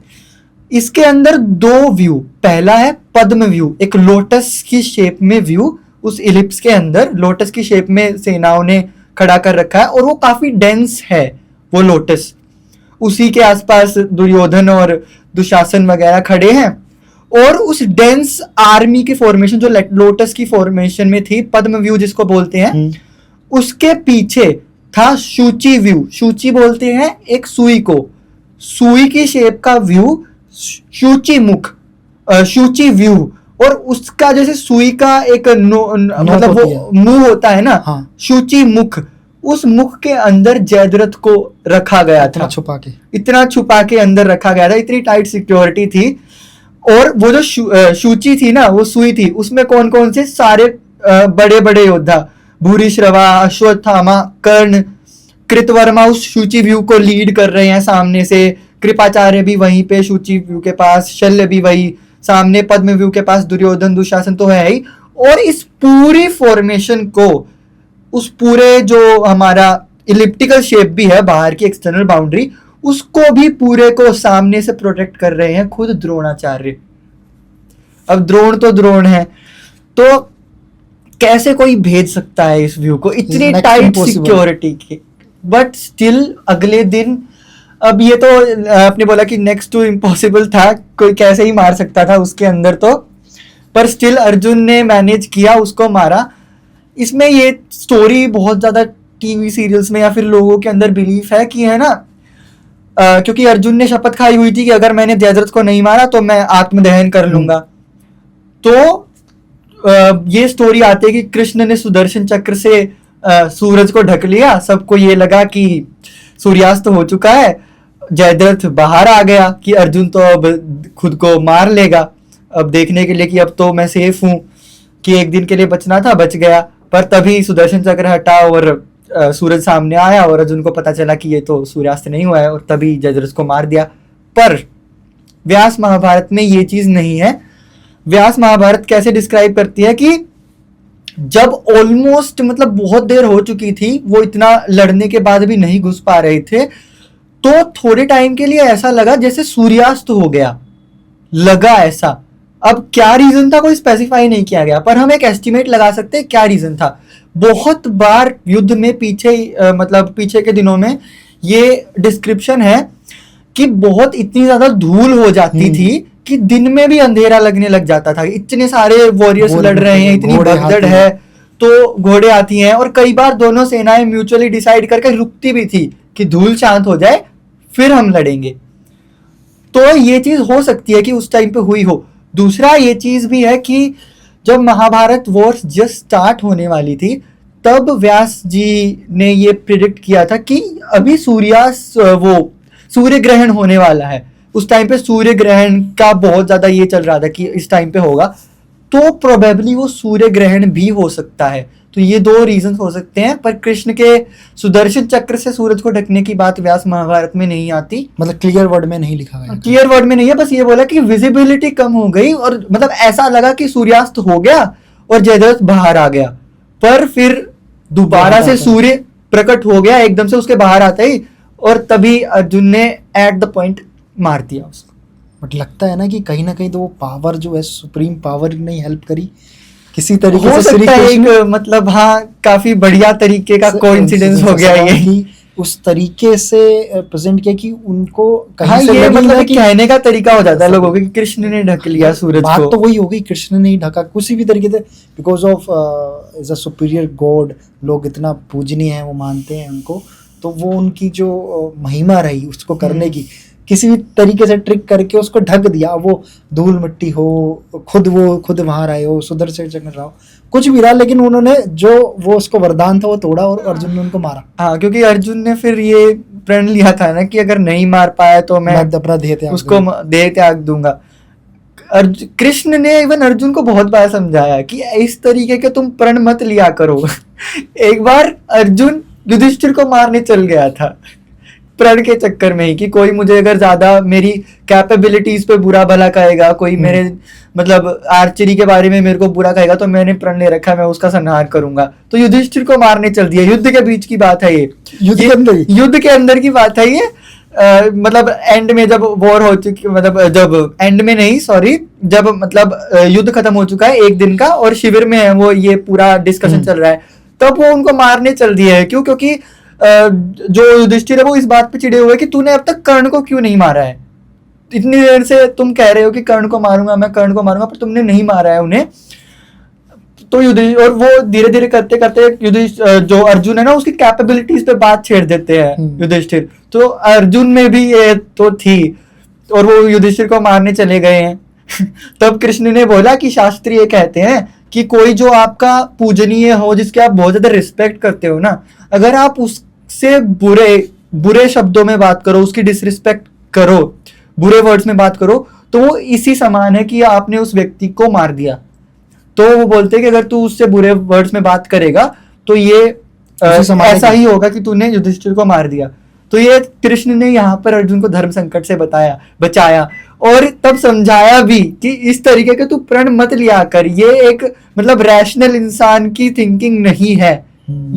[SPEAKER 2] इसके अंदर दो व्यू, पहला है पद्म व्यू, एक लोटस की शेप में व्यू, उस इलिप्स के अंदर लोटस की शेप में सेनाओं ने खड़ा कर रखा है, और वो काफी डेंस है वो लोटस। उसी के आसपास दुर्योधन और दुशासन वगैरह खड़े हैं, और उस डेंस आर्मी की फॉर्मेशन जो लोटस की फॉर्मेशन में थी, पद्म व्यू जिसको बोलते हैं, उसके पीछे था शूची व्यू। शूची बोलते हैं एक सुई को, सुई की शेप का व्यू, शूची मुख, शूची व्यू। और उसका जैसे सुई का एक मतलब वो मुंह होता है ना,
[SPEAKER 1] हाँ।
[SPEAKER 2] शूची मुख, उस मुख के अंदर जयद्रथ को रखा गया था, इतना छुपा के अंदर रखा गया था, इतनी टाइट सिक्योरिटी थी। और वो जो शूची थी ना, वो सुई थी, उसमें कौन कौन से सारे बड़े बड़े योद्धा, भूरिश्रवा, अश्वत्थामा, कर्ण, कृतवर्मा उस शूची व्यू को लीड कर रहे हैं सामने से, कृपाचार्य भी वहीं पे शूची व्यू के पास, शल्य भी वही सामने, पद्म व्यू के पास दुर्योधन दुशासन तो है ही। और इस पूरी फॉर्मेशन को, उस पूरे जो हमारा इलिप्टिकल शेप भी है बाहर की एक्सटर्नल बाउंड्री, उसको भी पूरे को सामने से प्रोटेक्ट कर रहे हैं खुद द्रोणाचार्य। अब द्रोण तो द्रोण है, तो कैसे कोई भेज सकता है इस व्यू को इतनी टाइट सिक्योरिटी की? बट स्टिल अगले दिन, अब ये तो आपने बोला कि नेक्स्ट टू इम्पॉसिबल था, कोई कैसे ही मार सकता था उसके अंदर, तो पर स्टिल अर्जुन ने मैनेज किया, उसको मारा। इसमें ये स्टोरी बहुत ज्यादा टीवी सीरियल्स में या फिर लोगों के अंदर बिलीफ है कि है ना, क्योंकि अर्जुन ने शपथ खाई हुई थी कि अगर मैंने जयद्रथ को नहीं मारा तो मैं आत्मदहन कर लूंगा। तो ये स्टोरी आती है कि कृष्ण ने सुदर्शन चक्र से सूरज को ढक लिया, सबको ये लगा कि सूर्यास्त हो चुका है, जयद्रथ बाहर आ गया कि अर्जुन तो अब खुद को मार लेगा, अब देखने के लिए कि अब तो मैं सेफ हूं, कि एक दिन के लिए बचना था, बच गया। पर तभी सुदर्शन चक्र हटा और सूरज सामने आया और अर्जुन को पता चला कि ये तो सूर्यास्त नहीं हुआ है, और तभी जयद्रथ को मार दिया। पर व्यास महाभारत में ये चीज नहीं है। व्यास महाभारत कैसे डिस्क्राइब करती है कि जब ऑलमोस्ट मतलब बहुत देर हो चुकी थी, वो इतना लड़ने के बाद भी नहीं घुस पा रहे थे, तो थोड़े टाइम के लिए ऐसा लगा जैसे सूर्यास्त हो गया, लगा ऐसा। अब क्या रीजन था कोई स्पेसिफाई नहीं किया गया, पर हम एक एस्टिमेट लगा सकते हैं क्या रीजन था। बहुत बार युद्ध में पीछे मतलब पीछे के दिनों में ये डिस्क्रिप्शन है कि बहुत इतनी ज्यादा धूल हो जाती थी कि दिन में भी अंधेरा लगने लग जाता था। इतने सारे वॉरियर्स लड़ रहे हैं, इतनी भगदड़ है, तो घोड़े आती हैं, और कई बार दोनों सेनाएं म्यूचुअली डिसाइड करके रुकती भी थी कि धूल शांत हो जाए फिर हम लड़ेंगे। तो ये चीज हो सकती है कि उस टाइम पे हुई हो। दूसरा ये चीज भी है कि जब महाभारत वॉर जस्ट स्टार्ट होने वाली थी, तब व्यास जी ने ये प्रिडिक्ट किया था कि अभी सूर्य ग्रहण होने वाला है। उस टाइम पे सूर्य ग्रहण का बहुत ज्यादा ये चल रहा था कि इस टाइम पे होगा, तो प्रोबेबली वो सूर्य ग्रहण भी हो सकता है। तो ये दो रीजन हो सकते हैं, पर कृष्ण के सुदर्शन चक्र से सूरज को ढकने की बात व्यास महाभारत में नहीं आती।
[SPEAKER 1] मतलब क्लियर वर्ड में नहीं लिखा गया,
[SPEAKER 2] क्लियर वर्ड में नहीं है, बस ये बोला कि विजिबिलिटी कम हो गई, और मतलब ऐसा लगा कि सूर्यास्त हो गया और जयद्रथ बाहर आ गया, पर फिर दोबारा से सूर्य प्रकट हो गया एकदम से उसके बाहर आते ही, और तभी अर्जुन ने एट द पॉइंट मार दिया उसको।
[SPEAKER 1] बट लगता है ना कि कहीं ना कहीं तो वो पावर जो है, सुप्रीम पावर ने हेल्प करी किसी तरीके
[SPEAKER 2] हो
[SPEAKER 1] से।
[SPEAKER 2] सकता है एक मतलब हाँ काफी बढ़िया तरीके का कोइंसिडेंस हो गया ये,
[SPEAKER 1] उस तरीके से प्रेजेंट किया कि उनको कहीं
[SPEAKER 2] हाँ,
[SPEAKER 1] से
[SPEAKER 2] ये मतलब
[SPEAKER 1] कि
[SPEAKER 2] कहने का तरीका हो जाता है लोगों को कि कृष्ण ने ढक लिया सूरज
[SPEAKER 1] बात
[SPEAKER 2] को।
[SPEAKER 1] तो वही हो गई, कृष्ण ने ही ढका किसी भी तरीके से, because of is a superior God, लोग इतना पूजनीय है, वो मानते हैं उनको, तो वो उनकी जो महिमा रही उसको करने की, किसी भी तरीके से ट्रिक करके उसको ढक दिया। वो धूल मिट्टी हो, खुद वहां रहे हो, सुदर्शन चक्र रहा हो, कुछ भी रहा, लेकिन उन्होंने जो वो उसको वरदान था वो तोड़ा और अर्जुन ने उनको मारा।
[SPEAKER 2] हाँ, क्योंकि अर्जुन ने फिर ये प्रण लिया था ना कि अगर नहीं मार पाया तो मैं
[SPEAKER 1] अपना
[SPEAKER 2] उसको देह त्याग दूंगा। कृष्ण ने इवन अर्जुन को बहुत बार समझाया कि इस तरीके के तुम प्रण मत लिया करो। एक बार अर्जुन युधिष्ठिर को मारने चल गया था प्रण के चक्कर में ही, कि कोई मुझे अगर ज्यादा मेरी कैपेबिलिटीज पे बुरा भला कहेगा, कोई मेरे मतलब आर्चरी के बारे में मेरे को बुरा कहेगा, तो मैंने प्रण ले रखा है मैं उसका संहार करूंगा। तो युधिष्ठिर को मारने चल दिया। युद्ध के बीच की बात है ये, युद्ध के अंदर की बात है ये। मतलब एंड में जब वॉर हो चुकी, मतलब जब एंड में नहीं सॉरी, जब मतलब युद्ध खत्म हो चुका है एक दिन का और शिविर में है वो, ये पूरा डिस्कशन चल रहा है, तब वो उनको मारने चल दिया है। क्यों? क्योंकि जो युधिष्ठिर है वो इस बात पे चिड़े हुए कि तूने अब तक कर्ण को क्यों नहीं मारा है, इतनी देर से तुम कह रहे हो कि कर्ण को मारूंगा मैं, कर्ण को मारूंगा, पर तुमने नहीं मारा है उन्हें। तो युधिष्ठिर, और वो धीरे धीरे करते करते युधिष्ठिर जो अर्जुन है ना उसकी कैपेबिलिटीज पे बात छेड़ देते हैं युधिष्ठिर। तो अर्जुन में भी ये तो थी, और वो युधिष्ठिर को मारने चले गए हैं। तब कृष्ण ने बोला कि शास्त्री ये कहते हैं कि कोई जो आपका पूजनीय हो, जिसके आप बहुत ज्यादा रिस्पेक्ट करते हो ना, अगर आप उससे बुरे शब्दों में बात करो, उसकी डिसरिस्पेक्ट करो, बुरे वर्ड्स में बात करो, तो वो इसी समान है कि आपने उस व्यक्ति को मार दिया। तो वो बोलते हैं कि अगर तू उससे बुरे वर्ड्स में बात करेगा तो ये ऐसा ही होगा कि तूने युधिष्ठिर को मार दिया। तो ये कृष्ण ने यहाँ पर अर्जुन को धर्म संकट से बचाया और तब समझाया भी कि इस तरीके के तू प्रण मत लिया कर, ये एक मतलब रैशनल इंसान की थिंकिंग नहीं है।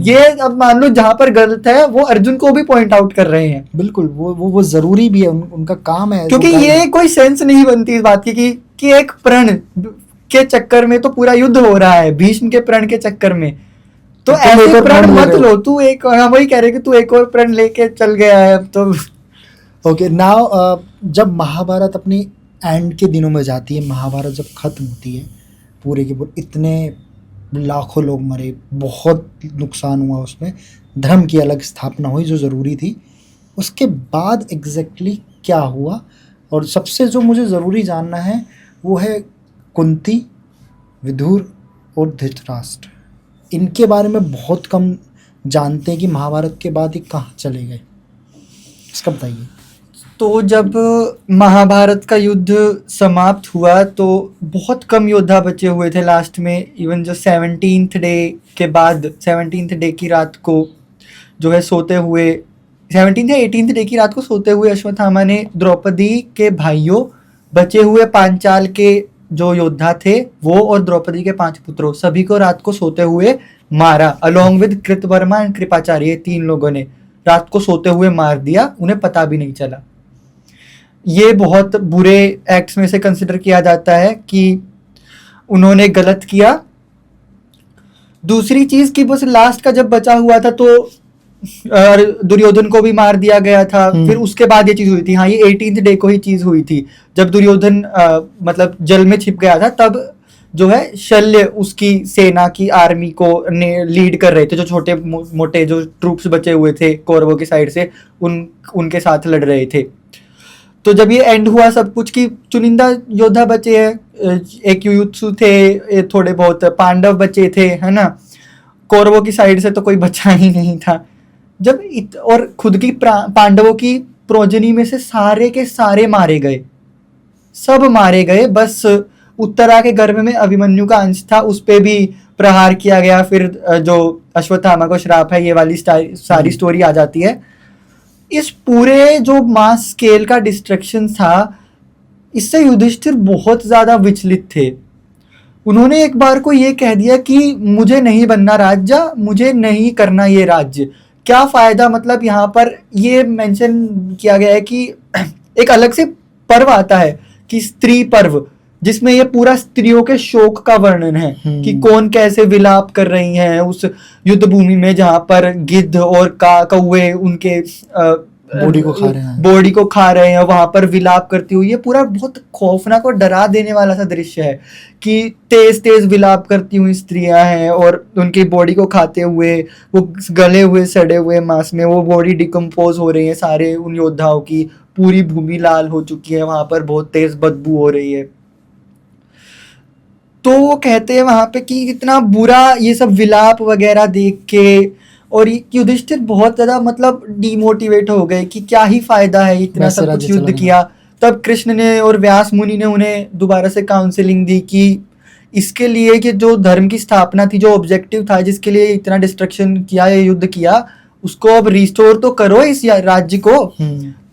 [SPEAKER 2] ये अब मान लो जहां पर गलत है वो अर्जुन को भी पॉइंट आउट कर रहे हैं।
[SPEAKER 1] बिल्कुल, वो जरूरी भी है, उनका काम है,
[SPEAKER 2] क्योंकि ये कोई सेंस नहीं बनती इस बात की कि एक प्रण के चक्कर में तो पूरा युद्ध हो रहा है, भीष्म के प्रण के चक्कर में, तो ऐसे प्रण मत लो। तू एक, वही कह रहे कि तू एक और प्रण लेके चल गया है अब तो।
[SPEAKER 1] ओके, नाउ जब महाभारत अपनी एंड के दिनों में जाती है, महाभारत जब खत्म होती है, पूरे के पूरे इतने लाखों लोग मरे, बहुत नुकसान हुआ, उसमें धर्म की अलग स्थापना हुई जो ज़रूरी थी। उसके बाद एग्जैक्टली क्या हुआ, और सबसे जो मुझे ज़रूरी जानना है वो है कुंती, विदुर और धृतराष्ट्र। इनके बारे में बहुत कम जानते हैं कि महाभारत के बाद ये कहाँ चले गए, इसका बताइए।
[SPEAKER 2] तो जब महाभारत का युद्ध समाप्त हुआ तो बहुत कम योद्धा बचे हुए थे लास्ट में। इवन जो 17th डे के बाद 17th डे की रात को जो है सोते हुए 17th या 18th डे की रात को सोते हुए अश्वत्थामा ने द्रौपदी के भाइयों, बचे हुए पांचाल के जो योद्धा थे वो और द्रौपदी के 5 पुत्रों, सभी को रात को सोते हुए मारा। Along with Kritavarma and Kripacharya, 3 लोगों ने रात को सोते हुए मार दिया, उन्हें पता भी नहीं चला। ये बहुत बुरे एक्ट्स में से कंसिडर किया जाता है कि उन्होंने गलत किया। दूसरी चीज कि बस लास्ट का जब बचा हुआ था तो दुर्योधन को भी मार दिया गया था। फिर उसके बाद ये चीज हुई थी। हाँ, ये 18th डे को ही चीज हुई थी जब दुर्योधन मतलब जल में छिप गया था। तब जो है शल्य उसकी सेना की आर्मी को लीड कर रहे थे, जो छोटे मोटे जो ट्रूप्स बचे हुए थे कौरवों की साइड से उनके साथ लड़ रहे थे। तो जब ये एंड हुआ सब कुछ की चुनिंदा योद्धा बचे हैं, एक युयुत्सु थे, थोड़े बहुत पांडव बचे थे, है ना। कौरवों की साइड से तो कोई बचा ही नहीं था। जब और खुद की पांडवों की प्रोजनी में से सारे के सारे मारे गए, सब मारे गए। बस उत्तरा के गर्भ में अभिमन्यु का अंश था, उस पे भी प्रहार किया गया। फिर जो अश्वत्थामा को श्राप है, ये वाली सारी स्टोरी आ जाती है। इस पूरे जो मास स्केल का डिस्ट्रक्शन था, इससे युधिष्ठिर बहुत ज्यादा विचलित थे। उन्होंने एक बार को ये कह दिया कि मुझे नहीं बनना राजा, मुझे नहीं करना ये राज्य, क्या फायदा। मतलब यहाँ पर ये मेंशन किया गया है कि एक अलग से पर्व आता है कि स्त्री पर्व, जिसमें ये पूरा स्त्रियों के शोक का वर्णन है कि कौन कैसे विलाप कर रही हैं उस युद्ध भूमि में, जहां पर गिद्ध और कौवे उनके बॉडी को खा रहे हैं, वहां पर विलाप करती हुई। ये पूरा बहुत खौफनाक और डरा देने वाला सा दृश्य है कि तेज तेज विलाप करती हुई स्त्रियां हैं और उनकी बॉडी को खाते हुए, वो गले हुए सड़े हुए मांस में वो बॉडी डिकम्पोज हो रही है सारे उन योद्धाओं की। पूरी भूमि लाल हो चुकी है, वहां पर बहुत तेज बदबू हो रही है। तो वो कहते हैं वहां पे कि इतना बुरा ये सब विलाप वगैरह देख के, और युधिष्ठिर बहुत ज्यादा मतलब डिमोटिवेट हो गए कि क्या ही फायदा है, इतना सब कुछ युद्ध किया। तब कृष्ण ने और व्यास मुनि ने उन्हें दोबारा से काउंसलिंग दी कि इसके लिए कि जो धर्म की स्थापना थी, जो ऑब्जेक्टिव था जिसके लिए इतना डिस्ट्रक्शन किया या युद्ध किया, उसको अब रिस्टोर तो करो इस राज्य को।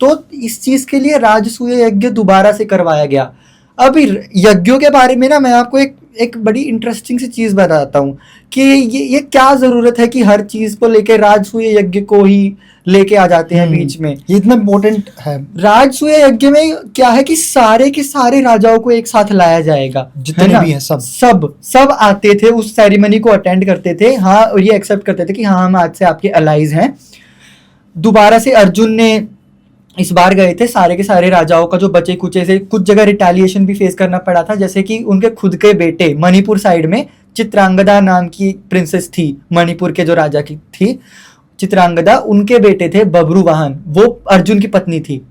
[SPEAKER 2] तो इस चीज के लिए राजसूय यज्ञ दोबारा से करवाया गया। अब यज्ञों के बारे में ना मैं आपको एक बड़ी इंटरेस्टिंग सी चीज बताता हूँ कि ये क्या जरूरत है कि हर चीज को लेके राजसूय यज्ञ को ही लेके आ जाते हैं बीच में।
[SPEAKER 1] ये इतना इम्पोर्टेंट है।
[SPEAKER 2] राजसूय यज्ञ में क्या है कि सारे के सारे राजाओं को एक साथ लाया जाएगा,
[SPEAKER 1] जितने भी हैं
[SPEAKER 2] सब आते थे, उस सेरेमनी को अटेंड करते थे। हाँ, और ये एक्सेप्ट करते थे कि हाँ, हम आज से आपके अलाइज हैं। दोबारा से अर्जुन ने इस बार गए थे, सारे के सारे राजाओं का जो बचे कुचे से, कुछ जगह रिटेलिएशन भी फेस करना पड़ा था। जैसे कि उनके खुद के बेटे, मणिपुर साइड में चित्रांगदा नाम की प्रिंसेस थी, मणिपुर के जो राजा की थी चित्रांगदा, उनके बेटे थे बब्रुवाहन, वो अर्जुन की पत्नी थी।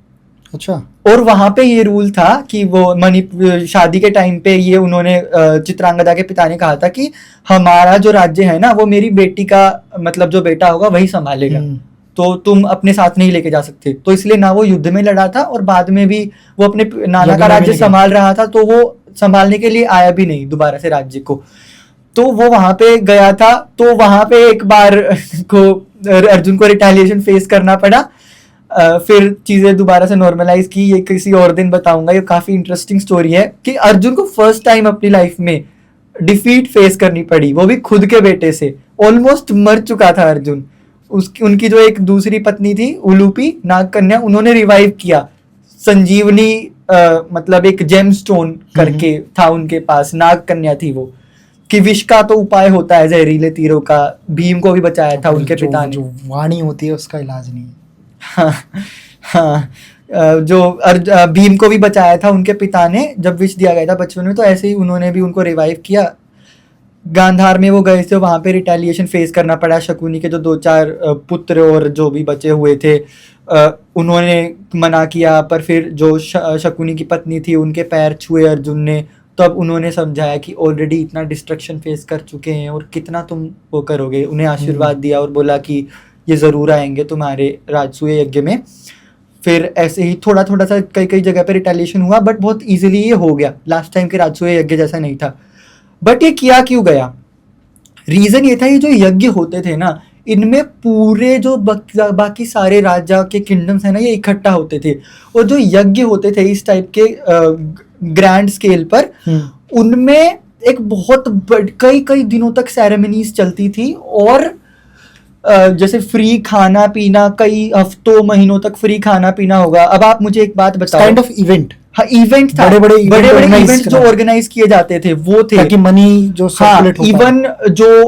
[SPEAKER 1] अच्छा।
[SPEAKER 2] और वहां पे ये रूल था कि वो शादी के टाइम पे ये उन्होंने चित्रांगदा के पिता ने कहा था कि हमारा जो राज्य है ना, वो मेरी बेटी का मतलब जो बेटा होगा वही संभालेगा, तो तुम अपने साथ नहीं लेके जा सकते। तो इसलिए ना वो युद्ध में लड़ा था और बाद में भी वो अपने नाना का राज्य संभाल रहा था, तो वो संभालने के लिए आया भी नहीं दोबारा से राज्य को। तो वो वहां पे गया था, तो वहां पे एक बार को अर्जुन को रिटेलिएशन फेस करना पड़ा। फिर चीजें दोबारा से नॉर्मलाइज की। ये किसी और दिन बताऊंगा, ये काफी इंटरेस्टिंग स्टोरी है कि अर्जुन को फर्स्ट टाइम अपनी लाइफ में डिफीट फेस करनी पड़ी, वो भी खुद के बेटे से। ऑलमोस्ट मर चुका था अर्जुन। उनकी जो एक दूसरी पत्नी थी उलूपी नाग कन्या, उन्होंने रिवाइव किया। संजीवनी मतलब एक जेम स्टोन करके था उनके पास, नाग कन्या थी वो, कि विष का तो उपाय होता है जहरीले तीरों का। भीम को भी बचाया था उनके पिता ने।
[SPEAKER 1] जो वाणी होती है उसका इलाज नहीं है।
[SPEAKER 2] हाँ, जो भीम को भी बचाया था उनके पिता ने जब विष दिया गया था बचपन में, तो ऐसे ही उन्होंने भी उनको रिवाइव किया। गांधार में वो गए थे, वहां पे रिटेलिएशन फेस करना पड़ा। शकुनी के जो 2-4 पुत्र और जो भी बचे हुए थे उन्होंने मना किया, पर फिर जो शकुनी की पत्नी थी उनके पैर छुए अर्जुन ने। तब उन्होंने समझाया कि ऑलरेडी इतना डिस्ट्रक्शन फेस कर चुके हैं और कितना तुम वो करोगे। उन्हें आशीर्वाद दिया और बोला कि ये ज़रूर आएंगे तुम्हारे राजसूय यज्ञ में। फिर ऐसे ही थोड़ा थोड़ा सा कई कई जगह पे रिटेलिएशन हुआ, बट बहुत इजीली ये हो गया, लास्ट टाइम के राजसूय यज्ञ जैसा नहीं था। बट ये किया क्यों गया? रीजन ये था, ये जो यज्ञ होते थे ना, इनमें पूरे जो बाकी सारे राजा के किंगडम्स है ना, ये इकट्ठा होते थे, और जो यज्ञ होते थे इस टाइप के ग्रैंड स्केल पर, उनमें एक बहुत कई कई दिनों तक सेरेमनीज चलती थी, और जैसे फ्री खाना पीना, कई हफ्तों महीनों तक फ्री खाना पीना होगा। अब आप मुझे एक बात बताओ,
[SPEAKER 1] काइंड ऑफ इवेंट,
[SPEAKER 2] हाँ इवेंट था, बड़े इवेंट्स जो ऑर्गेनाइज किए जाते थे वो थे,
[SPEAKER 1] ताकि मनी जो सर्कुलेट होता है।
[SPEAKER 2] इवन जो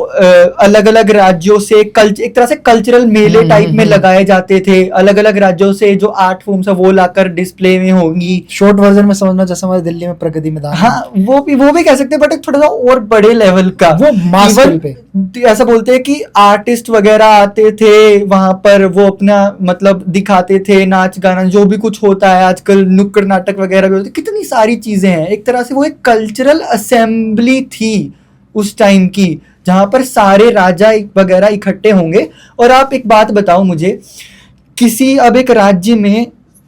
[SPEAKER 2] अलग अलग राज्यों से एक तरह से कल्चरल मेले टाइप में लगाए जाते थे, अलग अलग राज्यों से जो आर्ट फॉर्म्स है वो लाकर डिस्प्ले में होंगी।
[SPEAKER 1] शॉर्ट वर्जन में समझना, जैसे हमारे दिल्ली में प्रगति मैदान,
[SPEAKER 2] हाँ वो भी कह सकते हैं, बट एक थोड़ा सा और बड़े लेवल का,
[SPEAKER 1] वो मास स्केल पे।
[SPEAKER 2] ऐसा बोलते हैं कि आर्टिस्ट वगैरह आते थे वहां पर, वो अपना मतलब दिखाते थे, नाच गाना जो भी कुछ होता है आजकल, नुक्कड़ नाटक वगैरह भी होते, कितनी सारी चीजें हैं। एक तरह से वो एक कल्चरल असेंबली थी उस टाइम की, जहां पर सारे राजा वगैरह इकट्ठे होंगे। और आप एक बात बताओ मुझे, किसी अब एक राज्य में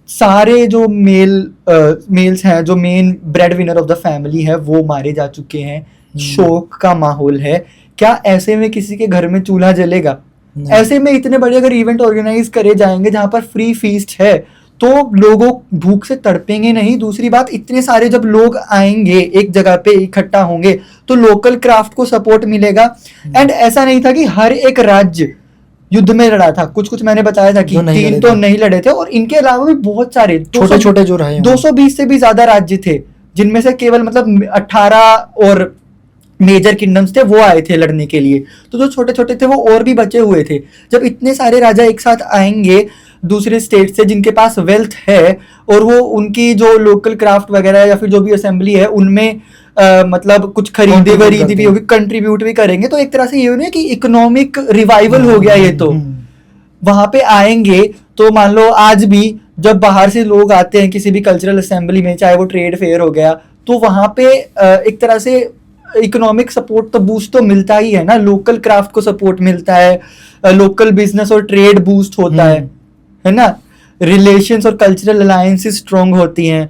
[SPEAKER 2] सारे जो मेल्स हैं, जो main bread winner of the family है, वो मारे जा चुके हैं, शोक का माहौल है, क्या ऐसे में किसी के घर में चूल्हा जलेगा? ऐसे में इतने बड़े अगर इवेंट ऑर्गेनाइज करे जाएंगे जहां पर फ्री फीस्ट है, तो लोगों भूख से तड़पेंगे नहीं। दूसरी बात, इतने सारे जब लोग आएंगे एक जगह पे इकट्ठा होंगे तो लोकल क्राफ्ट को सपोर्ट मिलेगा। एंड ऐसा नहीं था कि हर एक राज्य युद्ध में लड़ा था, कुछ कुछ मैंने बताया था कि 3 तो नहीं लड़े थे, और इनके अलावा भी बहुत सारे
[SPEAKER 1] छोटे छोटे जो रहे
[SPEAKER 2] 220 से भी ज्यादा राज्य थे, जिनमें से केवल मतलब 18 और मेजर किंगडम्स थे वो आए थे लड़ने के लिए। तो जो छोटे छोटे थे वो और भी बचे हुए थे। जब इतने सारे राजा एक साथ आएंगे दूसरे स्टेट से, जिनके पास वेल्थ है, और वो उनकी जो लोकल क्राफ्ट वगैरह या फिर जो भी असेंबली है उनमें मतलब कुछ खरीदी भी होगी, कंट्रीब्यूट भी करेंगे, तो एक तरह से ये ना कि इकोनॉमिक रिवाइवल हो गया ये। तो वहां पे आएंगे तो मान लो आज भी जब बाहर से लोग आते हैं किसी भी कल्चरल असेंबली में, चाहे वो ट्रेड फेयर हो गया, तो वहां पे एक तरह से इकोनॉमिक सपोर्ट तो बूस्ट तो मिलता ही है ना, लोकल क्राफ्ट को सपोर्ट मिलता है, लोकल बिजनेस और ट्रेड बूस्ट होता है ना, रिलेशंस और कल्चरल अलायंसेस स्ट्रॉन्ग होती हैं।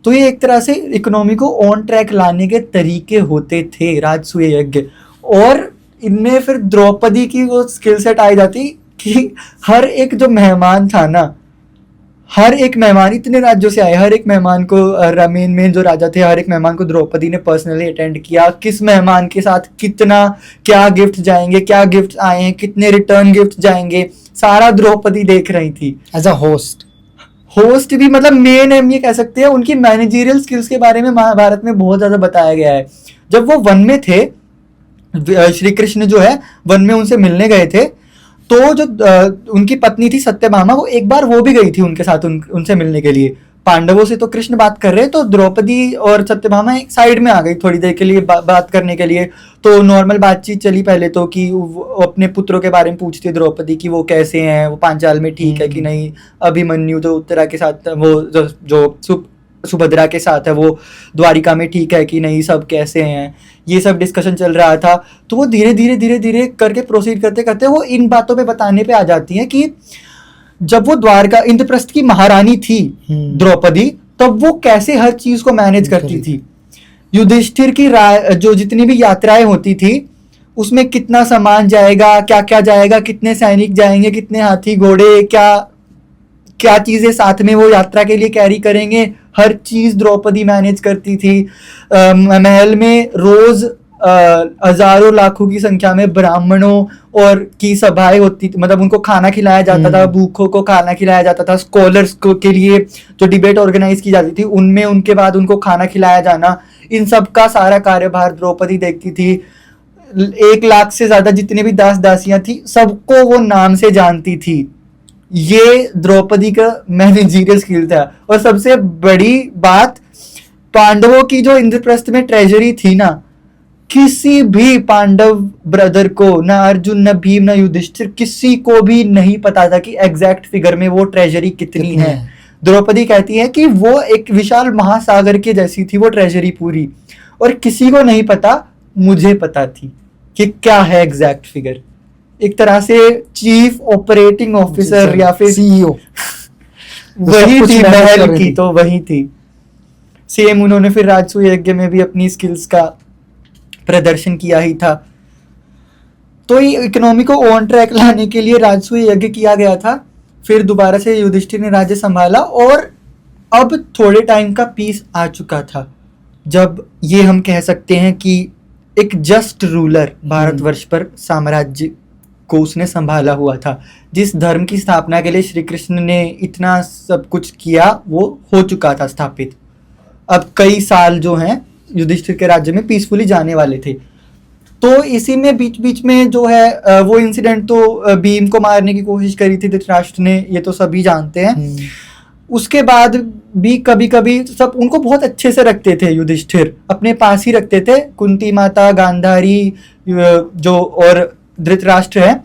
[SPEAKER 2] तो ये एक तरह से इकोनॉमी को ऑन ट्रैक लाने के तरीके होते थे राजसूय यज्ञ। और इनमें फिर द्रौपदी की वो स्किल सेट आ जाती कि हर एक जो मेहमान था ना, हर एक मेहमान, इतने राज्यों से आए, हर एक मेहमान को रमेन में जो राजा थे, हर एक मेहमान को द्रौपदी ने पर्सनली अटेंड किया, किस मेहमान के साथ कितना क्या गिफ्ट जाएंगे, क्या गिफ्ट आए हैं, कितने रिटर्न गिफ्ट जाएंगे, सारा द्रौपदी देख रही थी
[SPEAKER 1] एज अ होस्ट
[SPEAKER 2] भी। मतलब मेन हम ये कह सकते हैं उनकी मैनेजरियल स्किल्स के बारे में महाभारत में बहुत ज्यादा बताया गया है। जब वो वन में थे, श्री कृष्ण जो है वन में उनसे मिलने गए थे, तो जो उनकी पत्नी थी सत्यभामा, वो एक बार वो भी गई थी उनके साथ उनसे मिलने के लिए। पांडवों से तो कृष्ण बात कर रहे, तो द्रौपदी और सत्यभामा एक साइड में आ गई थोड़ी देर के लिए बात करने के लिए। तो नॉर्मल बातचीत चली पहले तो, कि अपने पुत्रों के बारे में पूछती है द्रौपदी कि वो कैसे हैं, वो पांचाल में ठीक है कि नहीं, अभिमन्यु तो उत्तरा के साथ, वो जो सुभद्रा के साथ है वो द्वारिका में ठीक है कि नहीं, सब कैसे हैं, ये सब डिस्कशन चल रहा था। तो वो धीरे धीरे करके प्रोसीड करते करते वो इन बातों पे बताने पे आ जाती है कि जब वो द्वारका इंद्रप्रस्थ की महारानी थी द्रौपदी, तब वो कैसे हर चीज को मैनेज करती थी। युधिष्ठिर की जो जितनी भी यात्राएं होती थी उसमें कितना सामान जाएगा, क्या क्या जाएगा, कितने सैनिक जाएंगे, कितने हाथी घोड़े, क्या चीजें साथ में वो यात्रा के लिए कैरी करेंगे, हर चीज द्रौपदी मैनेज करती थी। महल में रोज हजारों लाखों की संख्या में ब्राह्मणों और की सभाएं होती थी, मतलब उनको खाना खिलाया जाता था, भूखों को खाना खिलाया जाता था, स्कॉलर्स को के लिए जो डिबेट ऑर्गेनाइज की जाती थी उनमें उनके बाद उनको खाना खिलाया जाना, इन सब का सारा कार्यभार द्रौपदी देखती थी। 1 लाख से ज्यादा जितने भी दास दासियां थी सबको वो नाम से जानती थी। ये द्रौपदी का मैनेजरियल स्किल था। और सबसे बड़ी बात, पांडवों की जो इंद्रप्रस्थ में ट्रेजरी थी ना, किसी भी पांडव ब्रदर को, ना अर्जुन, ना भीम, ना युधिष्ठिर, किसी को भी नहीं पता था कि एग्जैक्ट फिगर में वो ट्रेजरी कितनी है। द्रौपदी कहती है कि वो एक विशाल महासागर के जैसी थी वो ट्रेजरी पूरी, और किसी को नहीं पता, मुझे पता थी कि क्या है एग्जैक्ट फिगर। एक तरह से चीफ ऑपरेटिंग ऑफिसर या फिर
[SPEAKER 1] सीईओ
[SPEAKER 2] वही
[SPEAKER 1] कुछ
[SPEAKER 2] थी
[SPEAKER 1] manage कर
[SPEAKER 2] महल
[SPEAKER 1] रही
[SPEAKER 2] की,
[SPEAKER 1] थी।
[SPEAKER 2] तो वही थी। सेम उन्होंने फिर राजसूय यज्ञ में भी अपनी स्किल्स का प्रदर्शन किया ही था। तो ये इकोनॉमी को ऑन ट्रैक लाने के लिए राजसूय यज्ञ किया गया था। फिर दोबारा से युधिष्ठिर ने राज्य संभाला और अब थोड़े टाइम का पीस आ चुका था, जब ये हम कह सकते हैं कि एक जस्ट रूलर भारतवर्ष पर साम्राज्य को उसने संभाला हुआ था। जिस धर्म की स्थापना के लिए श्री कृष्ण ने इतना सब कुछ किया वो हो चुका था स्थापित। अब कई साल जो हैं युधिष्ठिर के राज्य में पीसफुली जाने वाले थे। तो इसी में बीच बीच में जो है वो इंसिडेंट, तो भीम को मारने की कोशिश करी थी धृतराष्ट्र ने, ये तो सभी जानते हैं। उसके बाद भी कभी कभी सब उनको बहुत अच्छे से रखते थे, युधिष्ठिर अपने पास ही रखते थे। कुंती माता, गांधारी जो और धृतराष्ट्र है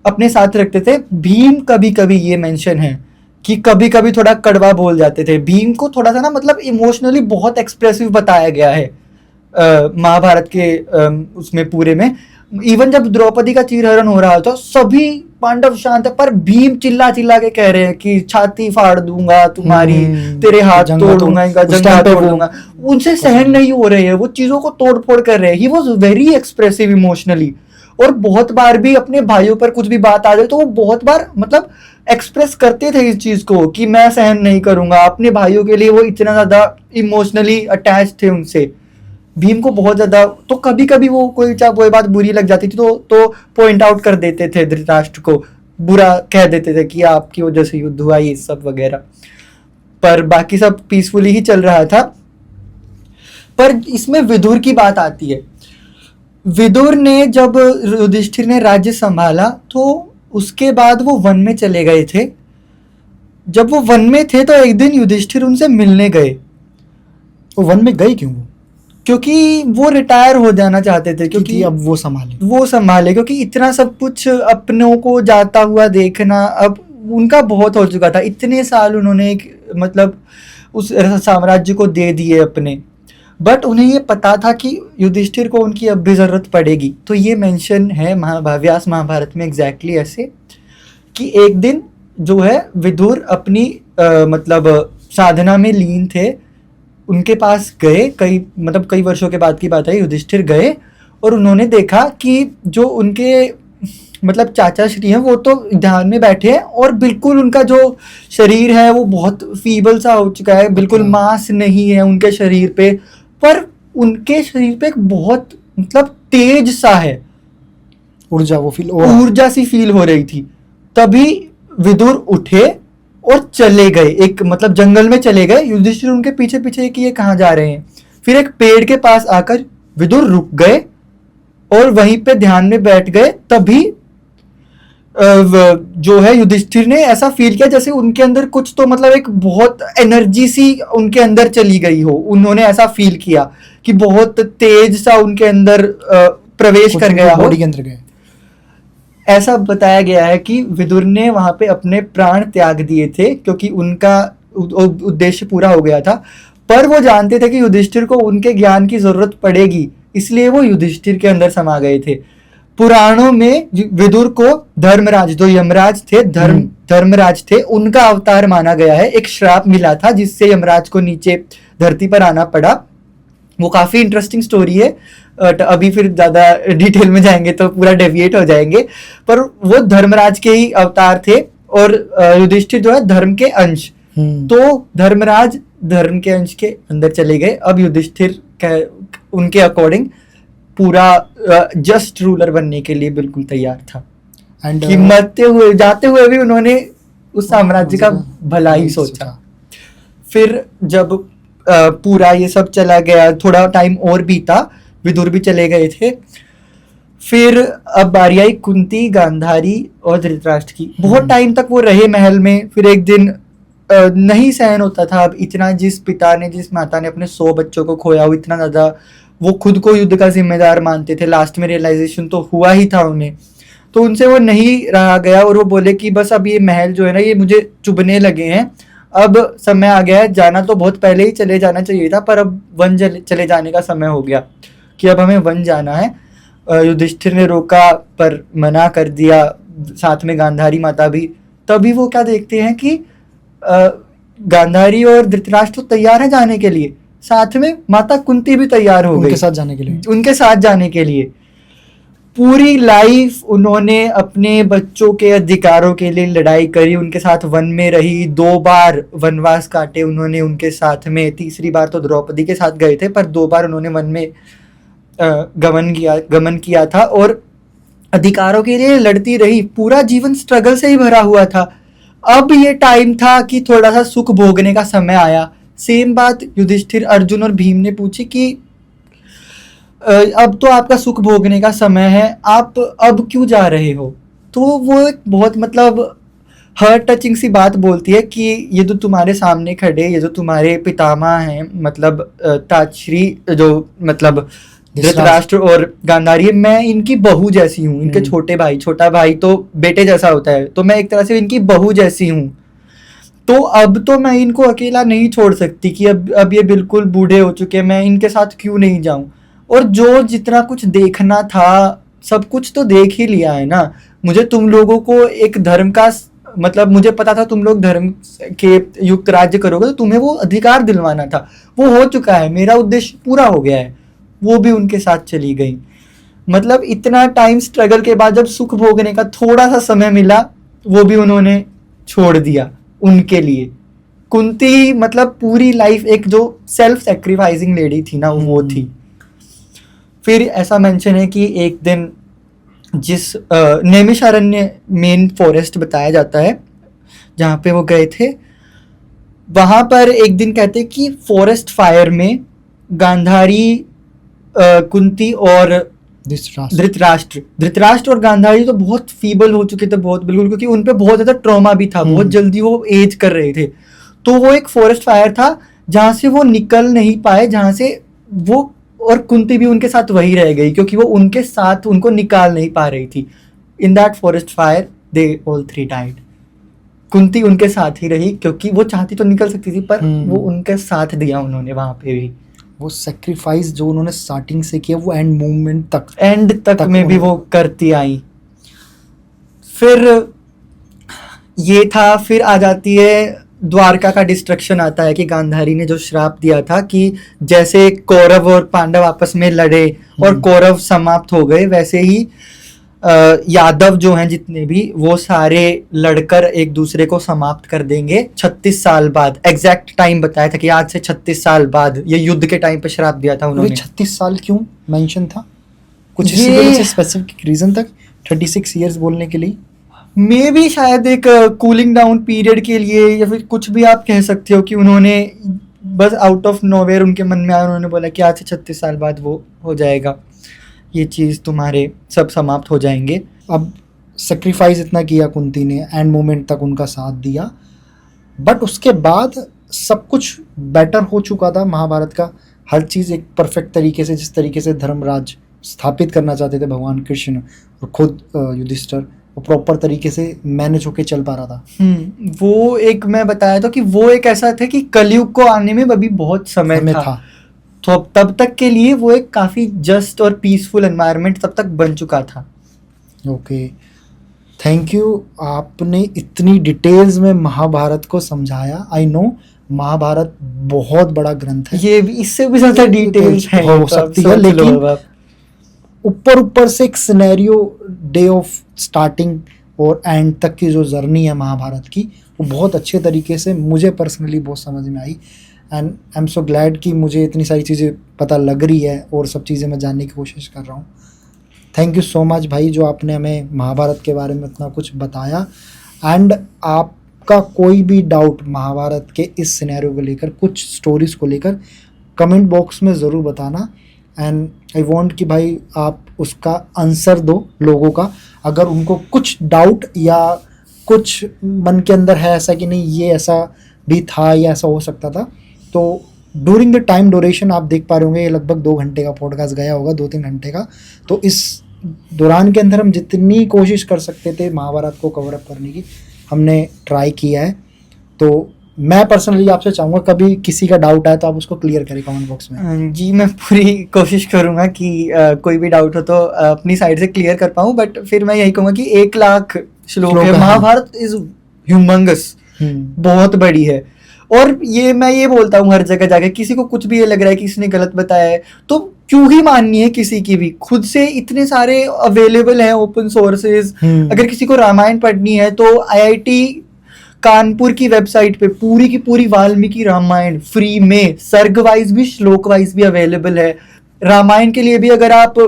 [SPEAKER 2] अपने साथ रखते थे। भीम कभी कभी ये मेंशन है कि कभी कभी थोड़ा कड़वा बोल जाते थे। भीम को थोड़ा सा ना मतलब इमोशनली बहुत एक्सप्रेसिव बताया गया है महाभारत के उसमें पूरे में। इवन जब द्रौपदी का चीरहरण हो रहा था सभी पांडव शांत है, पर भीम चिल्ला चिल्ला के कह रहे हैं कि छाती फाड़ दूंगा तुम्हारी, तेरे हाथ तोड़ूंगा, इनका जंगा तोड़ दूंगा। उनसे सहन नहीं हो रहे हैं, वो चीजों को तोड़ फोड़ कर रहे हैं। He was very expressive emotionally. और बहुत बार भी अपने भाइयों पर कुछ भी बात आ जाए तो वो बहुत बार मतलब एक्सप्रेस करते थे इस चीज को कि मैं सहन नहीं करूंगा। अपने भाइयों के लिए वो इतना ज्यादा इमोशनली अटैच थे उनसे। भीम को बहुत ज्यादा, तो कभी कभी वो कोई बात बुरी लग जाती थी तो पॉइंट आउट कर देते थे धृतराष्ट्र को, बुरा कह देते थे कि आपकी वजह से युद्ध हुआ ये सब वगैरह। पर बाकी सब पीसफुली ही चल रहा था। पर इसमें विदुर की बात आती है। विदुर ने जब युधिष्ठिर ने राज्य संभाला तो उसके बाद वो वन में चले गए थे। जब वो वन में थे तो एक दिन युधिष्ठिर उनसे मिलने गए।
[SPEAKER 1] वो वन में गए क्यों?
[SPEAKER 2] क्योंकि वो रिटायर हो जाना चाहते थे, क्योंकि
[SPEAKER 1] अब वो संभाले,
[SPEAKER 2] क्योंकि इतना सब कुछ अपनों को जाता हुआ देखना अब उनका बहुत हो चुका था। इतने साल उन्होंने मतलब उस साम्राज्य को दे दिए अपने। बट उन्हें ये पता था कि युधिष्ठिर को उनकी अब भी जरूरत पड़ेगी। तो ये मेंशन है व्यास महाभारत में एग्जैक्टली ऐसे कि एक दिन जो है विदुर अपनी मतलब साधना में लीन थे, उनके पास गए। कई वर्षों के बाद की बात है। युधिष्ठिर गए और उन्होंने देखा कि जो उनके मतलब चाचा श्री हैं वो तो ध्यान में बैठे हैं और बिल्कुल उनका जो शरीर है वो बहुत फीबल सा हो चुका है, बिल्कुल मांस नहीं है उनके शरीर पे। पर उनके शरीर पे एक बहुत मतलब तेज सा है, ऊर्जा सी फील हो रही थी। तभी विदुर उठे और चले गए, एक मतलब जंगल में चले गए। युधिष्ठिर उनके पीछे पीछे कि ये कहाँ जा रहे हैं। फिर एक पेड़ के पास आकर विदुर रुक गए और वहीं पे ध्यान में बैठ गए। तभी जो है युधिष्ठिर ने ऐसा फील किया जैसे उनके अंदर कुछ तो मतलब एक बहुत एनर्जी सी उनके अंदर चली गई हो। उन्होंने ऐसा फील किया कि बहुत तेज सा उनके अंदर प्रवेश कर गया हो,
[SPEAKER 1] बॉडी के अंदर गए।
[SPEAKER 2] ऐसा बताया गया है कि विदुर ने वहां पे अपने प्राण त्याग दिए थे क्योंकि उनका उद्देश्य पूरा हो गया था। पर वो जानते थे कि युधिष्ठिर को उनके ज्ञान की जरूरत पड़ेगी, इसलिए वो युधिष्ठिर के अंदर समा गए थे। पुराणों में विदुर को धर्मराज, जो यमराज थे, धर्मराज थे, उनका अवतार माना गया है। एक श्राप मिला था जिससे यमराज को नीचे धरती पर आना पड़ा। वो काफी इंटरेस्टिंग स्टोरी है। अभी फिर ज्यादा डिटेल में जाएंगे तो पूरा डेविएट हो जाएंगे। पर वो धर्मराज के ही अवतार थे और युधिष्ठिर जो है धर्म के अंश। तो धर्मराज धर्म के अंश के अंदर चले गए। अब युधिष्ठिर उनके अकॉर्डिंग पूरा जस्ट रूलर बनने के लिए बिल्कुल तैयार था।
[SPEAKER 1] एंड
[SPEAKER 2] जाते हुए भी उन्होंने उस साम्राज्य का भला ही सोचा। फिर जब पूरा ये सब चला गया, थोड़ा टाइम और बीता, विदुर भी चले गए थे। फिर अब बारी आई कुंती, गांधारी और धृतराष्ट्र की। बहुत टाइम तक वो रहे महल में। फिर एक दिन नहीं सहन होता था अब इतना, जिस पिता ने जिस माता ने अपने 100 बच्चों को खोया हो, इतना ज्यादा वो खुद को युद्ध का जिम्मेदार मानते थे। लास्ट में रियलाइजेशन तो हुआ ही था उन्हें। तो उनसे वो नहीं रहा गया और वो बोले कि बस अब ये महल जो है ना ये मुझे चुभने लगे हैं, अब समय आ गया है। जाना तो बहुत पहले ही चले जाना चाहिए था, पर अब वन चले जाने का समय हो गया कि अब हमें वन जाना है। युधिष्ठिर ने रोका पर मना कर दिया, साथ में गांधारी माता भी। तभी वो क्या देखते हैं कि गांधारी और धृतराष्ट्र तैयार है जाने के लिए, साथ में माता कुंती भी तैयार हो गई
[SPEAKER 1] उनके साथ जाने के लिए।
[SPEAKER 2] उनके साथ जाने के लिए। पूरी लाइफ उन्होंने अपने बच्चों के अधिकारों के लिए लड़ाई करी, उनके साथ वन में रही, 2 बार वनवास काटे उन्होंने उनके साथ में। तीसरी बार तो द्रौपदी के साथ गए थे, पर 2 बार उन्होंने वन में गमन किया था और अधिकारों के लिए लड़ती रही। पूरा जीवन स्ट्रगल से ही भरा हुआ था। अब ये टाइम था कि थोड़ा सा सुख भोगने का समय आया। सेम बात युधिष्ठिर, अर्जुन और भीम ने पूछी कि अब तो आपका सुख भोगने का समय है, आप अब क्यों जा रहे हो? तो वो एक बहुत मतलब हर्ट टचिंग सी बात बोलती है कि ये जो तुम्हारे सामने खड़े, ये जो तुम्हारे पितामह हैं, मतलब ताश्री जो मतलब धृतराष्ट्र और गांधारी, मैं इनकी बहू जैसी हूँ, इनके छोटे भाई, छोटा भाई तो बेटे जैसा होता है, तो मैं एक तरह से इनकी बहू जैसी हूँ। तो अब तो मैं इनको अकेला नहीं छोड़ सकती कि अब ये बिल्कुल बूढ़े हो चुके हैं, मैं इनके साथ क्यों नहीं जाऊं। और जो जितना कुछ देखना था सब कुछ तो देख ही लिया है ना। मुझे तुम लोगों को एक धर्म का मतलब मुझे पता था तुम लोग धर्म के युक्त राज्य करोगे, तो तुम्हें वो अधिकार दिलवाना था, वो हो चुका है, मेरा उद्देश्य पूरा हो गया है। वो भी उनके साथ चली गई। मतलब इतना टाइम स्ट्रगल के बाद जब सुख भोगने का थोड़ा सा समय मिला, वो भी उन्होंने छोड़ दिया उनके लिए। कुंती मतलब पूरी लाइफ एक जो सेल्फ सेक्रीफाइसिंग लेडी थी ना, वो थी। फिर ऐसा मेंशन है कि एक दिन जिस नैमिषारण्य मेन फॉरेस्ट बताया जाता है जहाँ पे वो गए थे, वहां पर एक दिन कहते हैं कि फॉरेस्ट फायर में गांधारी, कुंती और धृतराष्ट्र और गांधारी तो बहुत फीबल हो चुके थे, बहुत बिल्कुल, क्योंकि उन पे बहुत ज्यादा ट्रॉमा भी था, बहुत जल्दी वो एज कर रहे थे। तो वो एक फॉरेस्ट फायर था जहां से वो निकल नहीं पाए, जहां से वो, और कुंती भी उनके साथ वही रह गई क्योंकि वो उनके साथ उनको निकाल नहीं पा रही थी। In that forest fire they all 3 died. Kunti उनके साथ ही रही क्योंकि वो चाहती तो निकल सकती थी, पर वो उनके साथ दिया उन्होंने वहां पे भी।
[SPEAKER 1] वो सेक्रीफाइस जो उन्होंने स्टार्टिंग से किया, वो एंड मूवमेंट
[SPEAKER 2] तक में भी वो करती आई। फिर ये था, फिर आ जाती है द्वारका का डिस्ट्रक्शन आता है कि गांधारी ने जो श्राप दिया था कि जैसे कौरव और पांडव आपस में लड़े और कौरव समाप्त हो गए, वैसे ही यादव जो हैं जितने भी, वो सारे लड़कर एक दूसरे को समाप्त कर देंगे 36 साल बाद। एग्जैक्ट टाइम बताया था कि आज से 36 साल बाद, ये युद्ध के टाइम पे श्राप दिया था उन्होंने।
[SPEAKER 1] 36 साल क्यों मेंशन था? कुछ इसी स्पेसिफिक रीजन तक 36 इयर्स बोलने के लिए?
[SPEAKER 2] मे भी शायद एक कूलिंग डाउन पीरियड के लिए, या फिर कुछ भी आप कह सकते हो कि उन्होंने बस आउट ऑफ नोवेयर उनके मन में आया, उन्होंने बोला कि आज से 36 साल बाद वो हो जाएगा, ये चीज़ तुम्हारे सब समाप्त हो जाएंगे।
[SPEAKER 1] अब सेक्रीफाइस इतना किया कुंती ने, एंड मोमेंट तक उनका साथ दिया, बट उसके बाद सब कुछ बेटर हो चुका था महाभारत का। हर चीज़ एक परफेक्ट तरीके से, जिस तरीके से धर्मराज स्थापित करना चाहते थे भगवान कृष्ण और खुद युधिष्ठिर, वो प्रॉपर तरीके से मैनेज होके चल पा रहा था।
[SPEAKER 2] वो एक मैं बताया था कि वो एक ऐसा था कि कलयुग को आने में अभी बहुत समय था। तो तब तक के लिए वो एक काफ़ी जस्ट और पीसफुल एनवायरनमेंट तब तक बन चुका था।
[SPEAKER 1] ओके, थैंक यू, आपने इतनी डिटेल्स में महाभारत को समझाया। आई नो महाभारत बहुत बड़ा ग्रंथ है,
[SPEAKER 2] ये भी इससे भी ज़्यादा डिटेल्स है
[SPEAKER 1] हो सकती है, लेकिन ऊपर से एक सिनेरियो, डे ऑफ स्टार्टिंग और एंड तक की जो जर्नी है महाभारत की, वो बहुत अच्छे तरीके से मुझे पर्सनली बहुत समझ में आई। And I am so glad कि मुझे इतनी सारी चीज़ें पता लग रही है और सब चीज़ें मैं जानने की कोशिश कर रहा हूँ। थैंक यू सो मच भाई, जो आपने हमें महाभारत के बारे में इतना कुछ बताया। एंड आपका कोई भी डाउट महाभारत के इस सिनेरियो को लेकर, कुछ स्टोरीज़ को लेकर, कमेंट बॉक्स में ज़रूर बताना। एंड आई वांट कि भाई आप उसका आंसर दो लोगों का, अगर उनको कुछ डाउट या कुछ मन के अंदर है ऐसा कि नहीं ये ऐसा भी था या ऐसा हो सकता था, तो ड्यूरिंग द टाइम ड्यूरेशन आप देख पा रहे होंगे, ये लगभग 2 घंटे का पॉडकास्ट गया होगा, 2-3 घंटे का। तो इस दौरान के अंदर हम जितनी कोशिश कर सकते थे महाभारत को कवर अप करने की, हमने ट्राई किया है। तो मैं पर्सनली आपसे चाहूँगा कभी किसी का डाउट आए तो आप उसको क्लियर करें कमेंट बॉक्स में।
[SPEAKER 2] जी, मैं पूरी कोशिश करूँगा कि कोई भी डाउट हो तो अपनी साइड से क्लियर कर पाऊँ, बट फिर मैं यही कहूँगा कि 1 लाख श्लोक है, महाभारत इज ह्यूमंगस, बहुत बड़ी है। और ये मैं ये बोलता हूँ हर जगह जाके, किसी को कुछ भी ये लग रहा है कि इसने गलत बताया है तो क्यों ही माननी है किसी की भी, खुद से इतने सारे अवेलेबल हैं ओपन सोर्सेज। अगर किसी को रामायण पढ़नी है तो आईआईटी कानपुर की वेबसाइट पे पूरी की पूरी वाल्मीकि रामायण फ्री में सर्ग वाइज भी श्लोक वाइज भी अवेलेबल है। रामायण के लिए भी अगर आप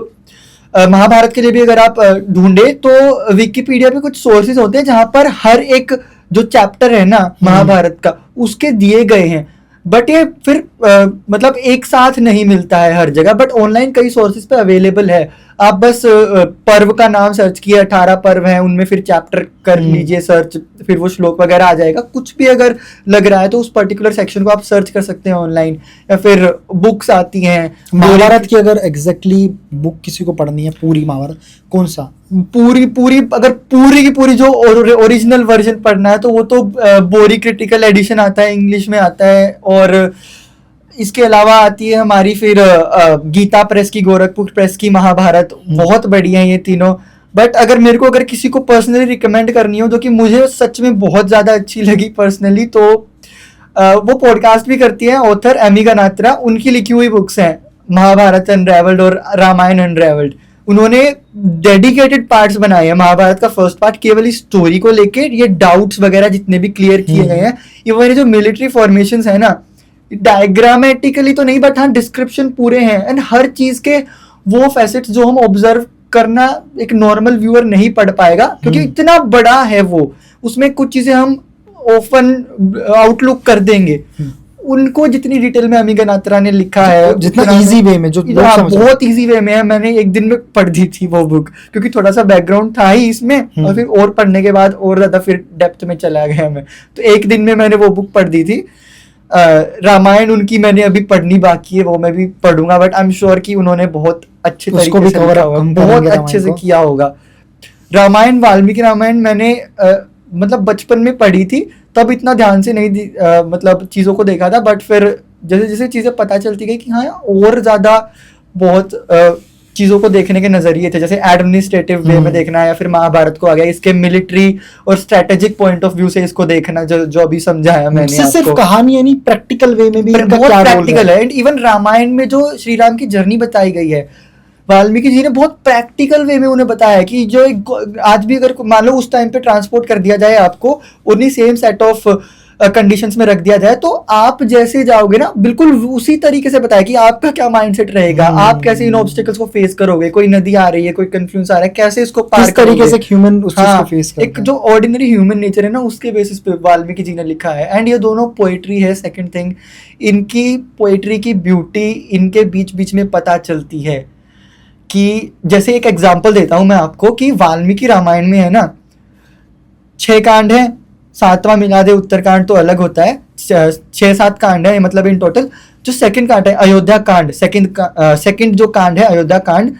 [SPEAKER 2] महाभारत के लिए भी अगर आप ढूंढे तो विकिपीडिया पे कुछ सोर्सेज होते हैं जहां पर हर एक जो चैप्टर है ना महाभारत का उसके दिए गए हैं, बट ये फिर मतलब एक साथ नहीं मिलता है हर जगह, बट ऑनलाइन कई सोर्सेज पे अवेलेबल है। आप बस पर्व का नाम सर्च किया, 18 पर्व हैं उनमें फिर चैप्टर कर लीजिए सर्च, फिर वो श्लोक वगैरह आ जाएगा। कुछ भी अगर लग रहा है तो उस पर्टिकुलर सेक्शन को आप सर्च कर सकते हैं ऑनलाइन, या फिर बुक्स आती हैं
[SPEAKER 1] महाभारत की। अगर एग्जैक्टली बुक किसी को पढ़नी है पूरी महाभारत, कौन सा
[SPEAKER 2] पूरी अगर पूरी की पूरी जो ओरिजिनल वर्जन पढ़ना है तो वो तो बोरी क्रिटिकल एडिशन आता है, इंग्लिश में आता है। और इसके अलावा आती है हमारी फिर गीता प्रेस की, गोरखपुर प्रेस की महाभारत, बहुत बढ़िया है ये तीनों। बट अगर किसी को पर्सनली रिकमेंड करनी हो जो कि मुझे सच में बहुत ज़्यादा अच्छी लगी पर्सनली, तो वो पॉडकास्ट भी करती है ऑथर एमी गनात्रा, उनकी लिखी हुई बुक्स हैं महाभारत अनरेवल्ड और रामायण अनरेवल्ड। उन्होंने डेडिकेटेड पार्ट्स बनाए हैं। महाभारत का फर्स्ट पार्ट केवल इस स्टोरी को लेके, ये डाउट्स वगैरह जितने भी क्लियर किए गए हैं, इवन जो मिलिट्री फॉर्मेशंस है ना, डायग्रामेटिकली तो नहीं बट हाँ डिस्क्रिप्शन पूरे हैं, एंड हर चीज के वो फैसेट्स जो हम ऑब्जर्व करना एक नॉर्मल व्यूअर नहीं पढ़ पाएगा क्योंकि इतना बड़ा है वो, उसमें कुछ चीजें हम ओपन आउटलुक कर देंगे। उनको जितनी डिटेल में अमी गनात्रा ने लिखा है,
[SPEAKER 1] जितना इजी वे में, जो
[SPEAKER 2] बहुत इजी वे में है, मैंने एक दिन में पढ़ दी थी वो बुक क्योंकि थोड़ा सा बैकग्राउंड था ही इसमें, और फिर और पढ़ने के बाद और ज्यादा फिर डेप्थ में चला गया मैं, तो एक दिन में मैंने वो बुक पढ़ दी थी। रामायण उनकी मैंने अभी पढ़नी बाकी है, वो मैं भी पढ़ूंगा, बट आई एम श्योर कि उन्होंने बहुत अच्छे तरीके से लिखा होगा, बहुत अच्छे से किया होगा। रामायण, वाल्मीकि रामायण मैंने मतलब बचपन में पढ़ी थी, तब इतना ध्यान से नहीं मतलब चीज़ों को देखा था, बट फिर जैसे जैसे चीज़ें पता चलती गई कि हाँ और ज़्यादा बहुत चीज़ों को देखने के नजरिए थे, जैसे एडमिनिस्ट्रेटिव वे में देखना है, या फिर महाभारत को आ गया इसके मिलिट्री और स्ट्रेटेजिक पॉइंट ऑफ व्यू से इसको देखना, जो अभी समझाया मैंने आपको।
[SPEAKER 1] सिर्फ कहानी है नहीं, प्रैक्टिकल वे में भी
[SPEAKER 2] बहुत प्रैक्टिकल है। एंड इवन रामायण में जो श्री राम की जर्नी बताई गई है, वाल्मीकि जी ने बहुत प्रैक्टिकल वे में उन्हें बताया है कि जो आज भी अगर मान लो उस टाइम पे ट्रांसपोर्ट कर दिया जाए आपको, उन्हीं सेम सेट ऑफ कंडीशंस में रख दिया जाए, तो आप जैसे जाओगे ना बिल्कुल उसी तरीके से बताया कि आपका क्या माइंडसेट रहेगा, आप कैसे इन ऑब्स्टिकल्स को फेस करोगे, कोई नदी आ रही है, कोई कंफ्यूज आ रहा है, कैसे इसको पार
[SPEAKER 1] तरीके से ह्यूमन उस चीज को फेस करता है।
[SPEAKER 2] एक जो ऑर्डिनरी ह्यूमन नेचर है ना, उसके बेसिस पे वाल्मीकि जी ने लिखा है। एंड ये दोनों पोएट्री है। सेकंड थिंग, इनकी पोएट्री की ब्यूटी इनके बीच बीच में पता चलती है कि जैसे एक एग्जांपल देता हूं मैं आपको कि वाल्मीकि रामायण में है ना 6 कांड है, 7वां मिला दे उत्तरकांड तो अलग होता है, 6-7 कांड है मतलब इन टोटल। जो सेकंड कांड है अयोध्या कांड, सेकंड जो कांड है अयोध्या कांड,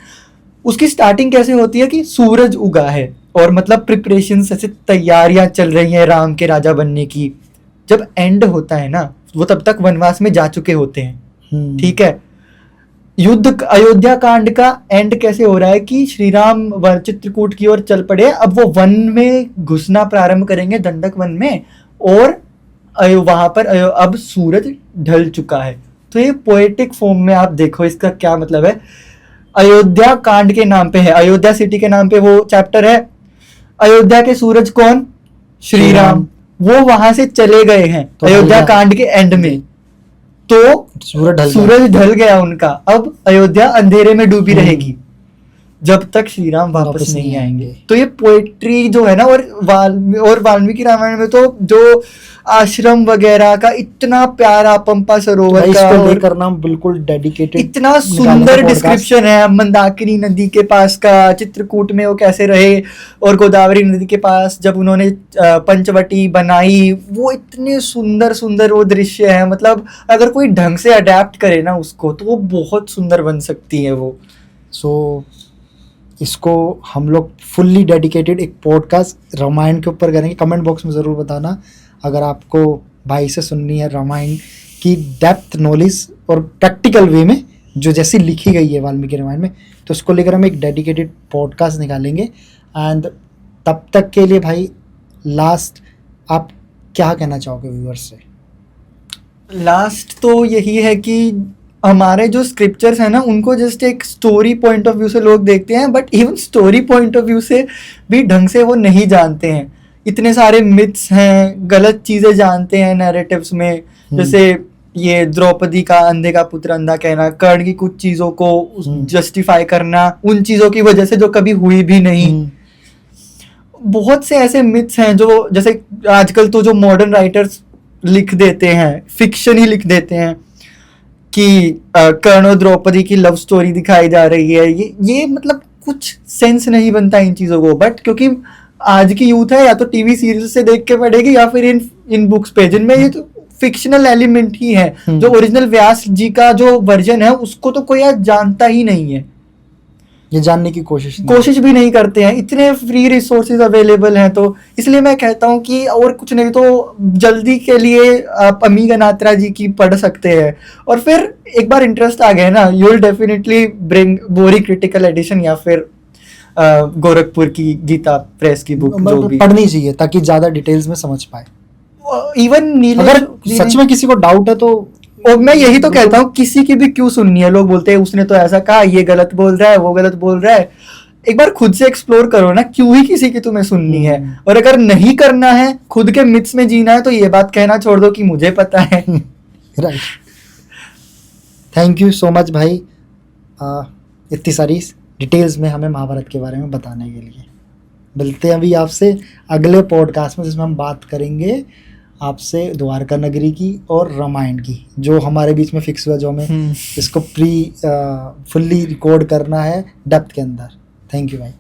[SPEAKER 2] उसकी स्टार्टिंग कैसे होती है कि सूरज उगा है और मतलब प्रिपरेशन ऐसे तैयारियां चल रही हैं राम के राजा बनने की। जब एंड होता है ना, वो तब तक वनवास में जा चुके होते हैं, ठीक है। युद्ध अयोध्या कांड का एंड कैसे हो रहा है कि श्री राम चित्रकूट की ओर चल पड़े, अब वो वन में घुसना प्रारंभ करेंगे, दंडक वन में, और वहां पर अब सूरज ढल चुका है। तो ये पोएटिक फॉर्म में आप देखो इसका क्या मतलब है। अयोध्या कांड के नाम पे है, अयोध्या सिटी के नाम पे वो चैप्टर है। अयोध्या के सूरज कौन? श्री राम। वो वहां से चले गए हैं तो अयोध्या कांड के एंड में, तो सूरज ढल गया उनका। अब अयोध्या अंधेरे में डूबी रहेगी जब तक श्री राम वापस नहीं आएंगे। तो ये पोएट्री जो है ना, और वाल्मीकि रामायण में तो जो आश्रम वगैरह का इतना प्यारा, पंपा सरोवर का
[SPEAKER 1] लेकर नाम बिल्कुल डेडिकेटेड,
[SPEAKER 2] इतना सुंदर डिस्क्रिप्शन है। मंदाकिनी नदी के पास का, चित्रकूट में वो कैसे रहे, और गोदावरी नदी के पास जब उन्होंने पंचवटी बनाई, वो इतने सुंदर सुंदर वो दृश्य है। मतलब अगर कोई ढंग से अडेप्ट करे ना उसको, तो वो बहुत सुंदर बन सकती है वो।
[SPEAKER 1] सो इसको हम लोग फुल्ली डेडिकेटेड एक पॉडकास्ट रामायण के ऊपर करेंगे। कमेंट बॉक्स में ज़रूर बताना अगर आपको भाई से सुननी है रामायण की डेप्थ नॉलेज और प्रैक्टिकल वे में जो जैसी लिखी गई है वाल्मीकि रामायण में, तो उसको लेकर हम एक डेडिकेटेड पॉडकास्ट निकालेंगे। एंड तब तक के लिए भाई लास्ट आप क्या कहना चाहोगे व्यूअर्स से?
[SPEAKER 2] लास्ट तो यही है कि हमारे जो स्क्रिप्चर्स है ना उनको जस्ट एक स्टोरी पॉइंट ऑफ व्यू से लोग देखते हैं, but even story point of view से भी ढंग से वो नहीं जानते हैं। इतने सारे मिथ्स हैं, गलत चीजें जानते हैं नैरेटिव्स में, जैसे ये द्रौपदी का अंधे का पुत्र अंधा कहना, कर्ण की कुछ चीजों को जस्टिफाई करना उन चीजों की वजह से जो कभी हुई भी नहीं। बहुत से ऐसे मिथ्स हैं जो जैसे आजकल तो जो मॉडर्न राइटर्स लिख देते हैं, फिक्शन ही लिख देते हैं कि कर्ण और द्रौपदी की लव स्टोरी दिखाई जा रही है। ये मतलब कुछ सेंस नहीं बनता इन चीजों को, बट क्योंकि आज की यूथ है या तो टीवी सीरियल से देख के पढ़ेगी या फिर इन बुक्स पे, जिनमें ये तो फिक्शनल एलिमेंट ही है। जो ओरिजिनल व्यास जी का जो वर्जन है उसको तो कोई आज जानता ही नहीं है,
[SPEAKER 1] ये जानने की
[SPEAKER 2] कोशिश भी नहीं करते हैं। इतने फ्री रिसोर्सेज अवेलेबल हैं, तो इसलिए मैं कहता हूँ कि और कुछ नहीं तो जल्दी के लिए आप अमी गनात्रा जी की पढ़ सकते हैं, और फिर एक बार इंटरेस्ट आ गया ना, यू विल डेफिनेटली ब्रिंग बोरी क्रिटिकल एडिशन या फिर गोरखपुर की गीता प्रेस की बुक जो भी
[SPEAKER 1] पढ़नी चाहिए ताकि ज्यादा डिटेल्स में समझ पाए।
[SPEAKER 2] इवन
[SPEAKER 1] अगर सच में किसी को डाउट है तो
[SPEAKER 2] और मैं यही तो कहता हूँ, किसी की भी क्यों सुननी है। लोग बोलते हैं उसने तो ऐसा कहा, ये गलत बोल रहा है, वो गलत बोल रहा है। एक बार खुद से एक्सप्लोर करो ना, क्यों ही किसी की तुम्हें सुननी है। और अगर नहीं करना है, खुद के मिथ्स में जीना है, तो ये बात कहना छोड़ दो कि मुझे पता है।
[SPEAKER 1] Right, thank you so much भाई इतनी सारी डिटेल्स में हमें महाभारत के बारे में बताने के लिए। मिलते हैं अभी आपसे अगले पॉडकास्ट में, जिसमें हम बात करेंगे आपसे द्वारका नगरी की और रामायण की, जो हमारे बीच में फिक्स हुआ, जो हमें इसको फुल्ली रिकॉर्ड करना है डेप्थ के अंदर। थैंक यू भाई।